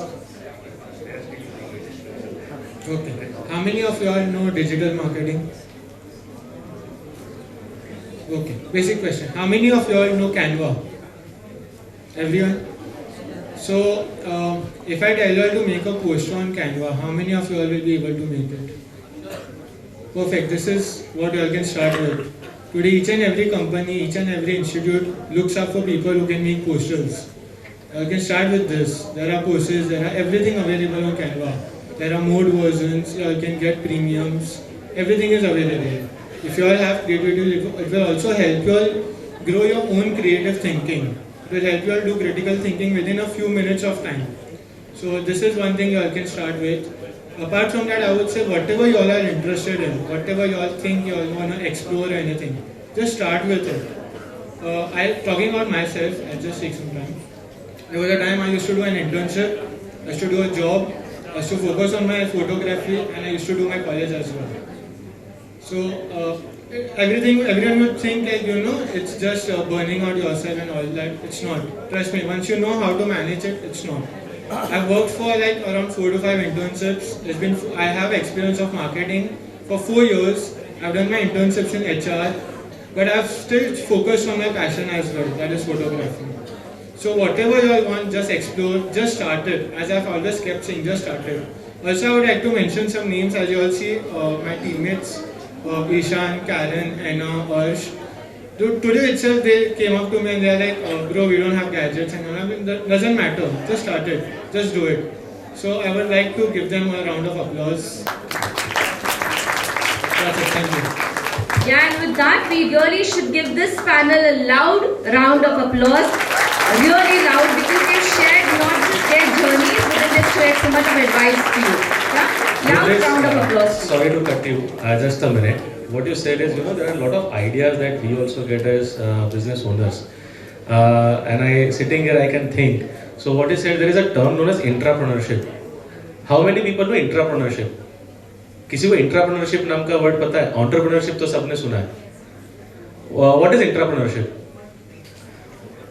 Okay. How many of you all know digital marketing? Okay. Basic question. How many of you all know Canva? Everyone? So, if I tell you all to make a poster on Canva, how many of you all will be able to make it? Perfect. This is what you all can start with. Today, each and every company, each and every institute looks up for people who can make posters. You can start with this. There are posters, there are everything available on Canva. There are mode versions, you all can get premiums. Everything is available. If you all have creativity, it will also help you all grow your own creative thinking. It will help you all do critical thinking within a few minutes of time. So this is one thing you all can start with. Apart from that, I would say whatever you all are interested in, whatever you all think you all want to explore or anything, just start with it. Talking about myself, I'll just take some time. There was a time I used to do an internship I used to do a job, I used to focus on my photography, and I used to do my college as well. So everyone would think like, it's just burning out yourself and all that. It's not. Trust me, once you know how to manage it, it's not. I've worked for like around 4 to 5 internships. I have experience of marketing for 4 years. I've done my internships in HR, but I've still focused on my passion as well, that is photography. So whatever you all want, just explore, just start it. As I've always kept saying, just start it. Also, I would like to mention some names. As you all see, my teammates, Ishan, Karen, Anna, Arsh. Today itself, they came up to me and they're like, bro, we don't have gadgets. And I mean, that doesn't matter. Just start it. Just do it. So I would like to give them a round of applause. That's it. Thank you. Yeah, and with that, we really should give this panel a loud round of applause. Really loud, because they've shared not just their journeys, but they've shared so much of advice to you. Yeah? Loud round of applause. Sorry to cut you, just a minute. What you said is, there are a lot of ideas that we also get as business owners. And sitting here, I can think. So what you said, there is a term known as intrapreneurship. How many people know intrapreneurship? किसी को intrapreneurship नाम का word पता है? Entrepreneurship तो सबने सुना है. What is intrapreneurship?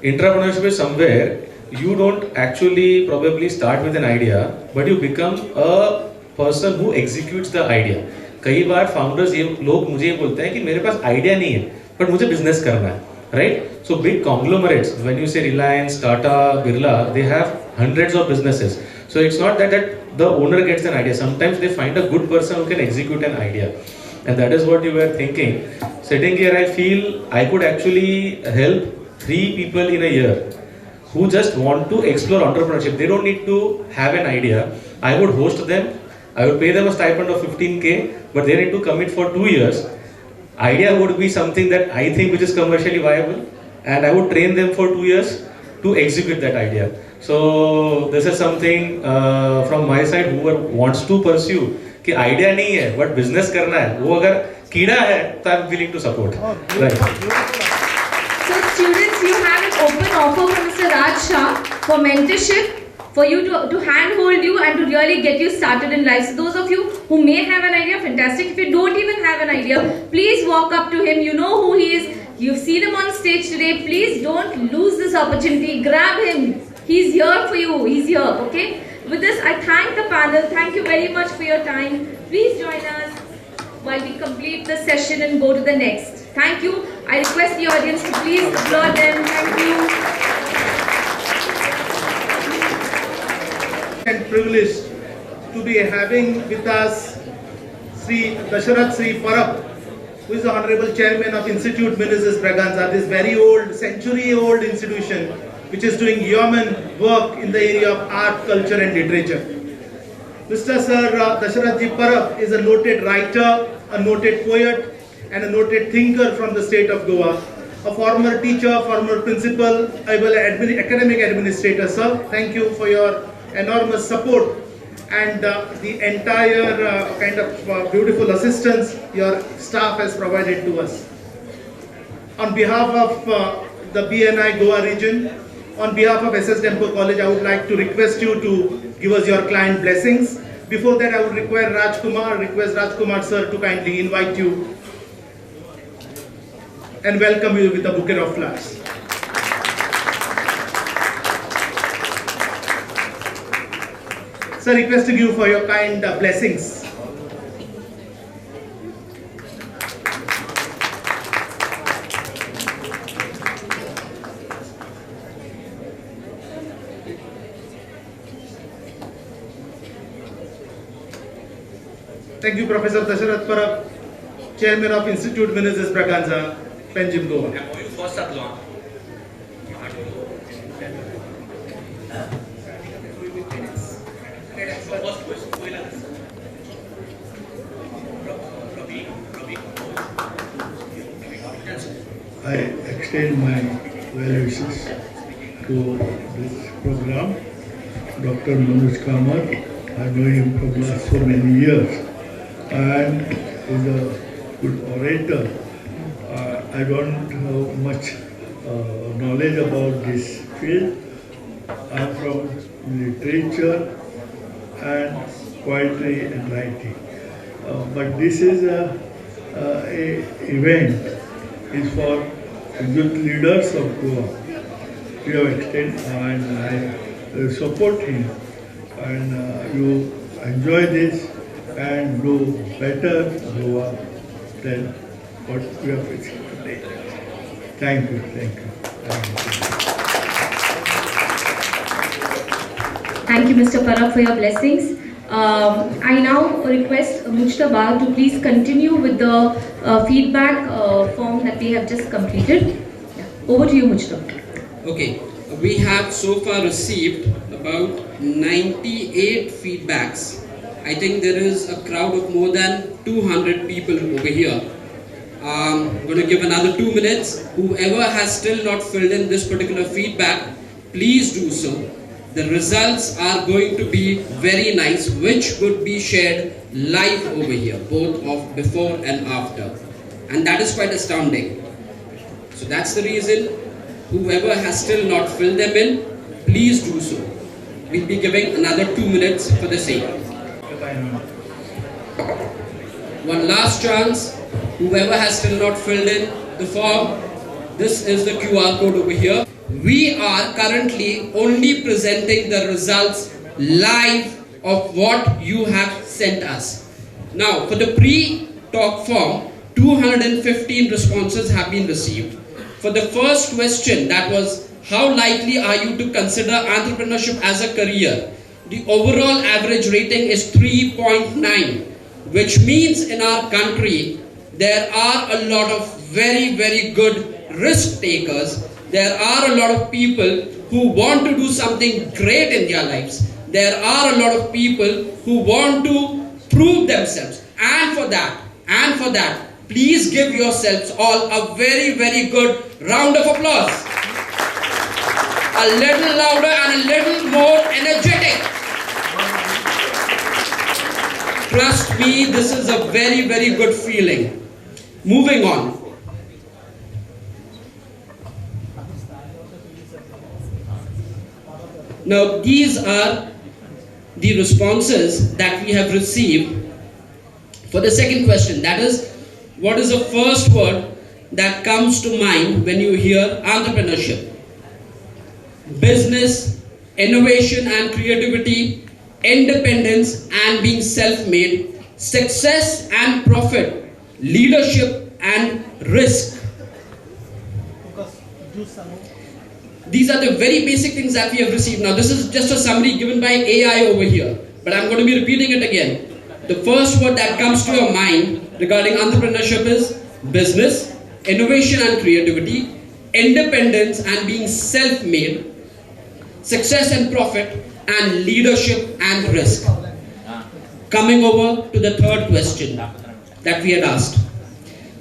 Intrapreneurship is somewhere you don't actually probably start with an idea, but you become a person who executes the idea. कई बार founders लोग मुझे बोलते हैं कि मेरे पास idea नहीं है, but मुझे business करना है, right? So big conglomerates, when you say Reliance, Tata, Birla, they have hundreds of businesses. So it's not that the owner gets an idea. Sometimes they find a good person who can execute an idea. And that is what you were thinking. Sitting here, I feel I could actually help 3 people in a year who just want to explore entrepreneurship. They don't need to have an idea. I would host them. I would pay them a stipend of 15K, but they need to commit for 2 years. Idea would be something that I think which is commercially viable, and I would train them for 2 years to execute that idea. So this is something from my side, whoever wants to pursue कि idea नहीं है but business करना है, वो अगर कीड़ा है तो I'm willing to support. Right. So students, you have an open offer from Mr. Raj Shah for mentorship, for you to handhold you and to really get you started in life. So those of you who may have an idea, fantastic. If you don't even have an idea, please walk up to him. You know who he is. You've seen him on stage today. Please don't lose this opportunity. Grab him. He's here for you. He's here. Okay. With this, I thank the panel. Thank you very much for your time. Please join us while we complete the session and go to the next. Thank you. I request the audience to please applaud them. Thank you. And privileged to be having with us Sri Dasharath Sri Parab, who is the Honorable Chairman of Institute Ministers Braganza, this very old, century-old institution which is doing yeoman work in the area of art, culture and literature. Mr. Sir Dasharath Ji Parab is a noted writer, a noted poet and a noted thinker from the state of Goa, a former teacher, former principal, academic administrator. Sir, thank you for your enormous support and the entire kind of beautiful assistance your staff has provided to us. On behalf of the BNI Goa region, on behalf of SS Temple College, I would like to request you to give us your kind blessings. Before that, I would request Rajkumar sir to kindly invite you and welcome you with a bouquet of flowers. Sir, requesting you for your kind blessings. Thank you, Professor Dasharath Parab, Chairman of Institute Ministers Braganza, Panjim, Goa. I extend my well wishes to this program. Dr. Manoj Kamar, I know him from last so many years and is a good orator. I don't have much knowledge about this field. I am from literature and poetry and writing. But this is a event is for youth leaders of Goa. We have extended and I support him, and you enjoy this and do better Goa than what we are facing today. Thank you, thank you. Thank you, Mr. Parab, for your blessings. I now request Mujtaba to please continue with the feedback form that we have just completed. Yeah. Over to you, Mujtaba. Okay, we have so far received about 98 feedbacks. I think there is a crowd of more than 200 people over here. I'm going to give another 2 minutes. Whoever has still not filled in this particular feedback, please do so. The results are going to be very nice, which would be shared live over here, both of before and after. And that is quite astounding. So that's the reason, whoever has still not filled them in, please do so. We'll be giving another 2 minutes for the same. One last chance, whoever has still not filled in the form, this is the QR code over here. We are currently only presenting the results live of what you have sent us. Now, for the pre-talk form, 215 responses have been received. For the first question, that was, how likely are you to consider entrepreneurship as a career? The overall average rating is 3.9, which means in our country, there are a lot of very, very good risk takers. There are a lot of people who want to do something great in their lives. There are a lot of people who want to prove themselves. And for that, please give yourselves all a very, very good round of applause. A little louder and a little more energetic. Trust me, this is a very, very good feeling. Moving on. Now, these are the responses that we have received for the second question. That is, what is the first word that comes to mind when you hear entrepreneurship? Business, innovation and creativity, independence and being self-made, success and profit, leadership and risk. These are the very basic things that we have received. Now, this is just a summary given by AI over here, but I'm going to be repeating it again. The first word that comes to your mind regarding entrepreneurship is business, innovation and creativity, independence and being self-made, success and profit, and leadership and risk. Coming over to the third question that we had asked.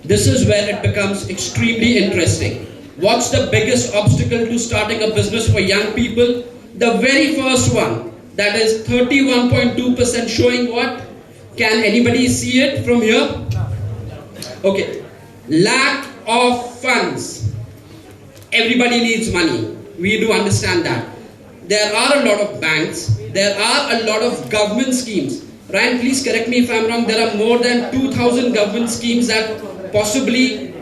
This is where it becomes extremely interesting. What's the biggest obstacle to starting a business for young people? The very first one, that is 31.2% showing what? Can anybody see it from here? Okay. Lack of funds. Everybody needs money. We do understand that. There are a lot of banks. There are a lot of government schemes. Ryan, please correct me if I'm wrong. There are more than 2,000 government schemes that possibly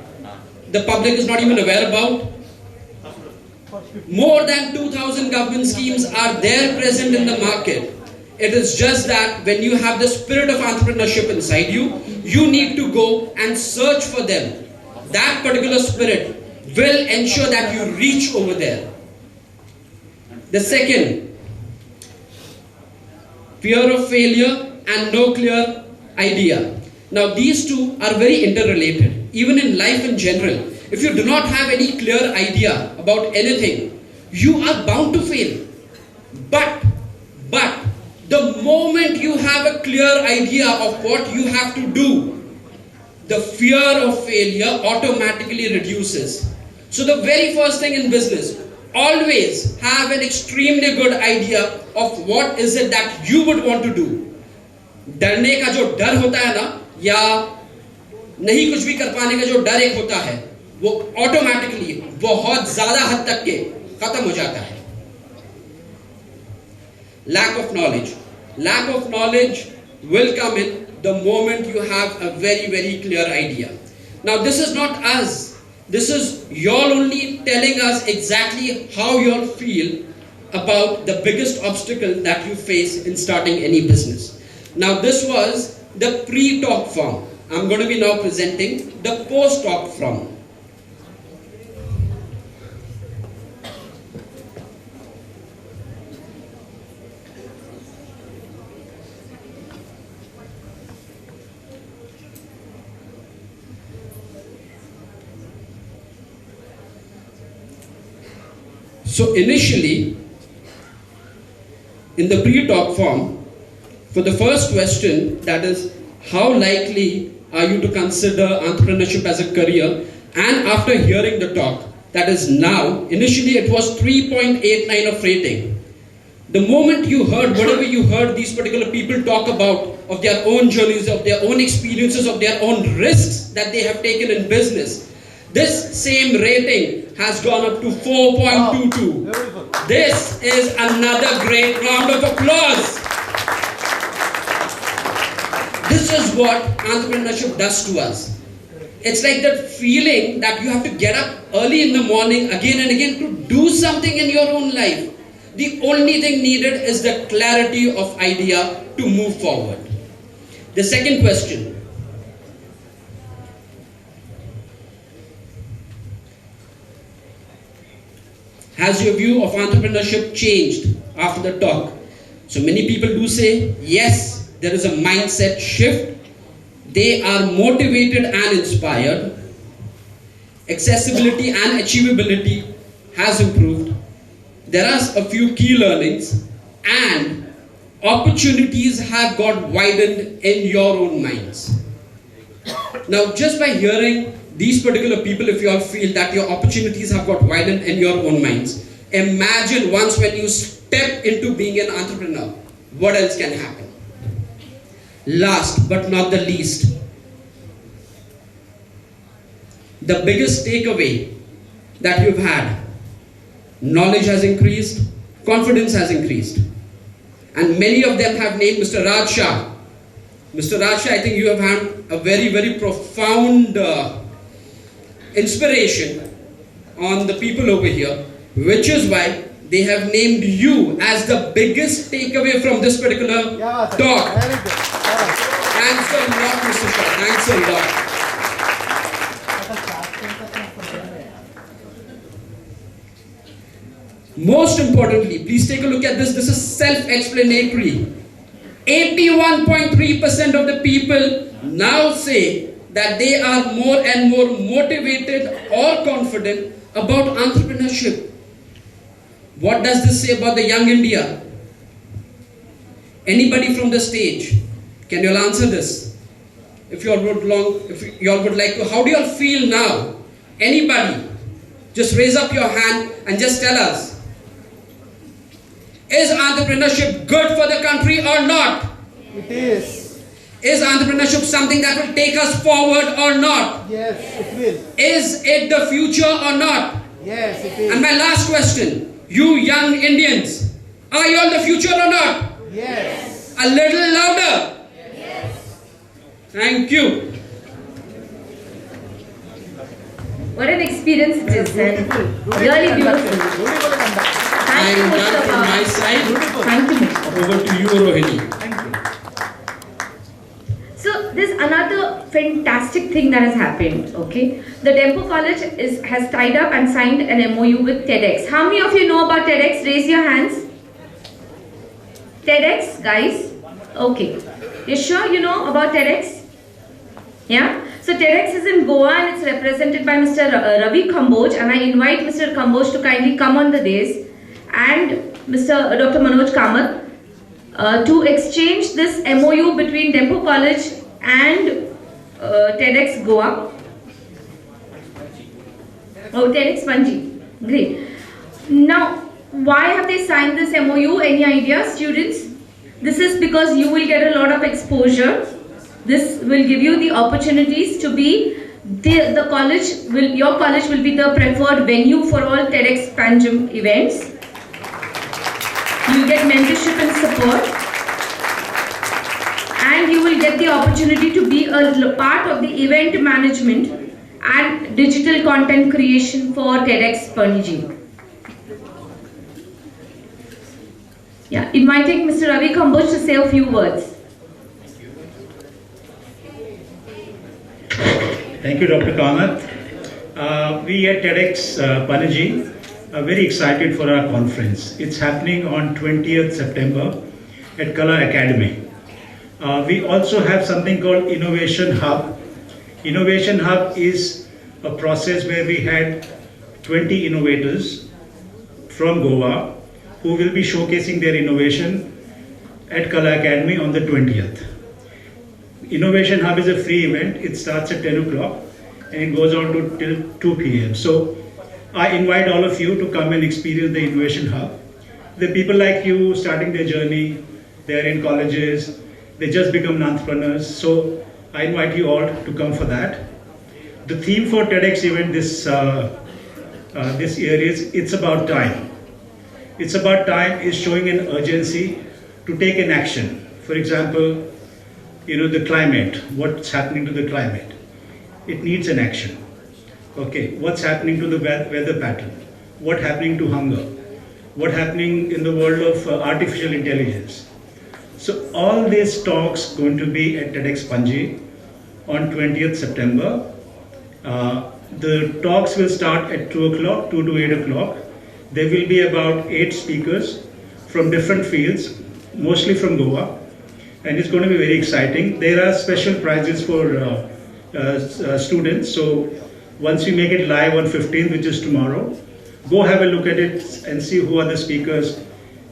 the public is not even aware about. More than 2,000 government schemes are there present in the market. It is just that when you have the spirit of entrepreneurship inside you, you need to go and search for them. That particular spirit will ensure that you reach over there. The second, fear of failure and no clear idea. Now these two are very interrelated. Even in life in general, if you do not have any clear idea about anything, you are bound to fail. But the moment you have a clear idea of what you have to do, the fear of failure automatically reduces. So the very first thing in business, always have an extremely good idea of what is it that you would want to do. डरने का जो डर होता है ना, या नहीं कुछ भी कर पाने का जो डर एक होता है, वो ऑटोमेटिकली बहुत ज्यादा हद तक के खत्म हो जाता है. Lack of knowledge. lack of knowledge will come in the moment you have a very, very clear idea. Now, this is not us. This is y'all only telling us exactly how y'all feel about the biggest obstacle that you face in starting any business. Now, this was the pre-talk form. I'm going to be now presenting the post-talk form. So initially, in the pre-talk form, for the first question, that is, how likely are you to consider entrepreneurship as a career? And after hearing the talk, that is now, initially it was 3.89 of rating. The moment you heard, whatever you heard these particular people talk about, of their own journeys, of their own experiences, of their own risks that they have taken in business, this same rating has gone up to 4.22. Wow. This is another great round of applause. This is what entrepreneurship does to us. It's like that feeling that you have to get up early in the morning again and again to do something in your own life. The only thing needed is the clarity of idea to move forward. The second question. Has your view of entrepreneurship changed after the talk? So many people do say, yes, there is a mindset shift. They are motivated and inspired. Accessibility and achievability has improved. There are a few key learnings and opportunities have got widened in your own minds. Now, just by hearing these particular people, if you all feel that your opportunities have got widened in your own minds, imagine once when you step into being an entrepreneur, what else can happen? Last but not the least, the biggest takeaway that you've had, knowledge has increased, confidence has increased. And many of them have named Mr. Raj Shah. Mr. Raj Shah, I think you have had a very, very profound inspiration on the people over here, which is why they have named you as the biggest takeaway from this particular talk. Thanks a lot, Mr. Shah. Thanks a lot. Most importantly, please take a look at this. This is self-explanatory. 81.3% of the people now say that they are more and more motivated or confident about entrepreneurship. What does this say about the young India? Anybody from the stage, can you all answer this? If you all would like to, how do you all feel now? Anybody? Just raise up your hand and just tell us. Is entrepreneurship good for the country or not? It is. Is entrepreneurship something that will take us forward or not? Yes, it will. Is it the future or not? Yes, it is. And my last question, you young Indians, are you all the future or not? Yes. A little louder. Yes. Thank you. What an experience it is, and really beautiful. I am done from my side. Thank you, Mr. Over to you, Rohini. So there's another fantastic thing that has happened, okay? The Tempo College has tied up and signed an MOU with TEDx. How many of you know about TEDx? Raise your hands. TEDx, guys? Okay. You sure you know about TEDx? Yeah? So TEDx is in Goa and it's represented by Mr. Ravi Kamboj, and I invite Mr. Kamboj to kindly come on the days and Mr. Dr. Manoj Kamath to exchange this MOU between Tempo College and TEDx Goa. Oh, TEDx Panji. Great. Now, why have they signed this MOU? Any ideas, students? This is because you will get a lot of exposure. This will give you the opportunities to be your college will be the preferred venue for all TEDx Panjim events. You get mentorship and support. will get the opportunity to be a part of the event management and digital content creation for TEDx Panaji. Yeah, inviting Mr. Ravi Kamboj to say a few words. Thank you, Dr. Kamath. We at TEDx Panaji are very excited for our conference. It's happening on 20th September at Kala Academy. We also have something called Innovation Hub. Innovation Hub is a process where we had 20 innovators from Goa who will be showcasing their innovation at Kala Academy on the 20th. Innovation Hub is a free event. It starts at 10 o'clock and it goes on to till 2 p.m. So I invite all of you to come and experience the Innovation Hub. The people like you starting their journey, they're in colleges, they just become entrepreneurs. So I invite you all to come for that. The theme for TEDx event this year is It's About Time. It's About Time is showing an urgency to take an action. For example, the climate, what's happening to the climate? It needs an action. Okay, what's happening to the weather pattern? What's happening to hunger? What's happening in the world of artificial intelligence? So all these talks going to be at TEDx Panaji on 20th September. The talks will start at 2 o'clock, 2 to 8 o'clock. There will be about 8 speakers from different fields, mostly from Goa. And it's going to be very exciting. There are special prizes for students. So once we make it live on 15th, which is tomorrow, go have a look at it and see who are the speakers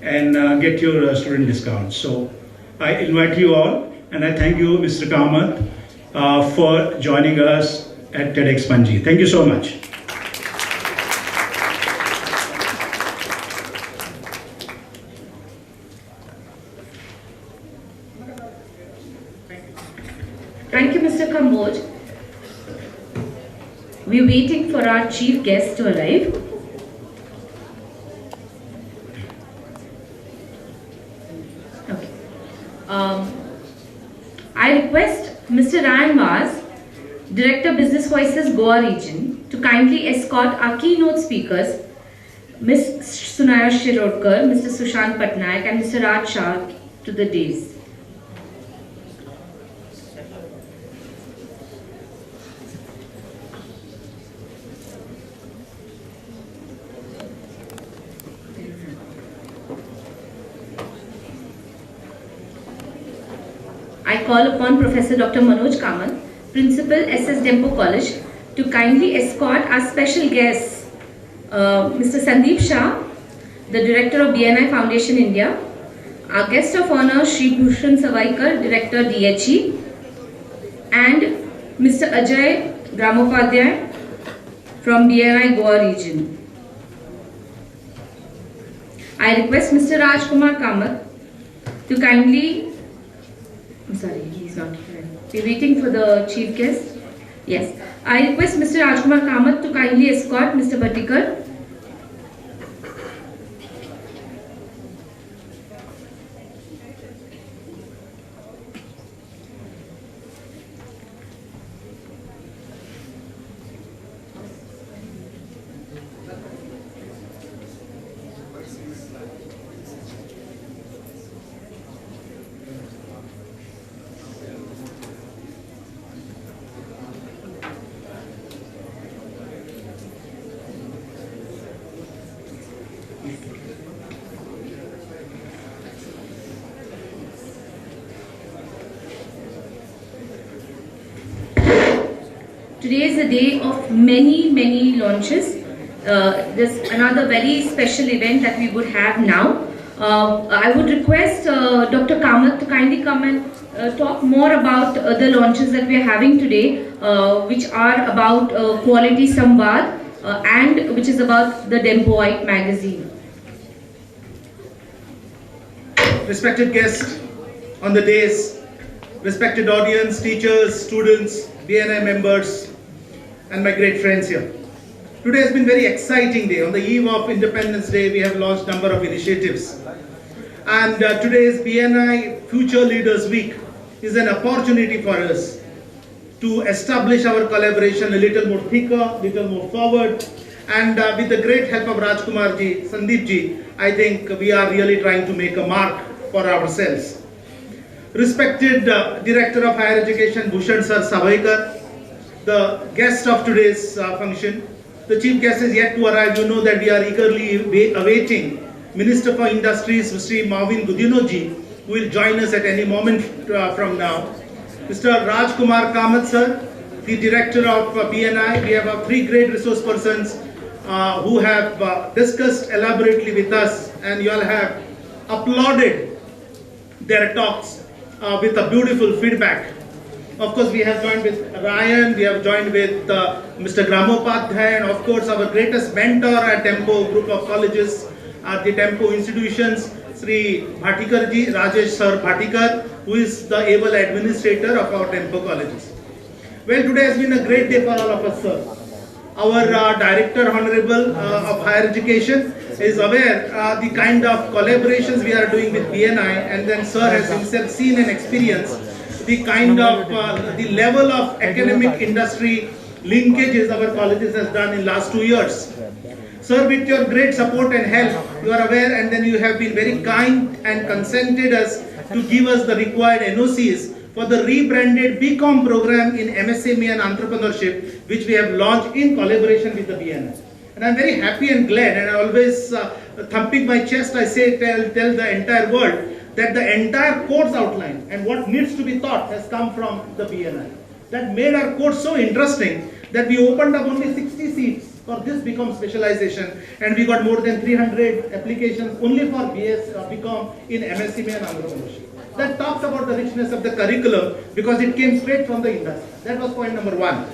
and get your student discounts. So I invite you all, and I thank you, Mr. Kamath, for joining us at TEDx Panaji. Thank you so much. Thank you, Mr. Kamboj. We're waiting for our chief guest to arrive. Okay. I request Mr. Ryan Vaz, Director Business Voices Goa Region, to kindly escort our keynote speakers, Ms. Sunaya Shirodkar, Mr. Sushant Patnaik, and Mr. Raj Shah, to the dais. I call upon Professor Dr. Manoj Kamath, Principal SS Dempo College, to kindly escort our special guests, Mr. Sandeep Shah, the Director of BNI Foundation India, our guest of honor, Shri Bhushan Savaikar, Director DHE, and Mr. Ajay Gramopadhyay from BNI Goa region. I request Mr. Rajkumar Kamath to kindly, I'm sorry, he's not here. We're waiting for the chief guest. Yes. I request Mr. Rajkumar Kamath to kindly escort Mr. Bhattikar. Today is a day of many launches. There's another very special event that we would have now. I would request Dr. Kamath to kindly come and talk more about the launches that we are having today, which are about Quality Samvad and which is about the Dempoite magazine. Respected guests on the dais, respected audience, teachers, students, BNI members, and my great friends here. Today has been a very exciting day. On the eve of Independence Day, we have launched a number of initiatives. And today is BNI Future Leaders Week. is an opportunity for us to establish our collaboration a little more thicker, little more forward. And with the great help of Rajkumar ji, Sandeep ji, I think we are really trying to make a mark for ourselves. Respected Director of Higher Education, Bhushan Sir Savaikar, the guest of today's function. The chief guest is yet to arrive. You know that we are eagerly awaiting Minister for Industries, Mr. Marvin Gudino ji, who will join us at any moment from now. Mr. Rajkumar Kamath sir, the Director of BNI. We have three great resource persons who have discussed elaborately with us, and you all have applauded their talks with a beautiful feedback. Of course, we have joined with Ryan, we have joined with Mr. Gramopadhyay, and of course our greatest mentor at Tempo group of colleges, at the Tempo institutions, Sri Bhatikar ji, Rajesh Sir Bhatikar, who is the able administrator of our Tempo colleges. Well, today has been a great day for all of us, sir. Our Director Honorable of Higher Education is aware the kind of collaborations we are doing with BNI, and then sir has himself seen and experienced the kind of the level of academic industry linkages our colleges has done in last 2 years. Sir, with your great support and help, you are aware, and then you have been very kind and consented us to give us the required NOCs for the rebranded BCom program in MSME and entrepreneurship, which we have launched in collaboration with the BNI. And I'm very happy and glad, and I always thumping my chest, I say, tell the entire world that the entire course outline and what needs to be taught has come from the BNI. That made our course so interesting that we opened up only 60 seats for this BCom specialization, and we got more than 300 applications only for BCom in MSME and entrepreneurship. That talks about the richness of the curriculum because it came straight from the industry. That was point number one.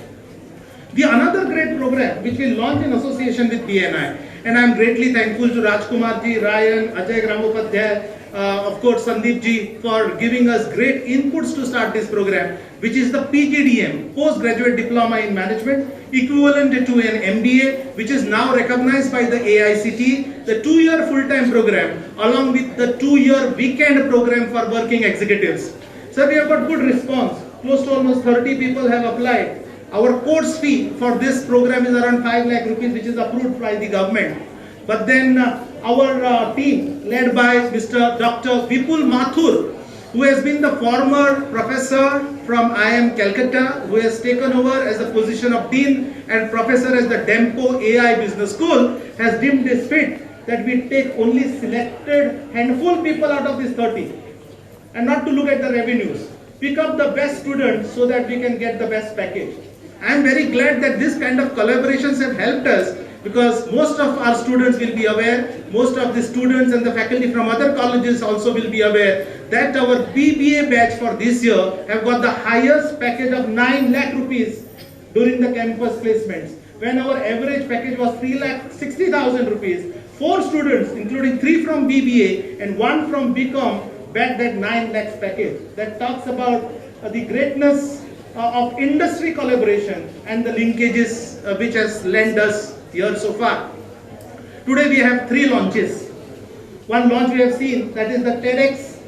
The another great program which we launched in association with BNI, and I am greatly thankful to Rajkumar ji, Ryan, Ajay Gramopadhyay, of course Sandeep ji, for giving us great inputs to start this program, which is the PGDM, Postgraduate Diploma in Management, equivalent to an MBA, which is now recognized by the AICTE, the 2-year full-time program, along with the 2-year weekend program for working executives. So we have got good response. Close to almost 30 people have applied. Our course fee for this program is around 5 lakh rupees, which is approved by the government. But then our team, led by Mr. Dr. Vipul Mathur, who has been the former professor from IIM Calcutta, who has taken over as the position of Dean and Professor as the Dempo AI Business School, has deemed this fit that we take only selected handful people out of this 30 and not to look at the revenues. Pick up the best students so that we can get the best package. I am very glad that this kind of collaborations have helped us, because most of our students will be aware, most of the students and the faculty from other colleges also will be aware that our BBA batch for this year have got the highest package of 9 lakh rupees during the campus placements, when our average package was 3,60,000 rupees. 4 students, including 3 from BBA and 1 from BCom, backed that 9 lakhs package. That talks about the greatness of industry collaboration and the linkages which has lent us here so far. Today we have 3 launches. One launch we have seen, that is the TEDx,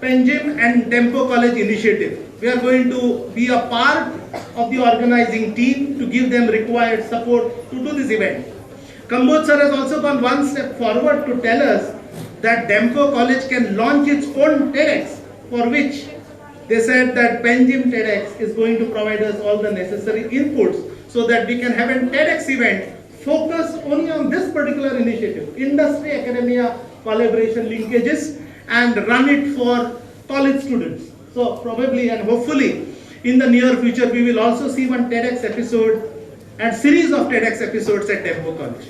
Penjim and Tempo College initiative. We are going to be a part of the organizing team to give them required support to do this event. Kambod sir has also gone one step forward to tell us that Tempo College can launch its own TEDx, for which they said that Penjim TEDx is going to provide us all the necessary inputs so that we can have a TEDx event focused only on this particular initiative, industry academia collaboration linkages, and run it for college students. So probably and hopefully in the near future we will also see one TEDx episode and series of TEDx episodes at Tempo College.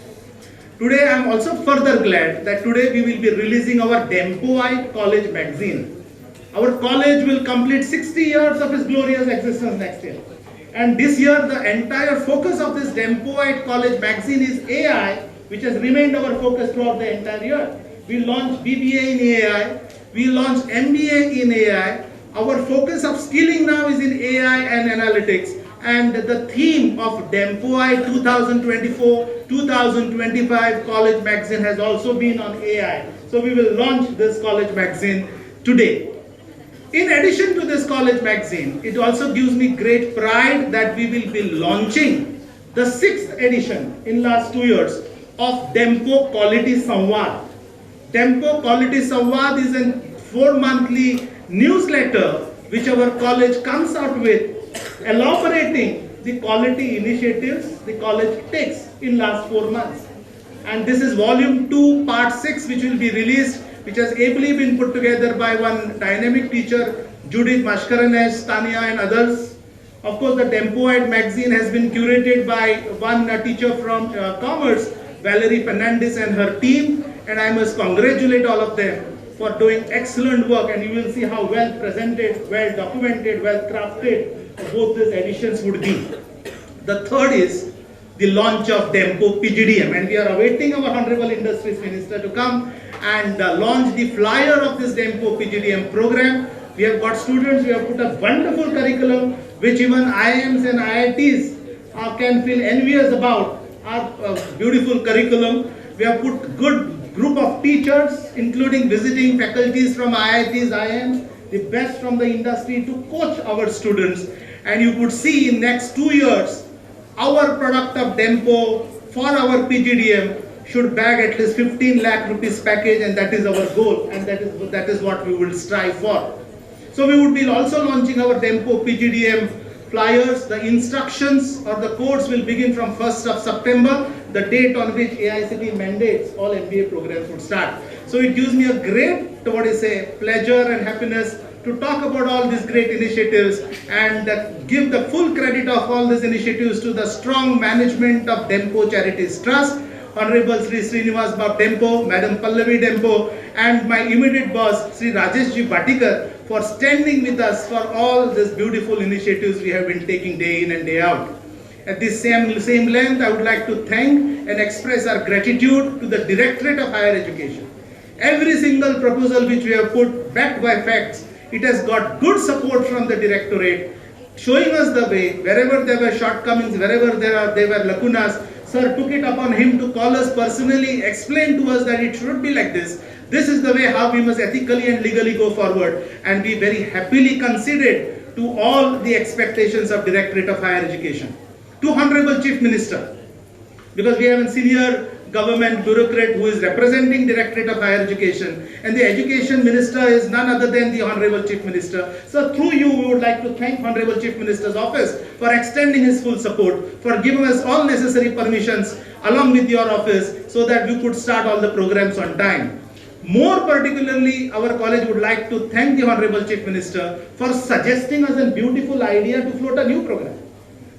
Today I am also further glad that today we will be releasing our Dempoite College magazine. Our college will complete 60 years of its glorious existence next year. And this year the entire focus of this Dempoite College magazine is AI, which has remained our focus throughout the entire year. We launched BBA in AI, we launched MBA in AI. Our focus of skilling now is in AI and analytics. And the theme of Dempoite 2024-2025 college magazine has also been on AI. So we will launch this college magazine today. In addition to this college magazine, it also gives me great pride that we will be launching the 6th edition in last 2 years of Dempo Quality Samvad. Dempo Quality Samvad is a 4-monthly newsletter which our college comes out with, elaborating the quality initiatives the college takes in last 4 months. And this is volume 2, part 6, which will be released, which has ably been put together by one dynamic teacher, Judith Mashkaranes, Tanya and others. Of course, the Dempoid magazine has been curated by one teacher from Commerce, Valerie Fernandez and her team, and I must congratulate all of them for doing excellent work, and you will see how well presented, well documented, well crafted both these editions would be. The third is the launch of Dempo PGDM, and we are awaiting our Honorable Industries Minister to come and launch the flyer of this Dempo PGDM program. We have got students, we have put a wonderful curriculum which even IIMs and IITs can feel envious about our beautiful curriculum. We have put good group of teachers, including visiting faculties from IITs, IIMs, the best from the industry to coach our students. And you could see in next 2 years, our product of Dempo for our PGDM should bag at least 15 lakh rupees package, and that is our goal, and that is what we will strive for. So we would be also launching our Dempo PGDM flyers. The instructions or the course will begin from 1st of September, the date on which AICTE mandates all MBA programs would start. So it gives me a great, pleasure and happiness to talk about all these great initiatives and give the full credit of all these initiatives to the strong management of Dempo Charities Trust, Honorable Sri Srinivas Bab Dempo, Madam Pallavi Dempo, and my immediate boss, Sri Rajesh Ji Batikar, for standing with us for all these beautiful initiatives we have been taking day in and day out. At this same length, I would like to thank and express our gratitude to the Directorate of Higher Education. Every single proposal which we have put, backed by facts, it has got good support from the Directorate, showing us the way. Wherever there were shortcomings, wherever there were lacunas, sir took it upon him to call us personally, explain to us that it should be like this. This is the way how we must ethically and legally go forward, and we very happily conceded to all the expectations of Directorate of Higher Education. To Honorable Chief Minister, because we have a senior government bureaucrat who is representing Directorate of Higher Education, and the Education Minister is none other than the Honorable Chief Minister. So through you, we would like to thank Honorable Chief Minister's office for extending his full support, for giving us all necessary permissions along with your office so that we could start all the programs on time. More particularly, our college would like to thank the Honorable Chief Minister for suggesting us a beautiful idea to float a new program.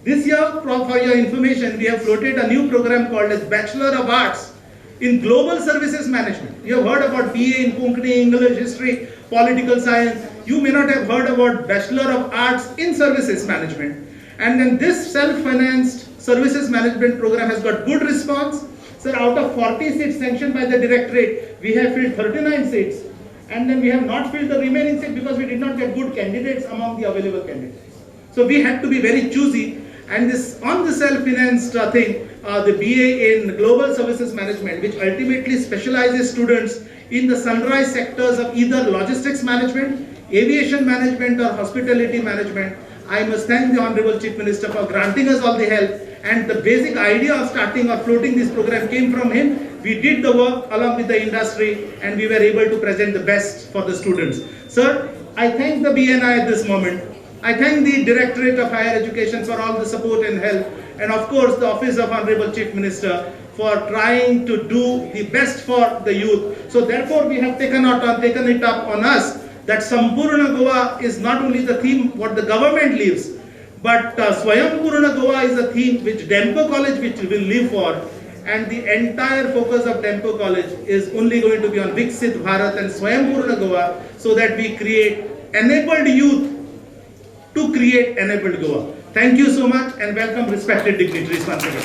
This year, for your information, we have floated a new program called as Bachelor of Arts in Global Services Management. You have heard about BA in Konkani, English, History, Political Science. You may not have heard about Bachelor of Arts in Services Management. And then this self-financed services management program has got good response. Sir, out of 40 seats sanctioned by the Directorate, we have filled 39 seats. And then we have not filled the remaining seats because we did not get good candidates among the available candidates. So we had to be very choosy. And this on the self-financed thing, the BA in Global Services Management, which ultimately specializes students in the sunrise sectors of either logistics management, aviation management or hospitality management. I must thank the Honorable Chief Minister for granting us all the help, and the basic idea of starting or floating this program came from him. We did the work along with the industry and we were able to present the best for the students. Sir, I thank the BNI at this moment. I thank the Directorate of Higher Education for all the support and help, and of course the Office of Honorable Chief Minister for trying to do the best for the youth. So therefore we have taken it up on us that Sampurna Goa is not only the theme what the government leaves, but Swayam Goa is a theme which Dempo College which will live for, and the entire focus of Dempo College is only going to be on Viksit Bharat and Swayam Goa, so that we create enabled youth to create enabled Goa. Thank you so much and welcome respected dignitaries once again.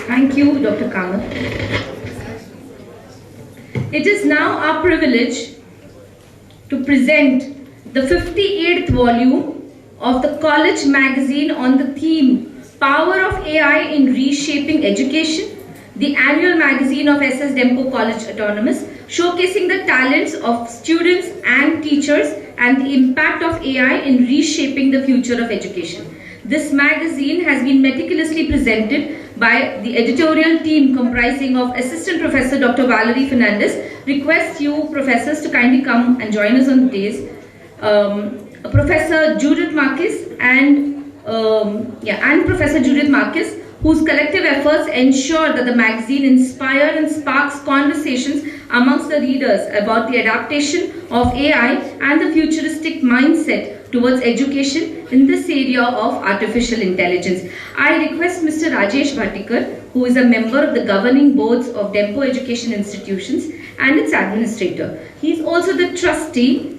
Thank you, Dr. Kamath. It is now our privilege to present the 58th volume of the college magazine on the theme Power of AI in Reshaping Education, the annual magazine of SS Dempo College Autonomous, showcasing the talents of students and teachers and the impact of AI in reshaping the future of education. This magazine has been meticulously presented by the editorial team comprising of Assistant Professor Dr. Valerie Fernandez. Request you professors to kindly come and join us on the days. Professor Judith Marcus and Professor Judith Marcus, whose collective efforts ensure that the magazine inspires and sparks conversations amongst the readers about the adaptation of AI and the futuristic mindset towards education in this area of artificial intelligence. I request Mr. Rajesh Bhattikar, who is a member of the governing boards of Dempo Education Institutions and its administrator. He is also the trustee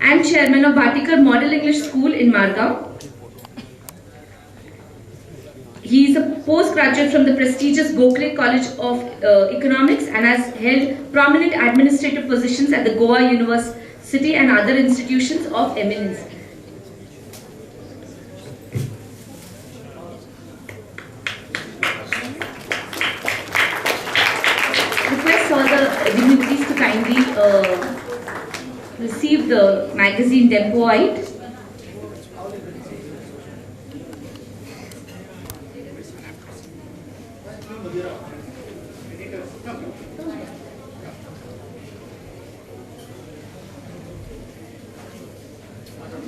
and chairman of Bhattikar Model English School in Margao. He is a postgraduate from the prestigious Gokhale College of Economics and has held prominent administrative positions at the Goa University and other institutions of eminence. Request all the dignitaries to kindly receive the magazine Dempoite.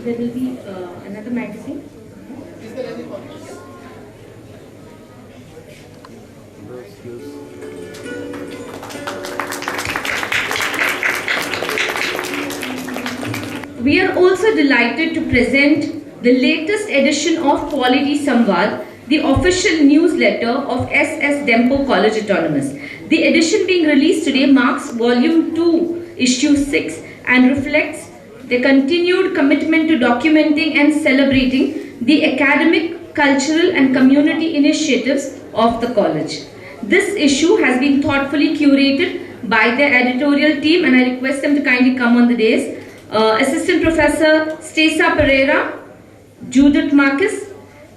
There will be another magazine. Is there any We are also delighted to present the latest edition of Quality Samvad, the official newsletter of SS Dempo College Autonomous. The edition being released today marks Volume 2, Issue 6 and reflects the continued commitment to documenting and celebrating the academic, cultural and community initiatives of the college. This issue has been thoughtfully curated by the editorial team and I request them to kindly come on the days. Assistant Professor Stesa Pereira, Judith Marcus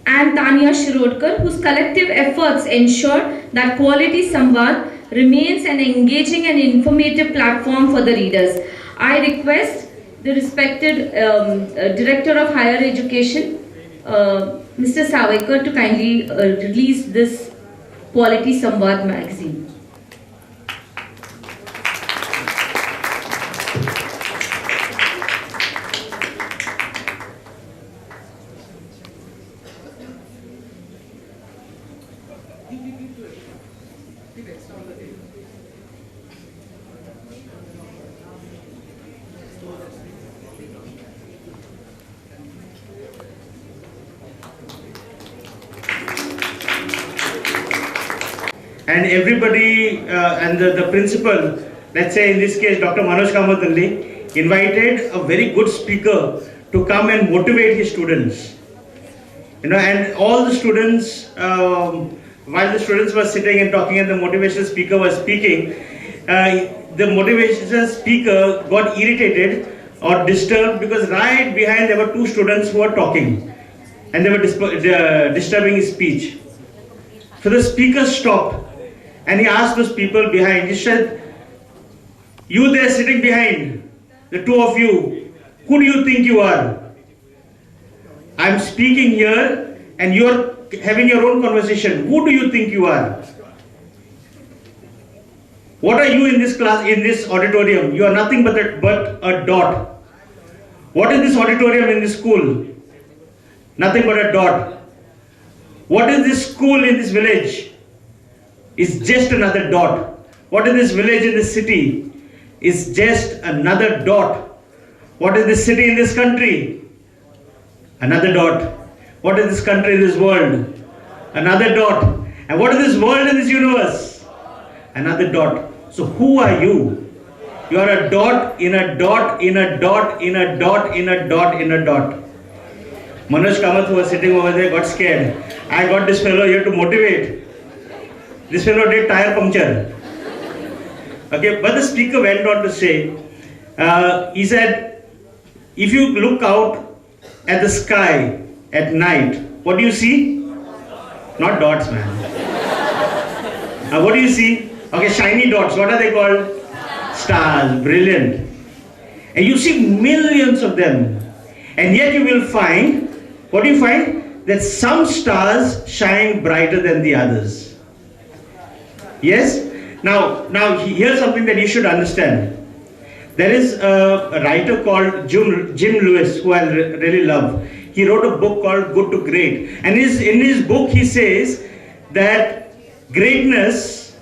and Tanya Shirodkar, whose collective efforts ensure that Quality Samvad remains an engaging and informative platform for the readers. I request the respected Director of Higher Education, Mr. Savekar, to kindly release this Quality Samvad magazine. And everybody and the principal, let's say in this case Dr. Manoj Kamatalli, invited a very good speaker to come and motivate his students. And all the students, while the students were sitting and talking and the motivational speaker was speaking, the motivational speaker got irritated or disturbed because right behind there were two students who were talking and they were disturbing his speech. So the speaker stopped and he asked those people behind, he said, "You there sitting behind, the two of you, who do you think you are? I'm speaking here and you're having your own conversation. Who do you think you are? What are you in this class, in this auditorium? You are nothing but a dot. What is this auditorium in this school? Nothing but a dot. What is this school in this village? It's just another dot. What is this village in this city? It's just another dot. What is this city in this country? Another dot. What is this country in this world? Another dot. And what is this world in this universe? Another dot. So who are you? You are a dot in a dot in a dot in a dot in a dot in a dot. Manoj Kamath, who was sitting over there, got scared. I got this fellow here to motivate. This fellow did tire puncture. Okay, but the speaker went on to say, he said, if you look out at the sky at night, what do you see? Not dots, man. What do you see? Okay, shiny dots. What are they called? stars, brilliant. And you see millions of them. And yet you will find, what do you find? That some stars shine brighter than the others. Yes? Now here's something that you should understand. There is a writer called Jim Lewis, who I really love. He wrote a book called Good to Great. And in his book he says that greatness,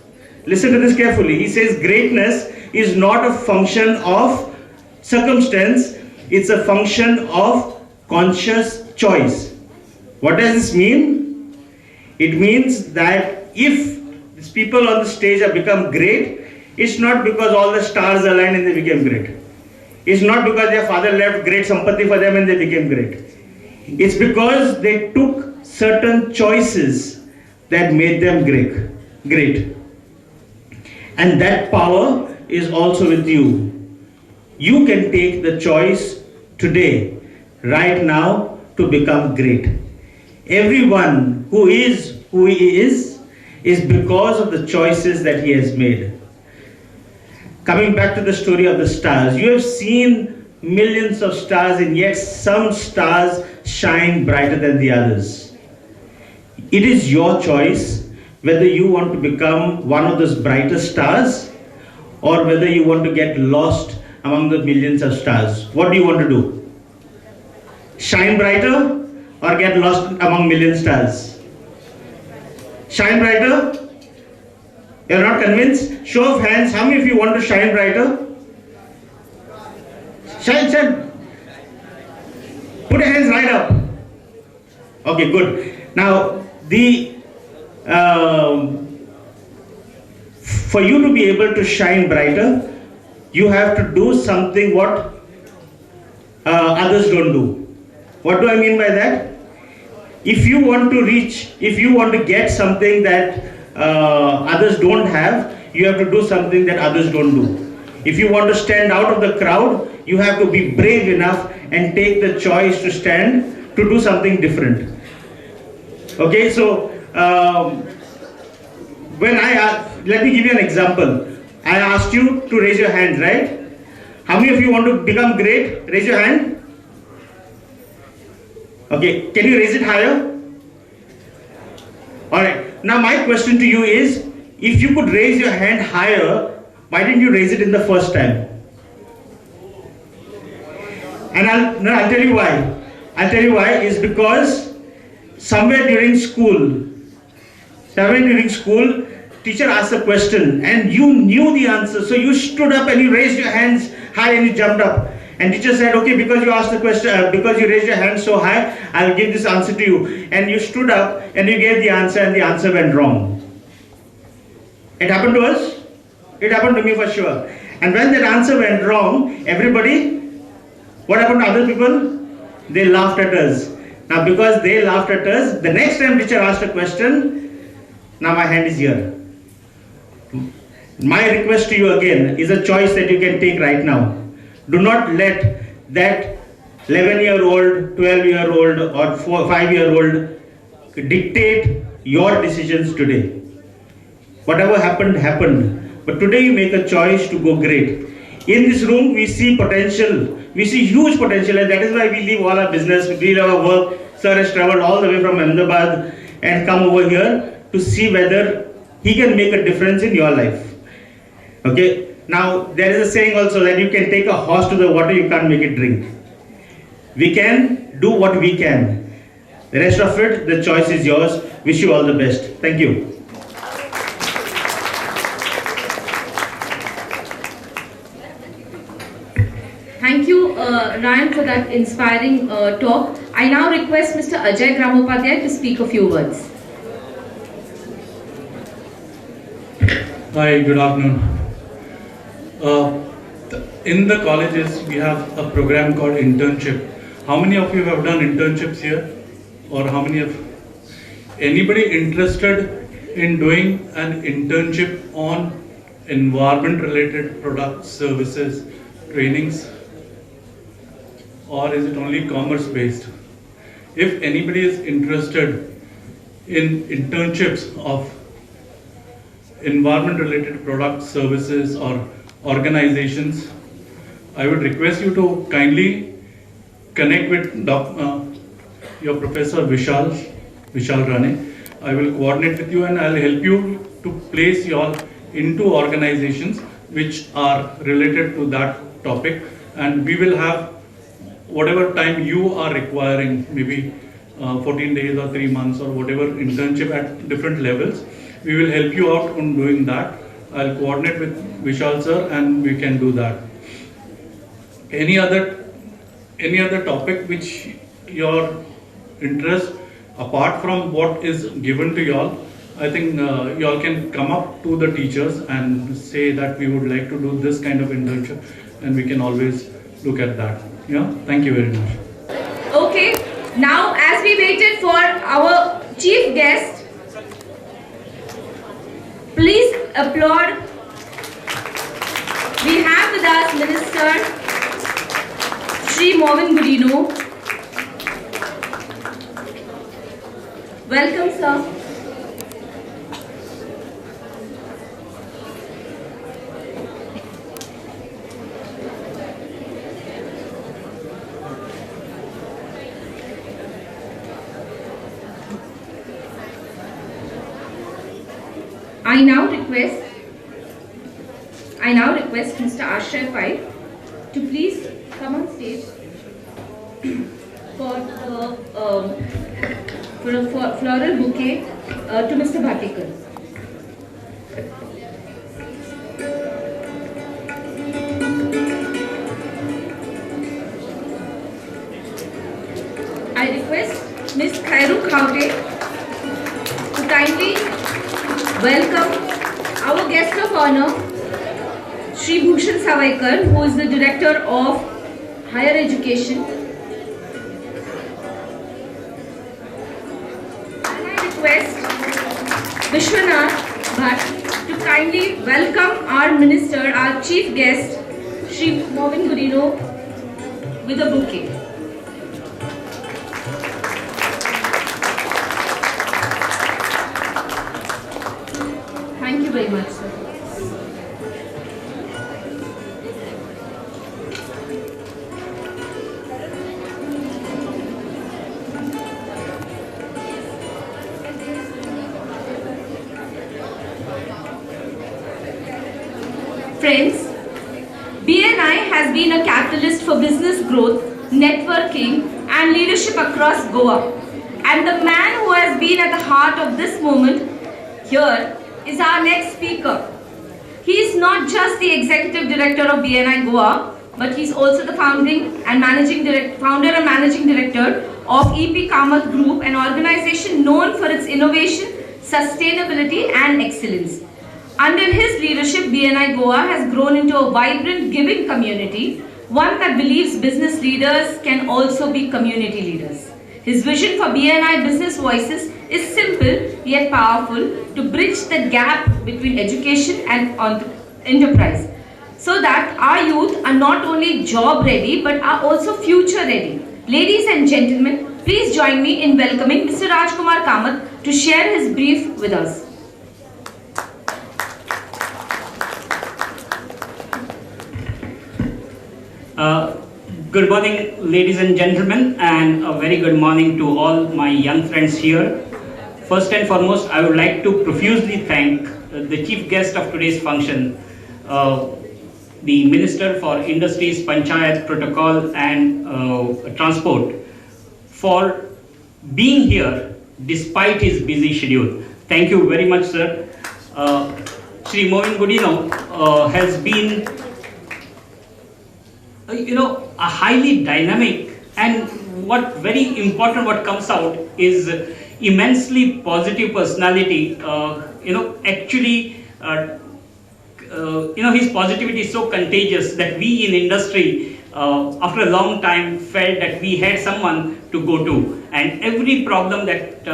listen to this carefully, he says greatness is not a function of circumstance, it's a function of conscious choice. What does this mean? It means that if these people on the stage have become great, it's not because all the stars aligned and they became great. It's not because their father left great sampatti for them and they became great. It's because they took certain choices that made them great. And that power is also with you. You can take the choice today, right now, to become great. Everyone who is who he is because of the choices that he has made. Coming back to the story of the stars, you have seen millions of stars, and yet some stars shine brighter than the others. It is your choice whether you want to become one of those brighter stars or whether you want to get lost among the millions of stars. What do you want to do? Shine brighter or get lost among million stars? Shine brighter? You're not convinced? Show of hands, how many of you want to shine brighter? Shine. Put your hands right up. Okay, good. Now, for you to be able to shine brighter, you have to do something what others don't do. What do I mean by that? If you want to get something that others don't have, you have to do something that others don't do. If you want to stand out of the crowd, you have to be brave enough and take the choice to do something different. Okay, so let me give you an example. I asked you to raise your hands, right? How many of you want to become great? Raise your hand. Okay, can you raise it higher? Alright, now my question to you is, if you could raise your hand higher, why didn't you raise it in the first time? And I'll tell you why. I'll tell you why is because somewhere during school, teacher asked a question and you knew the answer, so you stood up and you raised your hands high and you jumped up. And teacher said, okay, because you asked the question, because you raised your hand so high, I'll give this answer to you. And you stood up and you gave the answer and the answer went wrong. It happened to us. It happened to me for sure. And when that answer went wrong, everybody, what happened to other people? They laughed at us. Now because they laughed at us, the next time teacher asked a question, now my hand is here. My request to you again is a choice that you can take right now. Do not let that 11-year-old, 12-year-old or 5-year-old dictate your decisions today. Whatever happened, happened. But today you make a choice to go great. In this room, we see potential. We see huge potential, and that is why we leave all our business, we leave our work. Sir has traveled all the way from Ahmedabad and come over here to see whether he can make a difference in your life. Okay? Now, there is a saying also that you can take a horse to the water, you can't make it drink. We can do what we can. The rest of it, the choice is yours. Wish you all the best. Thank you. Thank you, Ryan, for that inspiring talk. I now request Mr. Ajay Gramopadhyay to speak a few words. Hi, good afternoon. In the colleges, we have a program called internship. How many of you have done internships here? Or how many of anybody interested in doing an internship on environment related products, services, trainings? Or is it only commerce based? If anybody is interested in internships of environment related products, services or organizations, I would request you to kindly connect with your Professor Vishal Rane. I will coordinate with you and I'll help you to place you all into organizations which are related to that topic, and we will have whatever time you are requiring, maybe 14 days or 3 months or whatever internship at different levels. We will help you out on doing that. I'll coordinate with Vishal sir and we can do that. Any other topic which your interest apart from what is given to y'all, I think y'all can come up to the teachers and say that we would like to do this kind of internship, and we can always look at that. Yeah, thank you very much. Okay, now as we waited for our chief guest, please applaud. We have with us Minister Shri Movin Gurino. Welcome, sir. I now request Mr. Ashay Pai to please come on stage for a floral bouquet to Mr. Bhatikar. I request Ms. Khairu Khawte to kindly welcome our guest of honor, Shri Bhushan Savaikar, who is the Director of Higher Education. And I request Vishwanath Bhatt to kindly welcome our Minister, our Chief Guest, Shri Movin Gurino, with a bouquet. Thank you very much, sir. Friends, BNI has been a catalyst for business growth, networking and leadership across Goa. And the man who has been at the heart of this moment here is our next speaker. He is not just the Executive Director of BNI Goa, but he is also the founder and managing director of EP Kamath Group, an organization known for its innovation, sustainability and excellence. Under his leadership, BNI Goa has grown into a vibrant giving community, one that believes business leaders can also be community leaders. His vision for BNI Business Voices is simple yet powerful, to bridge the gap between education and enterprise, so that our youth are not only job ready but are also future ready. Ladies and gentlemen, please join me in welcoming Mr. Rajkumar Kamath to share his brief with us. Good morning, ladies and gentlemen, and a very good morning to all my young friends here. First and foremost, I would like to profusely thank the chief guest of today's function, the Minister for Industries, Panchayat, Protocol and Transport, for being here despite his busy schedule. Thank you very much, sir. Shri Movin Gurino has been a highly dynamic, and what very important what comes out is immensely positive personality. Actually his positivity is so contagious that we in industry after a long time felt that we had someone to go to, and every problem that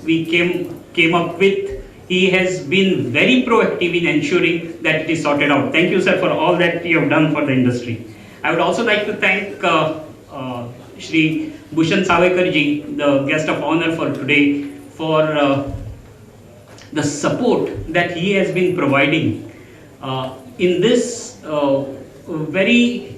we came up with, he has been very proactive in ensuring that it is sorted out. Thank you, sir, for all that you have done for the industry. I would also like to thank Shri Bhushan Savaikar ji, the guest of honor for today, for the support that he has been providing. in this very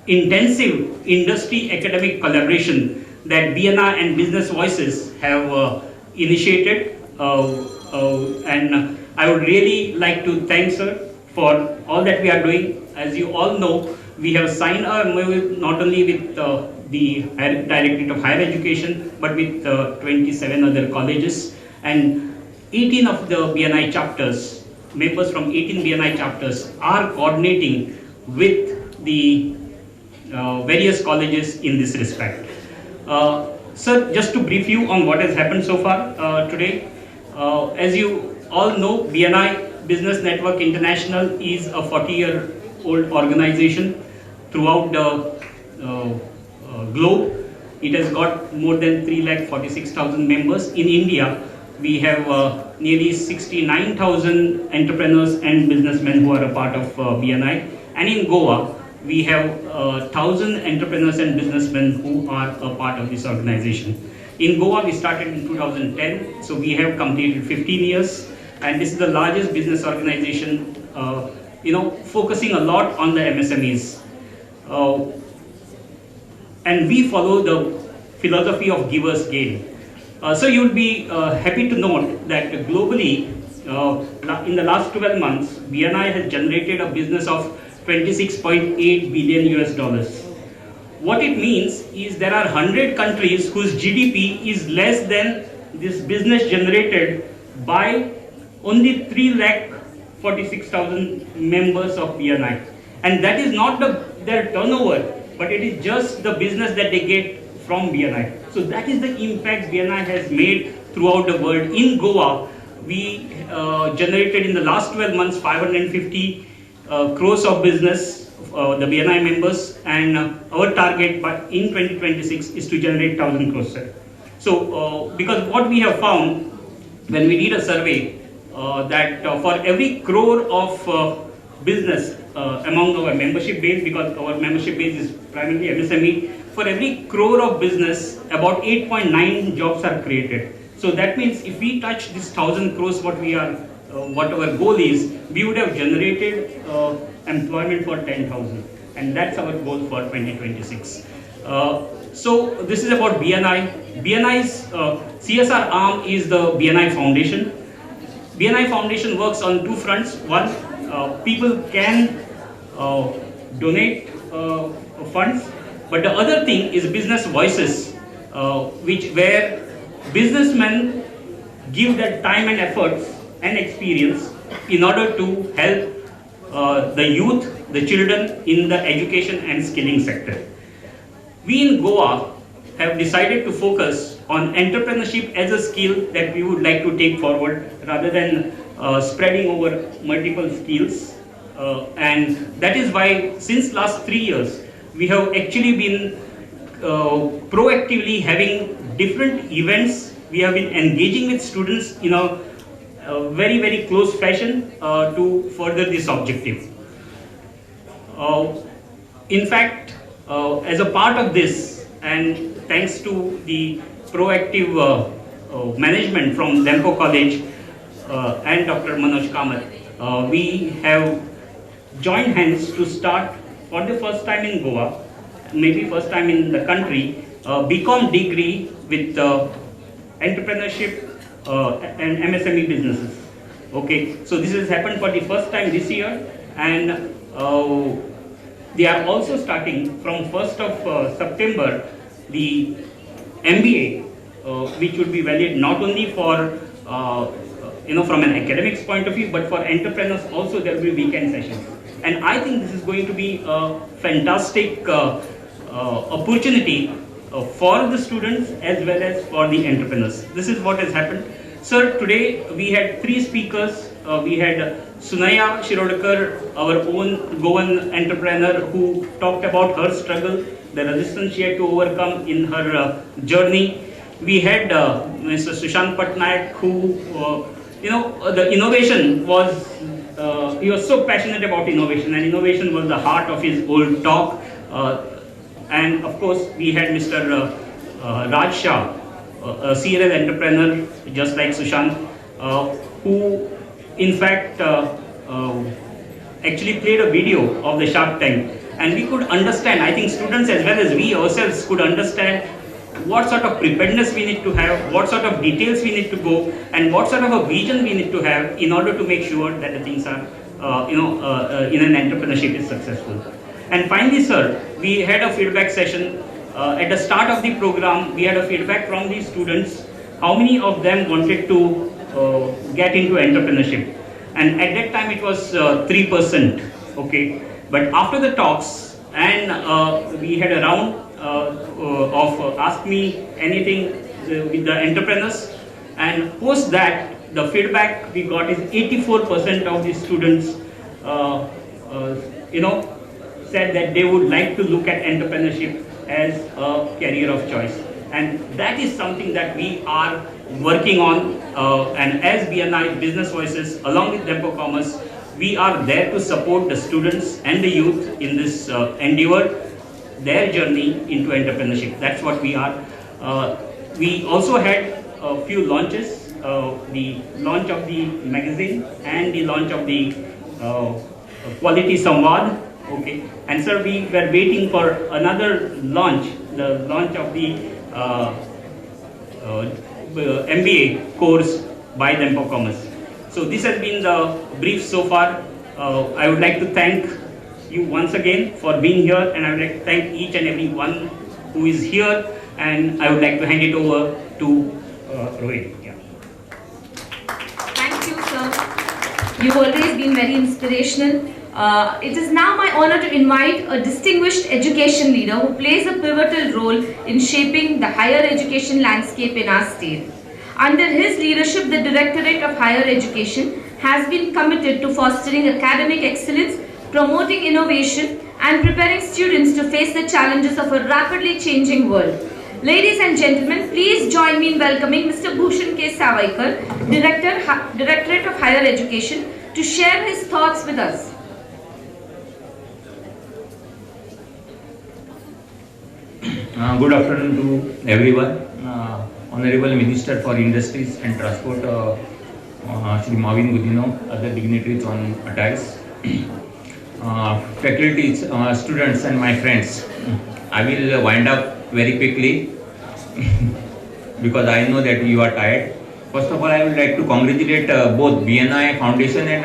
intensive industry academic collaboration that BNI and Business Voices have initiated. And I would really like to thank sir for all that we are doing. As you all know, we have signed a MOU not only with the Directorate of Higher Education, but with 27 other colleges, and 18 of the BNI chapters, members from 18 BNI chapters are coordinating with the various colleges in this respect. Sir, just to brief you on what has happened so far today, as you all know, BNI Business Network International is a 40-year-old organization throughout the globe. It has got more than 346,000 members. In India, we have nearly 69,000 entrepreneurs and businessmen who are a part of BNI. And in Goa, we have 1,000 entrepreneurs and businessmen who are a part of this organization. In Goa, we started in 2010, so we have completed 15 years, and this is the largest business organization, focusing a lot on the MSMEs. And we follow the philosophy of givers gain. So you will be happy to note that globally, in the last 12 months, BNI has generated a business of 26.8 billion US dollars. What it means is there are 100 countries whose GDP is less than this business generated by only 346,000 members of BNI. And that is not their turnover, but it is just the business that they get from BNI. So that is the impact BNI has made throughout the world. In Goa, we generated in the last 12 months 550 crores of business, the BNI members, and our target in 2026 is to generate 1,000 crores, sir. So, because what we have found when we did a survey, that for every crore of business among our membership base, because our membership base is primarily MSME, for every crore of business, about 8.9 jobs are created. So that means if we touch this 1,000 crores, what our goal is, we would have generated employment for 10,000, and that's our goal for 2026. So this is about BNI. BNI's CSR arm is the BNI Foundation. BNI Foundation works on two fronts. One, people can donate funds, but the other thing is Business Voices, where businessmen give their time and efforts and experience in order to help the youth, the children in the education and skilling sector. We in Goa have decided to focus on entrepreneurship as a skill that we would like to take forward rather than spreading over multiple skills. And that is why since last 3 years, we have actually been proactively having different events. We have been engaging with students in a very, very close fashion to further this objective. In fact, as a part of this, and thanks to the proactive management from Lempo College and Dr. Manoj Kamath, we have joined hands to start for the first time in Goa, maybe first time in the country, BCom degree with entrepreneurship and MSME businesses. Okay, so this has happened for the first time this year, and they are also starting from 1st of September the MBA, which would be valid not only for from an academics point of view, but for entrepreneurs also there will be weekend sessions. And I think this is going to be a fantastic opportunity for the students as well as for the entrepreneurs. This is what has happened. Sir, today we had 3 speakers. We had Sunaya Shirodkar, our own Goan entrepreneur, who talked about her struggle, the resistance she had to overcome in her journey. We had Mr. Sushant Patnaik, who, the innovation was, he was so passionate about innovation, and innovation was the heart of his old talk. And of course, we had Mr. Raj Shah, a serial entrepreneur, just like Sushant, who in fact actually played a video of the Shark Tank, and we could understand, I think students as well as we ourselves could understand what sort of preparedness we need to have, what sort of details we need to go, and what sort of a vision we need to have in order to make sure that the things are, in an entrepreneurship is successful. And finally, sir, we had a feedback session. At the start of the program, we had a feedback from the students, how many of them wanted to get into entrepreneurship. And at that time it was 3%, okay. But after the talks, and we had a round of Ask Me Anything with the entrepreneurs, and post that, the feedback we got is 84% of the students, said that they would like to look at entrepreneurship as a career of choice. And that is something that we are working on, and as BNI Business Voices, along with Dempo Commerce, we are there to support the students and the youth in this endeavor, their journey into entrepreneurship. That's what we are. We also had a few launches, the launch of the magazine and the launch of the Quality Samvad. Okay, and sir, we were waiting for another launch, the launch of the MBA course by Dempo Commerce. So this has been the brief so far. I would like to thank you once again for being here, and I would like to thank each and every one who is here, and I would like to hand it over to Rohit. Yeah. Thank you, sir. You've always been very inspirational. It is now my honor to invite a distinguished education leader who plays a pivotal role in shaping the higher education landscape in our state. Under his leadership, the Directorate of Higher Education has been committed to fostering academic excellence, promoting innovation, and preparing students to face the challenges of a rapidly changing world. Ladies and gentlemen, please join me in welcoming Mr. Bhushan K. Savaikar, Directorate of Higher Education, to share his thoughts with us. Good afternoon to everyone. Honorable Minister for Industries and Transport, Shri Marvin Gudino, other dignitaries on attires, faculties, students and my friends. I will wind up very quickly because I know that you are tired. First of all, I would like to congratulate both BNI Foundation and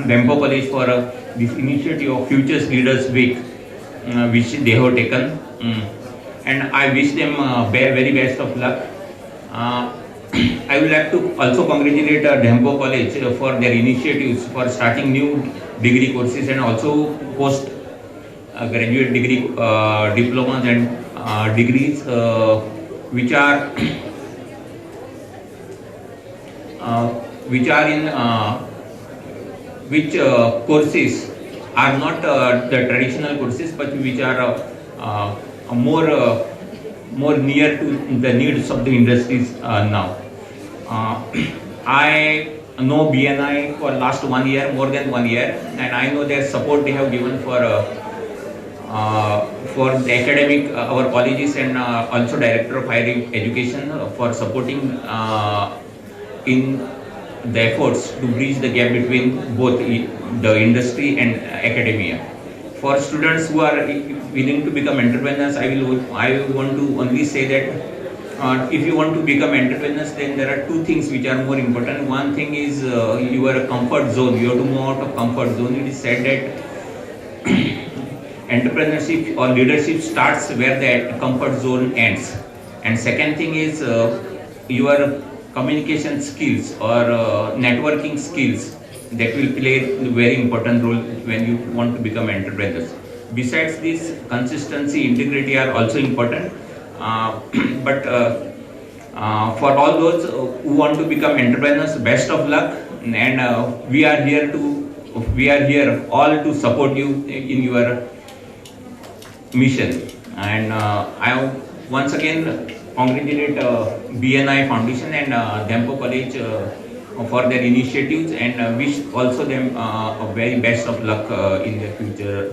Dempo College for this initiative of Futures Leaders Week, which they have taken. And I wish them very best of luck. I would like to also congratulate Dempo College for their initiatives for starting new degree courses and also post graduate degree diplomas and degrees which are courses are not the traditional courses, but which are more near to the needs of the industries now. I know BNI for last 1 year, more than 1 year, and I know their support they have given for the academic, our colleges, and also Director of Higher Education for supporting in the efforts to bridge the gap between both the industry and academia. For students who are willing to become entrepreneurs, I want to only say that if you want to become entrepreneurs, then there are two things which are more important. One thing is your comfort zone. You have to move out of comfort zone. It is said that entrepreneurship or leadership starts where the comfort zone ends. And second thing is your communication skills or networking skills that will play a very important role when you want to become entrepreneurs. Besides this, consistency, integrity are also important. But for all those who want to become entrepreneurs, best of luck. And we are here all to support you in your mission. And I once again congratulate BNI Foundation and Dempo College for their initiatives, and wish also them a very best of luck in the future.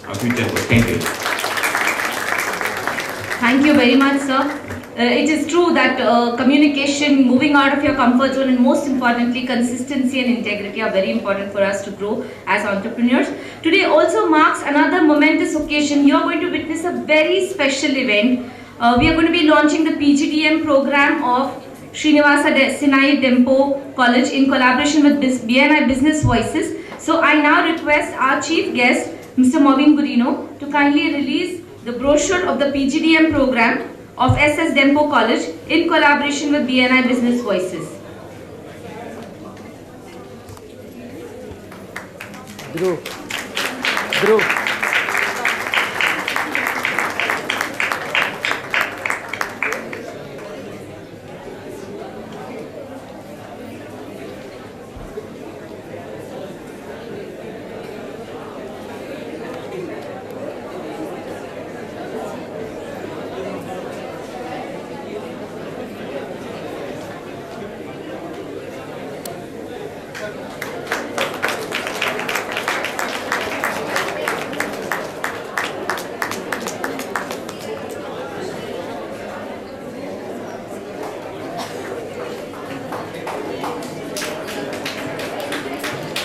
Thank you. Thank you very much, sir. It is true that communication, moving out of your comfort zone, and most importantly, consistency and integrity are very important for us to grow as entrepreneurs. Today also marks another momentous occasion. You are going to witness a very special event. We are going to be launching the PGDM program of Srinivasa Sinai Dempo College in collaboration with BNI Business Voices. So I now request our chief guest, Mr. Movin Gurino, to kindly release the brochure of the PGDM program of SS Dempo College in collaboration with BNI Business Voices. Dhruv.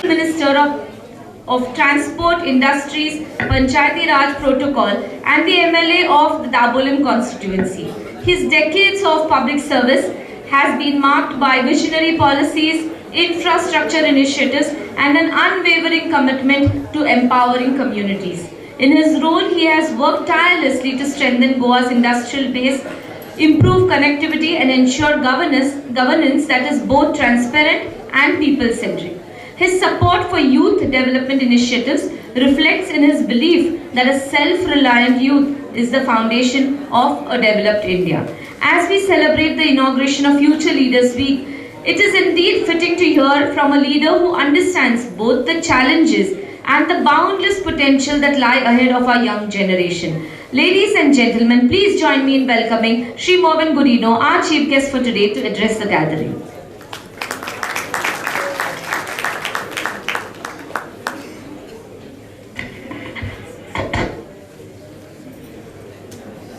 Minister of Transport Industries Panchayati Raj Protocol and the MLA of the Dabolim constituency. His decades of public service has been marked by visionary policies, infrastructure initiatives and an unwavering commitment to empowering communities. In his role, he has worked tirelessly to strengthen Goa's industrial base, improve connectivity and ensure governance that is both transparent and people-centric. His support for youth development initiatives reflects in his belief that a self-reliant youth is the foundation of a developed India. As we celebrate the inauguration of Future Leaders Week, it is indeed fitting to hear from a leader who understands both the challenges and the boundless potential that lie ahead of our young generation. Ladies and gentlemen, please join me in welcoming Shri Movin Gurino, our chief guest for today, to address the gathering.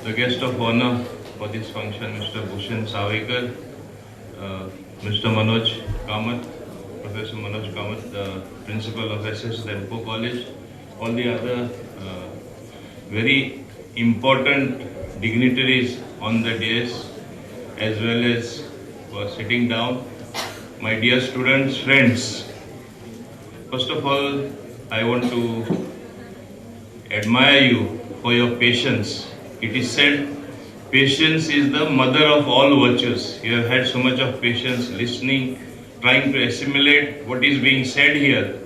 The guest of honor for this function, Mr. Bhushan Savekar, Mr. Manoj Kamath, Professor Manoj Kamath, the principal of SS Dempo College, all the other very important dignitaries on the dais, as well as for sitting down, my dear students, friends. First of all, I want to admire you for your patience. It is said, patience is the mother of all virtues. You have had so much of patience listening, trying to assimilate what is being said here.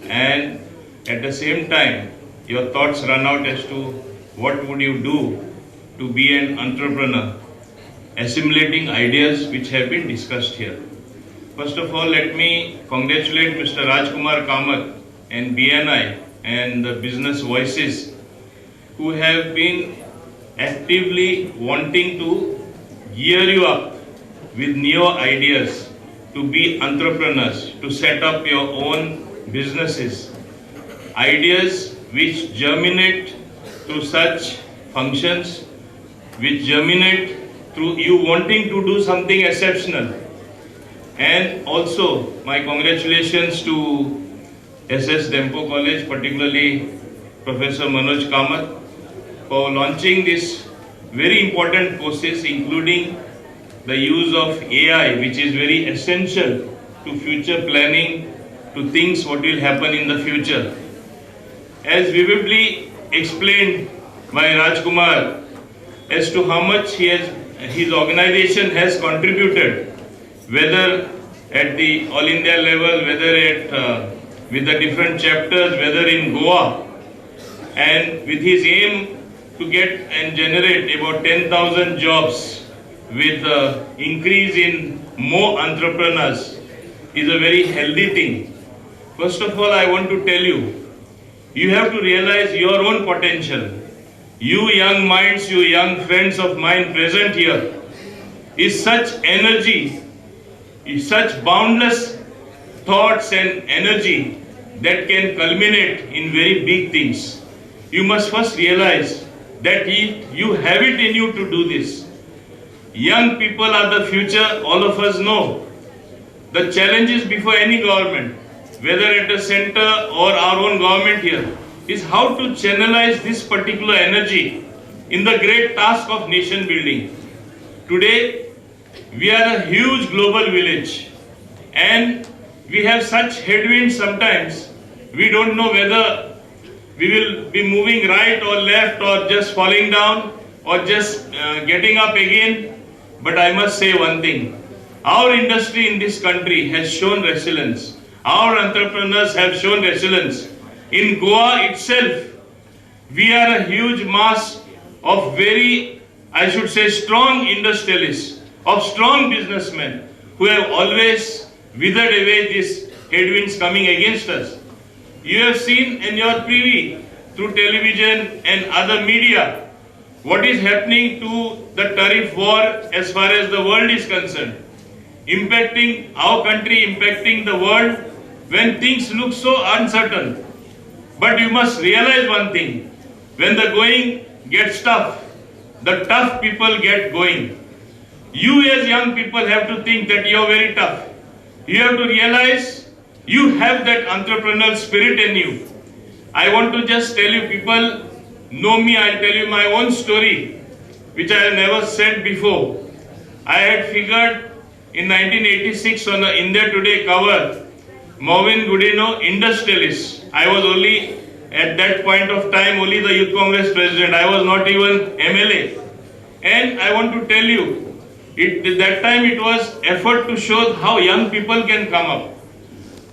And at the same time, your thoughts run out as to what would you do to be an entrepreneur, assimilating ideas which have been discussed here. First of all, let me congratulate Mr. Rajkumar Kamath and BNI and the Business Voices who have been actively wanting to gear you up with new ideas to be entrepreneurs, to set up your own businesses. Ideas which germinate through such functions, which germinate through you wanting to do something exceptional. And also, my congratulations to SS Dempo College, particularly Professor Manoj Kamath, for launching these very important courses, including the use of AI, which is very essential to future planning, to things what will happen in the future. As vividly explained by Rajkumar as to how much his organization has contributed, whether at the All India level, whether at with the different chapters, whether in Goa, and with his aim to get and generate about 10,000 jobs with increase in more entrepreneurs is a very healthy thing. First of all, I want to tell you, you have to realize your own potential. You young minds, you young friends of mine present here, is such energy, is such boundless thoughts and energy that can culminate in very big things. You must first realize that you have it in you to do this. young people are the future, all of us know. The challenges before any government, whether at the center or our own government here, is how to channelize this particular energy in the great task of nation building. Today, we are a huge global village and we have such headwinds sometimes, we don't know whether we will be moving right or left or just falling down or just getting up again. But I must say one thing, our industry in this country has shown resilience. Our entrepreneurs have shown resilience. In Goa itself, we are a huge mass of very, I should say, strong industrialists, of strong businessmen who have always withered away these headwinds coming against us. You have seen in your privy through television and other media what is happening to the tariff war as far as the world is concerned, impacting our country, impacting the world when things look so uncertain. But you must realize one thing, when the going gets tough, the tough people get going. You as young people have to think that you are very tough. You have to realize you have that entrepreneurial spirit in you. I want to just tell you, people know me, I'll tell you my own story, which I have never said before. I had figured in 1986 on the India Today cover, Marvin Goodino, industrialist. I was only, at that point of time, only the Youth Congress president. I was not even MLA. And I want to tell you, that time it was effort to show how young people can come up.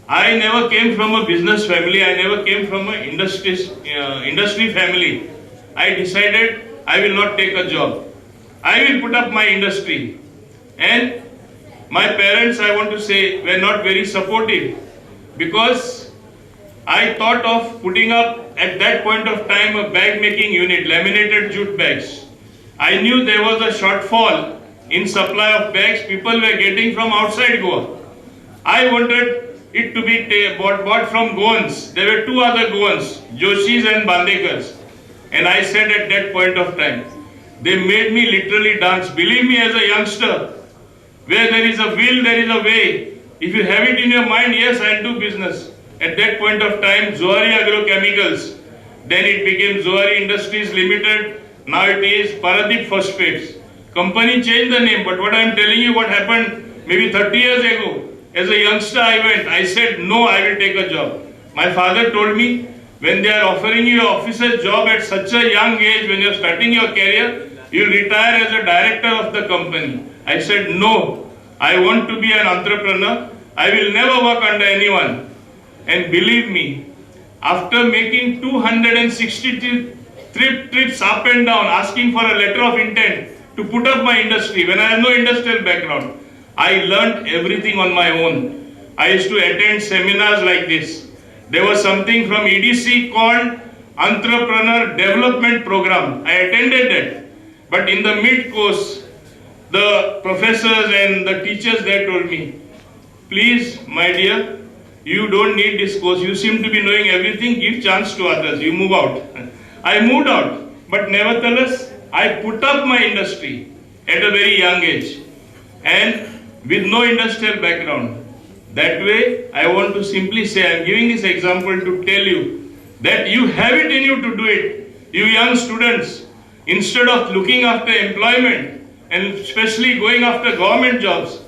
I never came from a business family. I never came from an industry family. I decided I will not take a job. I will put up my industry. And my parents, I want to say, were not very supportive because I thought of putting up at that point of time a bag making unit, laminated jute bags. I knew there was a shortfall in supply of bags people were getting from outside Goa. I wanted it to be bought from Goans. There were two other Goans, Joshis and Bandekars. And I said at that point of time, they made me literally dance. Believe me, as a youngster, where there is a will, there is a way. If you have it in your mind, yes, I'll do business. At that point of time, Zohari Agrochemicals, then it became Zohari Industries Limited, now it is Paradeep Phosphates. Company changed the name, but what I am telling you, what happened maybe 30 years ago, as a youngster I went, I said, no, I will take a job. My father told me, when they are offering you an officer's job at such a young age, when you are starting your career, you will retire as a director of the company. I said, no, I want to be an entrepreneur. I will never work under anyone. And believe me, after making 260 trips up and down, asking for a letter of intent to put up my industry, when I have no industrial background, I learned everything on my own. I used to attend seminars like this. There was something from EDC called Entrepreneur Development Program. I attended that. But in the mid-course, the professors and the teachers there told me, please, my dear, you don't need this course. You seem to be knowing everything. Give chance to others. You move out. I moved out. But nevertheless, I put up my industry at a very young age and with no industrial background. That way, I want to simply say, I am giving this example to tell you that you have it in you to do it. You young students, instead of looking after employment and especially going after government jobs,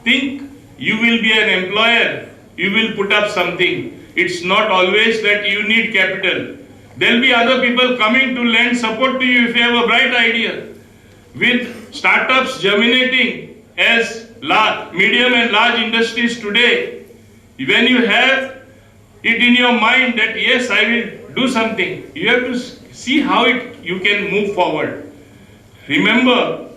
think you will be an employer, you will put up something. It's not always that you need capital. There will be other people coming to lend support to you if you have a bright idea. With startups germinating as medium and large industries today, when you have it in your mind that yes, I will do something, you have to see how you can move forward. Remember,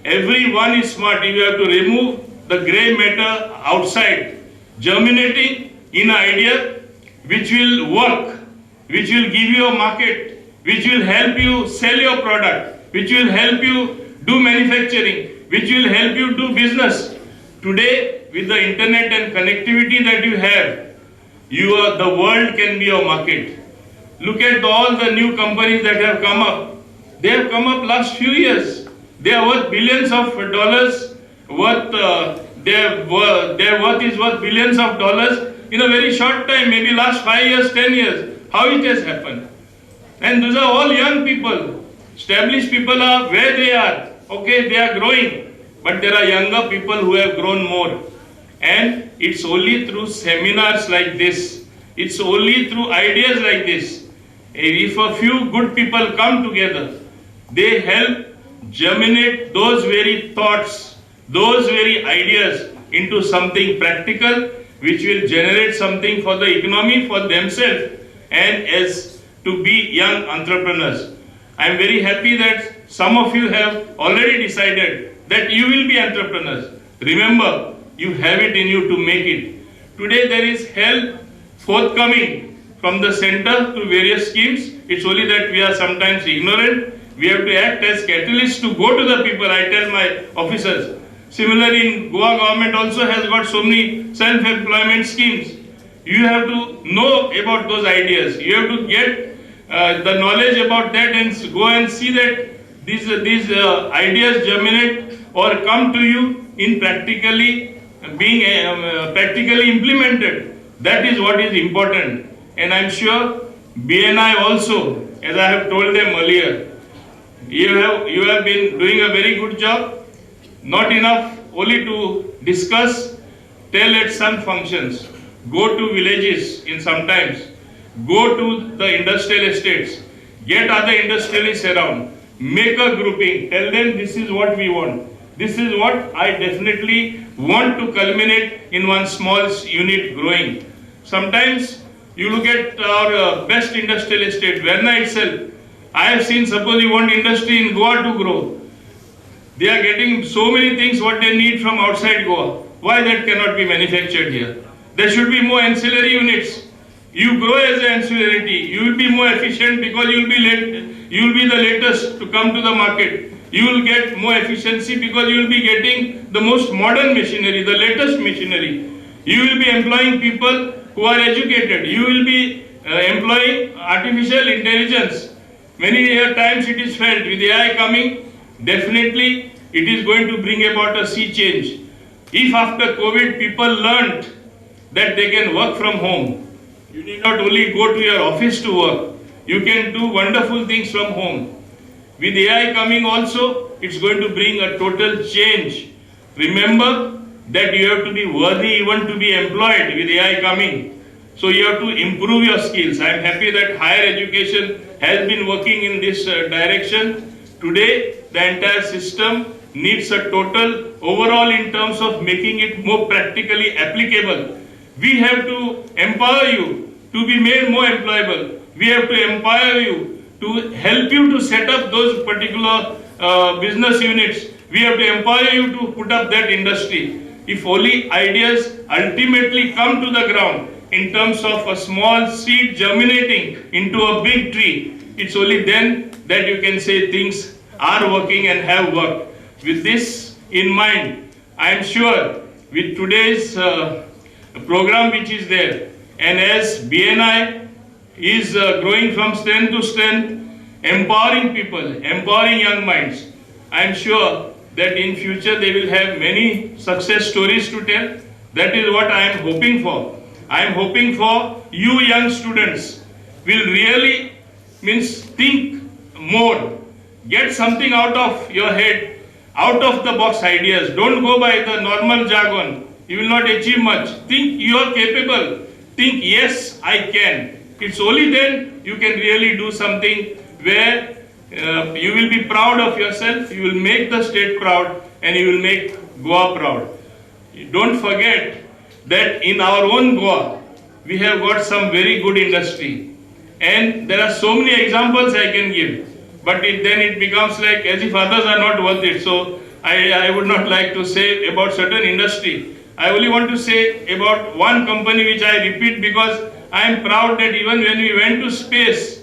everyone is smart. You have to remove the grey matter outside, germinating in an idea which will work, which will give you a market, which will help you sell your product, which will help you do manufacturing, which will help you do business. Today, with the internet and connectivity that you have, the world can be your market. Look at all the new companies that have come up. They have come up last few years. They are worth billions of dollars. Their worth is worth billions of dollars in a very short time, maybe last 5 years, 10 years. How it has happened? And those are all young people. Established people are where they are. Okay, they are growing. But there are younger people who have grown more. And it's only through seminars like this. It's only through ideas like this. If a few good people come together, they help germinate those very thoughts, those very ideas into something practical, which will generate something for the economy, for themselves, and as to be young entrepreneurs. I am very happy that some of you have already decided that you will be entrepreneurs. Remember, you have it in you to make it. Today there is help forthcoming from the center to various schemes. It's only that we are sometimes ignorant. We have to act as catalysts to go to the people. I tell my officers. Similarly, in Goa government also has got so many self-employment schemes. You have to know about those ideas. You have to get the knowledge about that and go and see that these ideas germinate or come to you in practically being practically implemented. That is what is important. And I'm sure BNI also, as I have told them earlier, you have been doing a very good job. Not enough only to discuss, tell at some functions, go to villages in sometimes, go to the industrial estates, get other industrialists around, make a grouping, tell them this is what we want. This is what I definitely want to culminate in one small unit growing. Sometimes you look at our best industrial estate, Verna itself. I have seen, suppose you want industry in Goa to grow. They are getting so many things what they need from outside Goa. Why that cannot be manufactured here? There should be more ancillary units. You grow as an ancillary. You will be more efficient because you will be the latest to come to the market. You will get more efficiency because you will be getting the most modern machinery, the latest machinery. You will be employing people who are educated. You will be employing artificial intelligence. Many times it is felt with AI coming, definitely it is going to bring about a sea change. If after COVID people learnt that they can work from home, you need not only go to your office to work, you can do wonderful things from home. With AI coming also, it's going to bring a total change. Remember that you have to be worthy even to be employed with AI coming. So you have to improve your skills. I am happy that higher education has been working in this direction. Today, the entire system needs a total overall in terms of making it more practically applicable. We have to empower you to be made more employable. We have to empower you to help you to set up those particular business units. We have to empower you to put up that industry. If only ideas ultimately come to the ground in terms of a small seed germinating into a big tree, it's only then that you can say things are working and have worked. With this in mind, I am sure with today's program which is there, and as BNI is growing from strength to strength, empowering people, empowering young minds, I am sure that in future they will have many success stories to tell. That is what I am hoping for. I am hoping for you young students will really think more. Get something out of your head, out of the box ideas. Don't go by the normal jargon. You will not achieve much. Think you are capable. Think, yes, I can. It's only then you can really do something where you will be proud of yourself, you will make the state proud, and you will make Goa proud. Don't forget that in our own Goa, we have got some very good industry. And there are so many examples I can give. But then it becomes like as if others are not worth it. So I would not like to say about certain industry. I only want to say about one company which I repeat because I am proud that even when we went to space,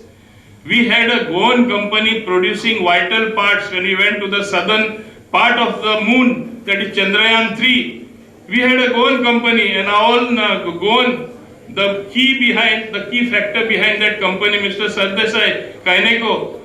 we had a Goan company producing vital parts when we went to the southern part of the moon, that is Chandrayaan 3. We had a Goan company, and all Goan, the key factor behind that company, Mr. Sardesai, Kaineko,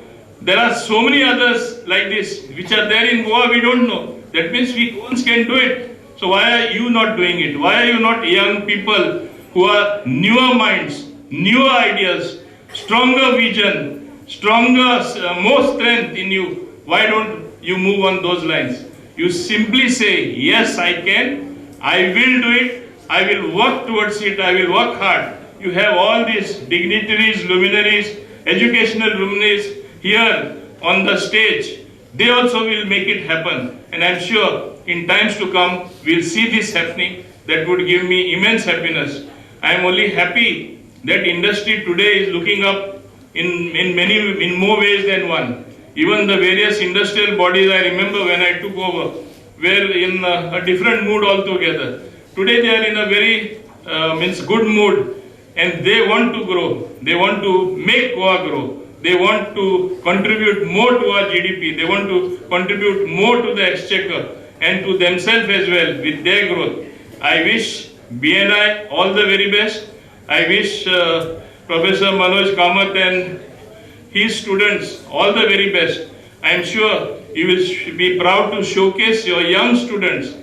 There are so many others like this which are there in Goa, we don't know. That means we once can do it. So why are you not doing it? Why are you not young people who are newer minds, newer ideas, stronger vision, stronger, more strength in you? Why don't you move on those lines? You simply say, yes, I can, I will do it, I will work towards it, I will work hard. You have all these dignitaries, luminaries, educational luminaries here on the stage. They also will make it happen. And I'm sure in times to come, we'll see this happening. That would give me immense happiness. I'm only happy that industry today is looking up in more ways than one. Even the various industrial bodies, I remember when I took over, were in a different mood altogether. Today they are in a very good mood, and they want to grow. They want to make Goa grow. They want to contribute more to our GDP. They want to contribute more to the exchequer and to themselves as well with their growth. I wish BNI all the very best. I wish Professor Manoj Kamath and his students all the very best. I am sure you will be proud to showcase your young students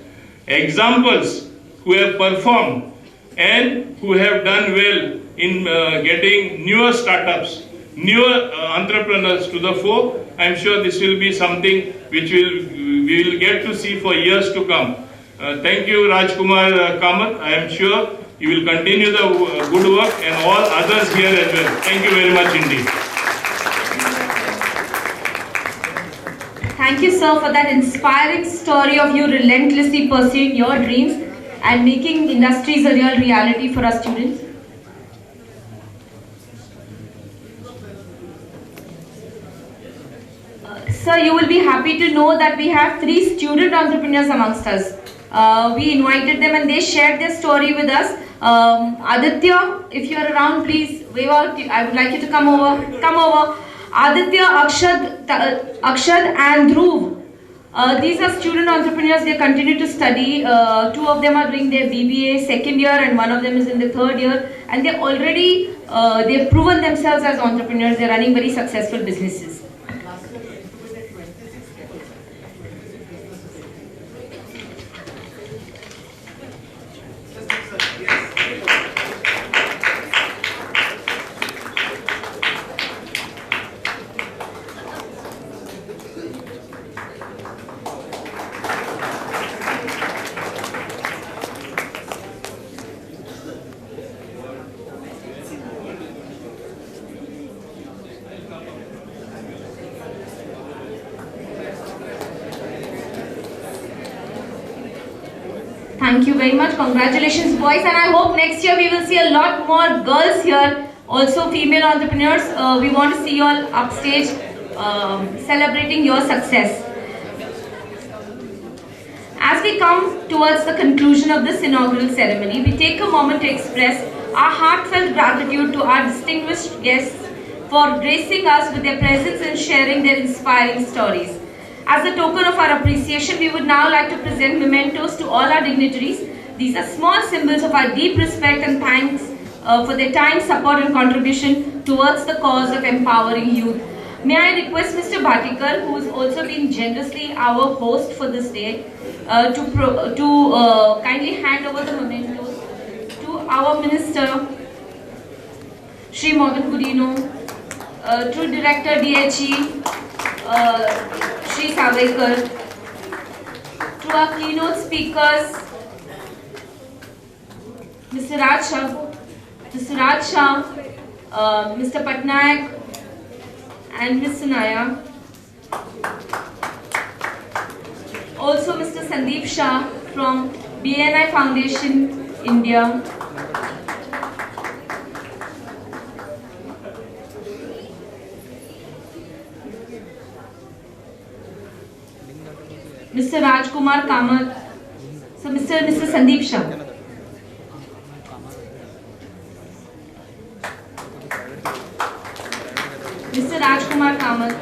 examples who have performed and who have done well in getting newer startups, newer entrepreneurs to the fore. I am sure this will be something which we will get to see for years to come. Thank you, Rajkumar Kamath. I am sure you will continue the good work and all others here as well. Thank you very much indeed. Thank you, sir, for that inspiring story of you relentlessly pursuing your dreams and making industries a real reality for our students. Sir, you will be happy to know that we have 3 student entrepreneurs amongst us. We invited them and they shared their story with us. Aditya, if you are around, please wave out. I would like you to come over. Come over. Aditya, Akshad and Dhruv. These are student entrepreneurs. They continue to study. 2 of them are doing their BBA second year and 1 of them is in the 3rd year. And they already, they've proven themselves as entrepreneurs. They're running very successful businesses. Thank you very much. Congratulations, boys. And I hope next year we will see a lot more girls here, also female entrepreneurs. We want to see you all upstage celebrating your success. As we come towards the conclusion of this inaugural ceremony, we take a moment to express our heartfelt gratitude to our distinguished guests for gracing us with their presence and sharing their inspiring stories. As a token of our appreciation, we would now like to present mementos to all our dignitaries. These are small symbols of our deep respect and thanks for their time, support and contribution towards the cause of empowering youth. May I request Mr. Bhatikar, who has also been generously our host for this day, to kindly hand over the mementos to our Minister, Shri Morgan Gudino, to Director DHE, Shri Savekar, to our keynote speakers, Mr. Raj Shah, Mr. Patnaik, and Ms. Sunaya. Also Mr. Sandeep Shah from BNI Foundation, India. Mr. Rajkumar Kamath. So Mr. Sandeep Shah. Mr. Rajkumar Kamath.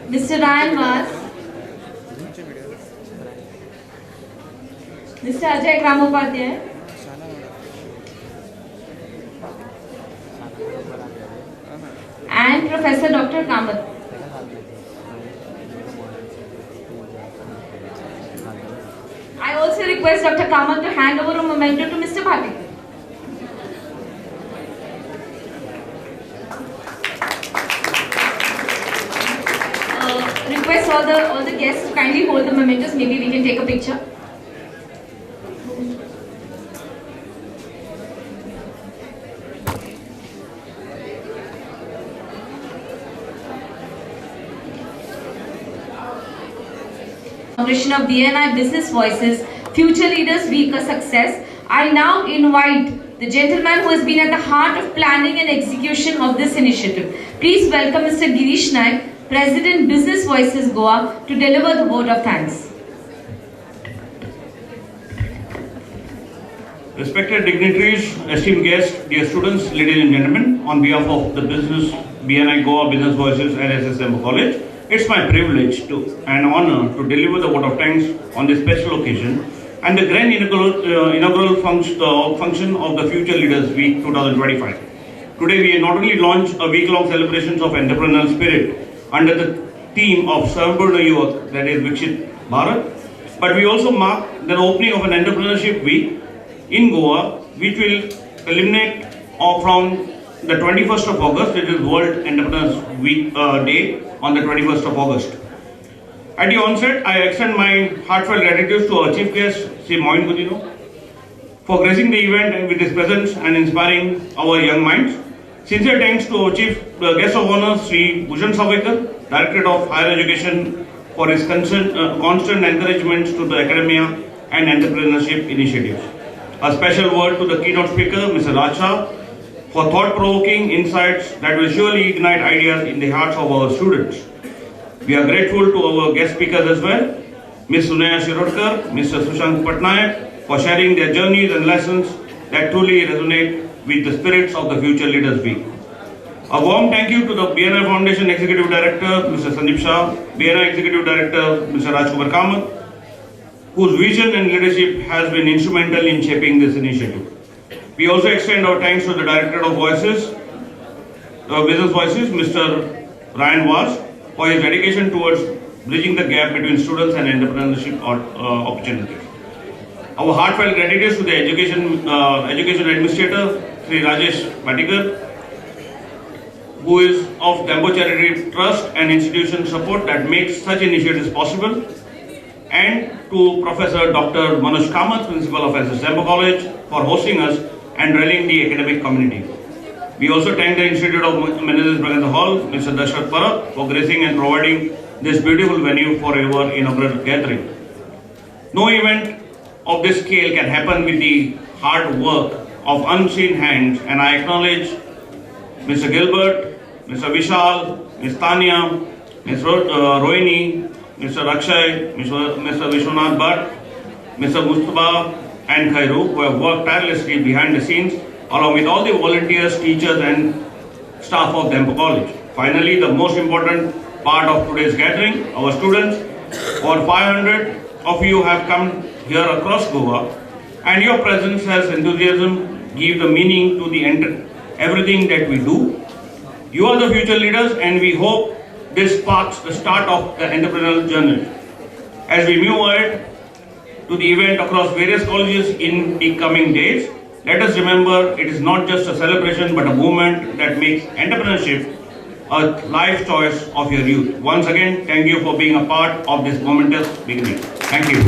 Mr. Ryan Vaz. Mr. Ajay Gramopadhyay. and Professor Dr. Kamath. I also request Dr. Kamath to hand over a memento to Mr. Bhatia. Request all the guests to kindly hold the mementos. Maybe we can take a picture. Inauguration of BNI Business Voices Future Leaders Week a success. I now invite the gentleman who has been at the heart of planning and execution of this initiative. Please welcome Mr. Girish Naik, President Business Voices Goa, to deliver the vote of thanks. Respected dignitaries, esteemed guests, dear students, ladies and gentlemen, on behalf of the Business BNI Goa Business Voices and SSM College, it's my privilege and honor to deliver the vote of thanks on this special occasion and the grand inaugural function of the Future Leaders Week 2025. Today we not only launch a week-long celebrations of entrepreneurial spirit under the theme of Samburna Yuvat, that is Vikshit Bharat, but we also mark the opening of an entrepreneurship week in Goa, which will culminate from the 21st of August, it is World Entrepreneurs Week Day on the 21st of August. At the onset, I extend my heartfelt gratitude to our chief guest, Sri Moin Gudino, for gracing the event with his presence and inspiring our young minds. Sincere thanks to our chief guest of honor, Sri Bhushan Savekar, Director of Higher Education, for his constant encouragement to the academia and entrepreneurship initiatives. A special word to the keynote speaker, Mr. Raja, for thought-provoking insights that will surely ignite ideas in the hearts of our students. We are grateful to our guest speakers as well, Ms. Sunaya Shirodkar, Mr. Sushank Patnaik, for sharing their journeys and lessons that truly resonate with the spirits of the Future Leaders Week. A warm thank you to the BNI Foundation Executive Director, Mr. Sandeep Shah, BNI Executive Director, Mr. Rajkumar Kamath, whose vision and leadership has been instrumental in shaping this initiative. We also extend our thanks to the Director of Business Voices, Mr. Ryan Vaz, for his dedication towards bridging the gap between students and entrepreneurship opportunities. Our heartfelt gratitude to the Education Administrator, Sri Rajesh Patikar, who is of Tempo Charity Trust and institution support that makes such initiatives possible, and to Professor Dr. Manoj Kamath, Principal of SSM College, for hosting us and rallying the academic community. We also thank the Institute of Managers Bragantha Hall, Mr. Dashrath Parak, for gracing and providing this beautiful venue for our inaugural gathering. No event of this scale can happen with the hard work of unseen hands, and I acknowledge Mr. Gilbert, Mr. Vishal, Ms. Tanya, Ms. Rohini, Mr. Akshay, Mr. Vishwanath Bhatt, Mr. Mustafa and Khairu, who have worked tirelessly behind the scenes, along with all the volunteers, teachers and staff of Tempo College. Finally, the most important part of today's gathering, our students. Over 500 of you have come here across Goa, and your presence has enthusiasm, give the meaning to the everything that we do. You are the future leaders, and we hope this sparks the start of the entrepreneurial journey. As we move ahead to the event across various colleges in the coming days, let us remember it is not just a celebration but a movement that makes entrepreneurship a life choice of your youth. Once again, thank you for being a part of this momentous beginning. Thank you.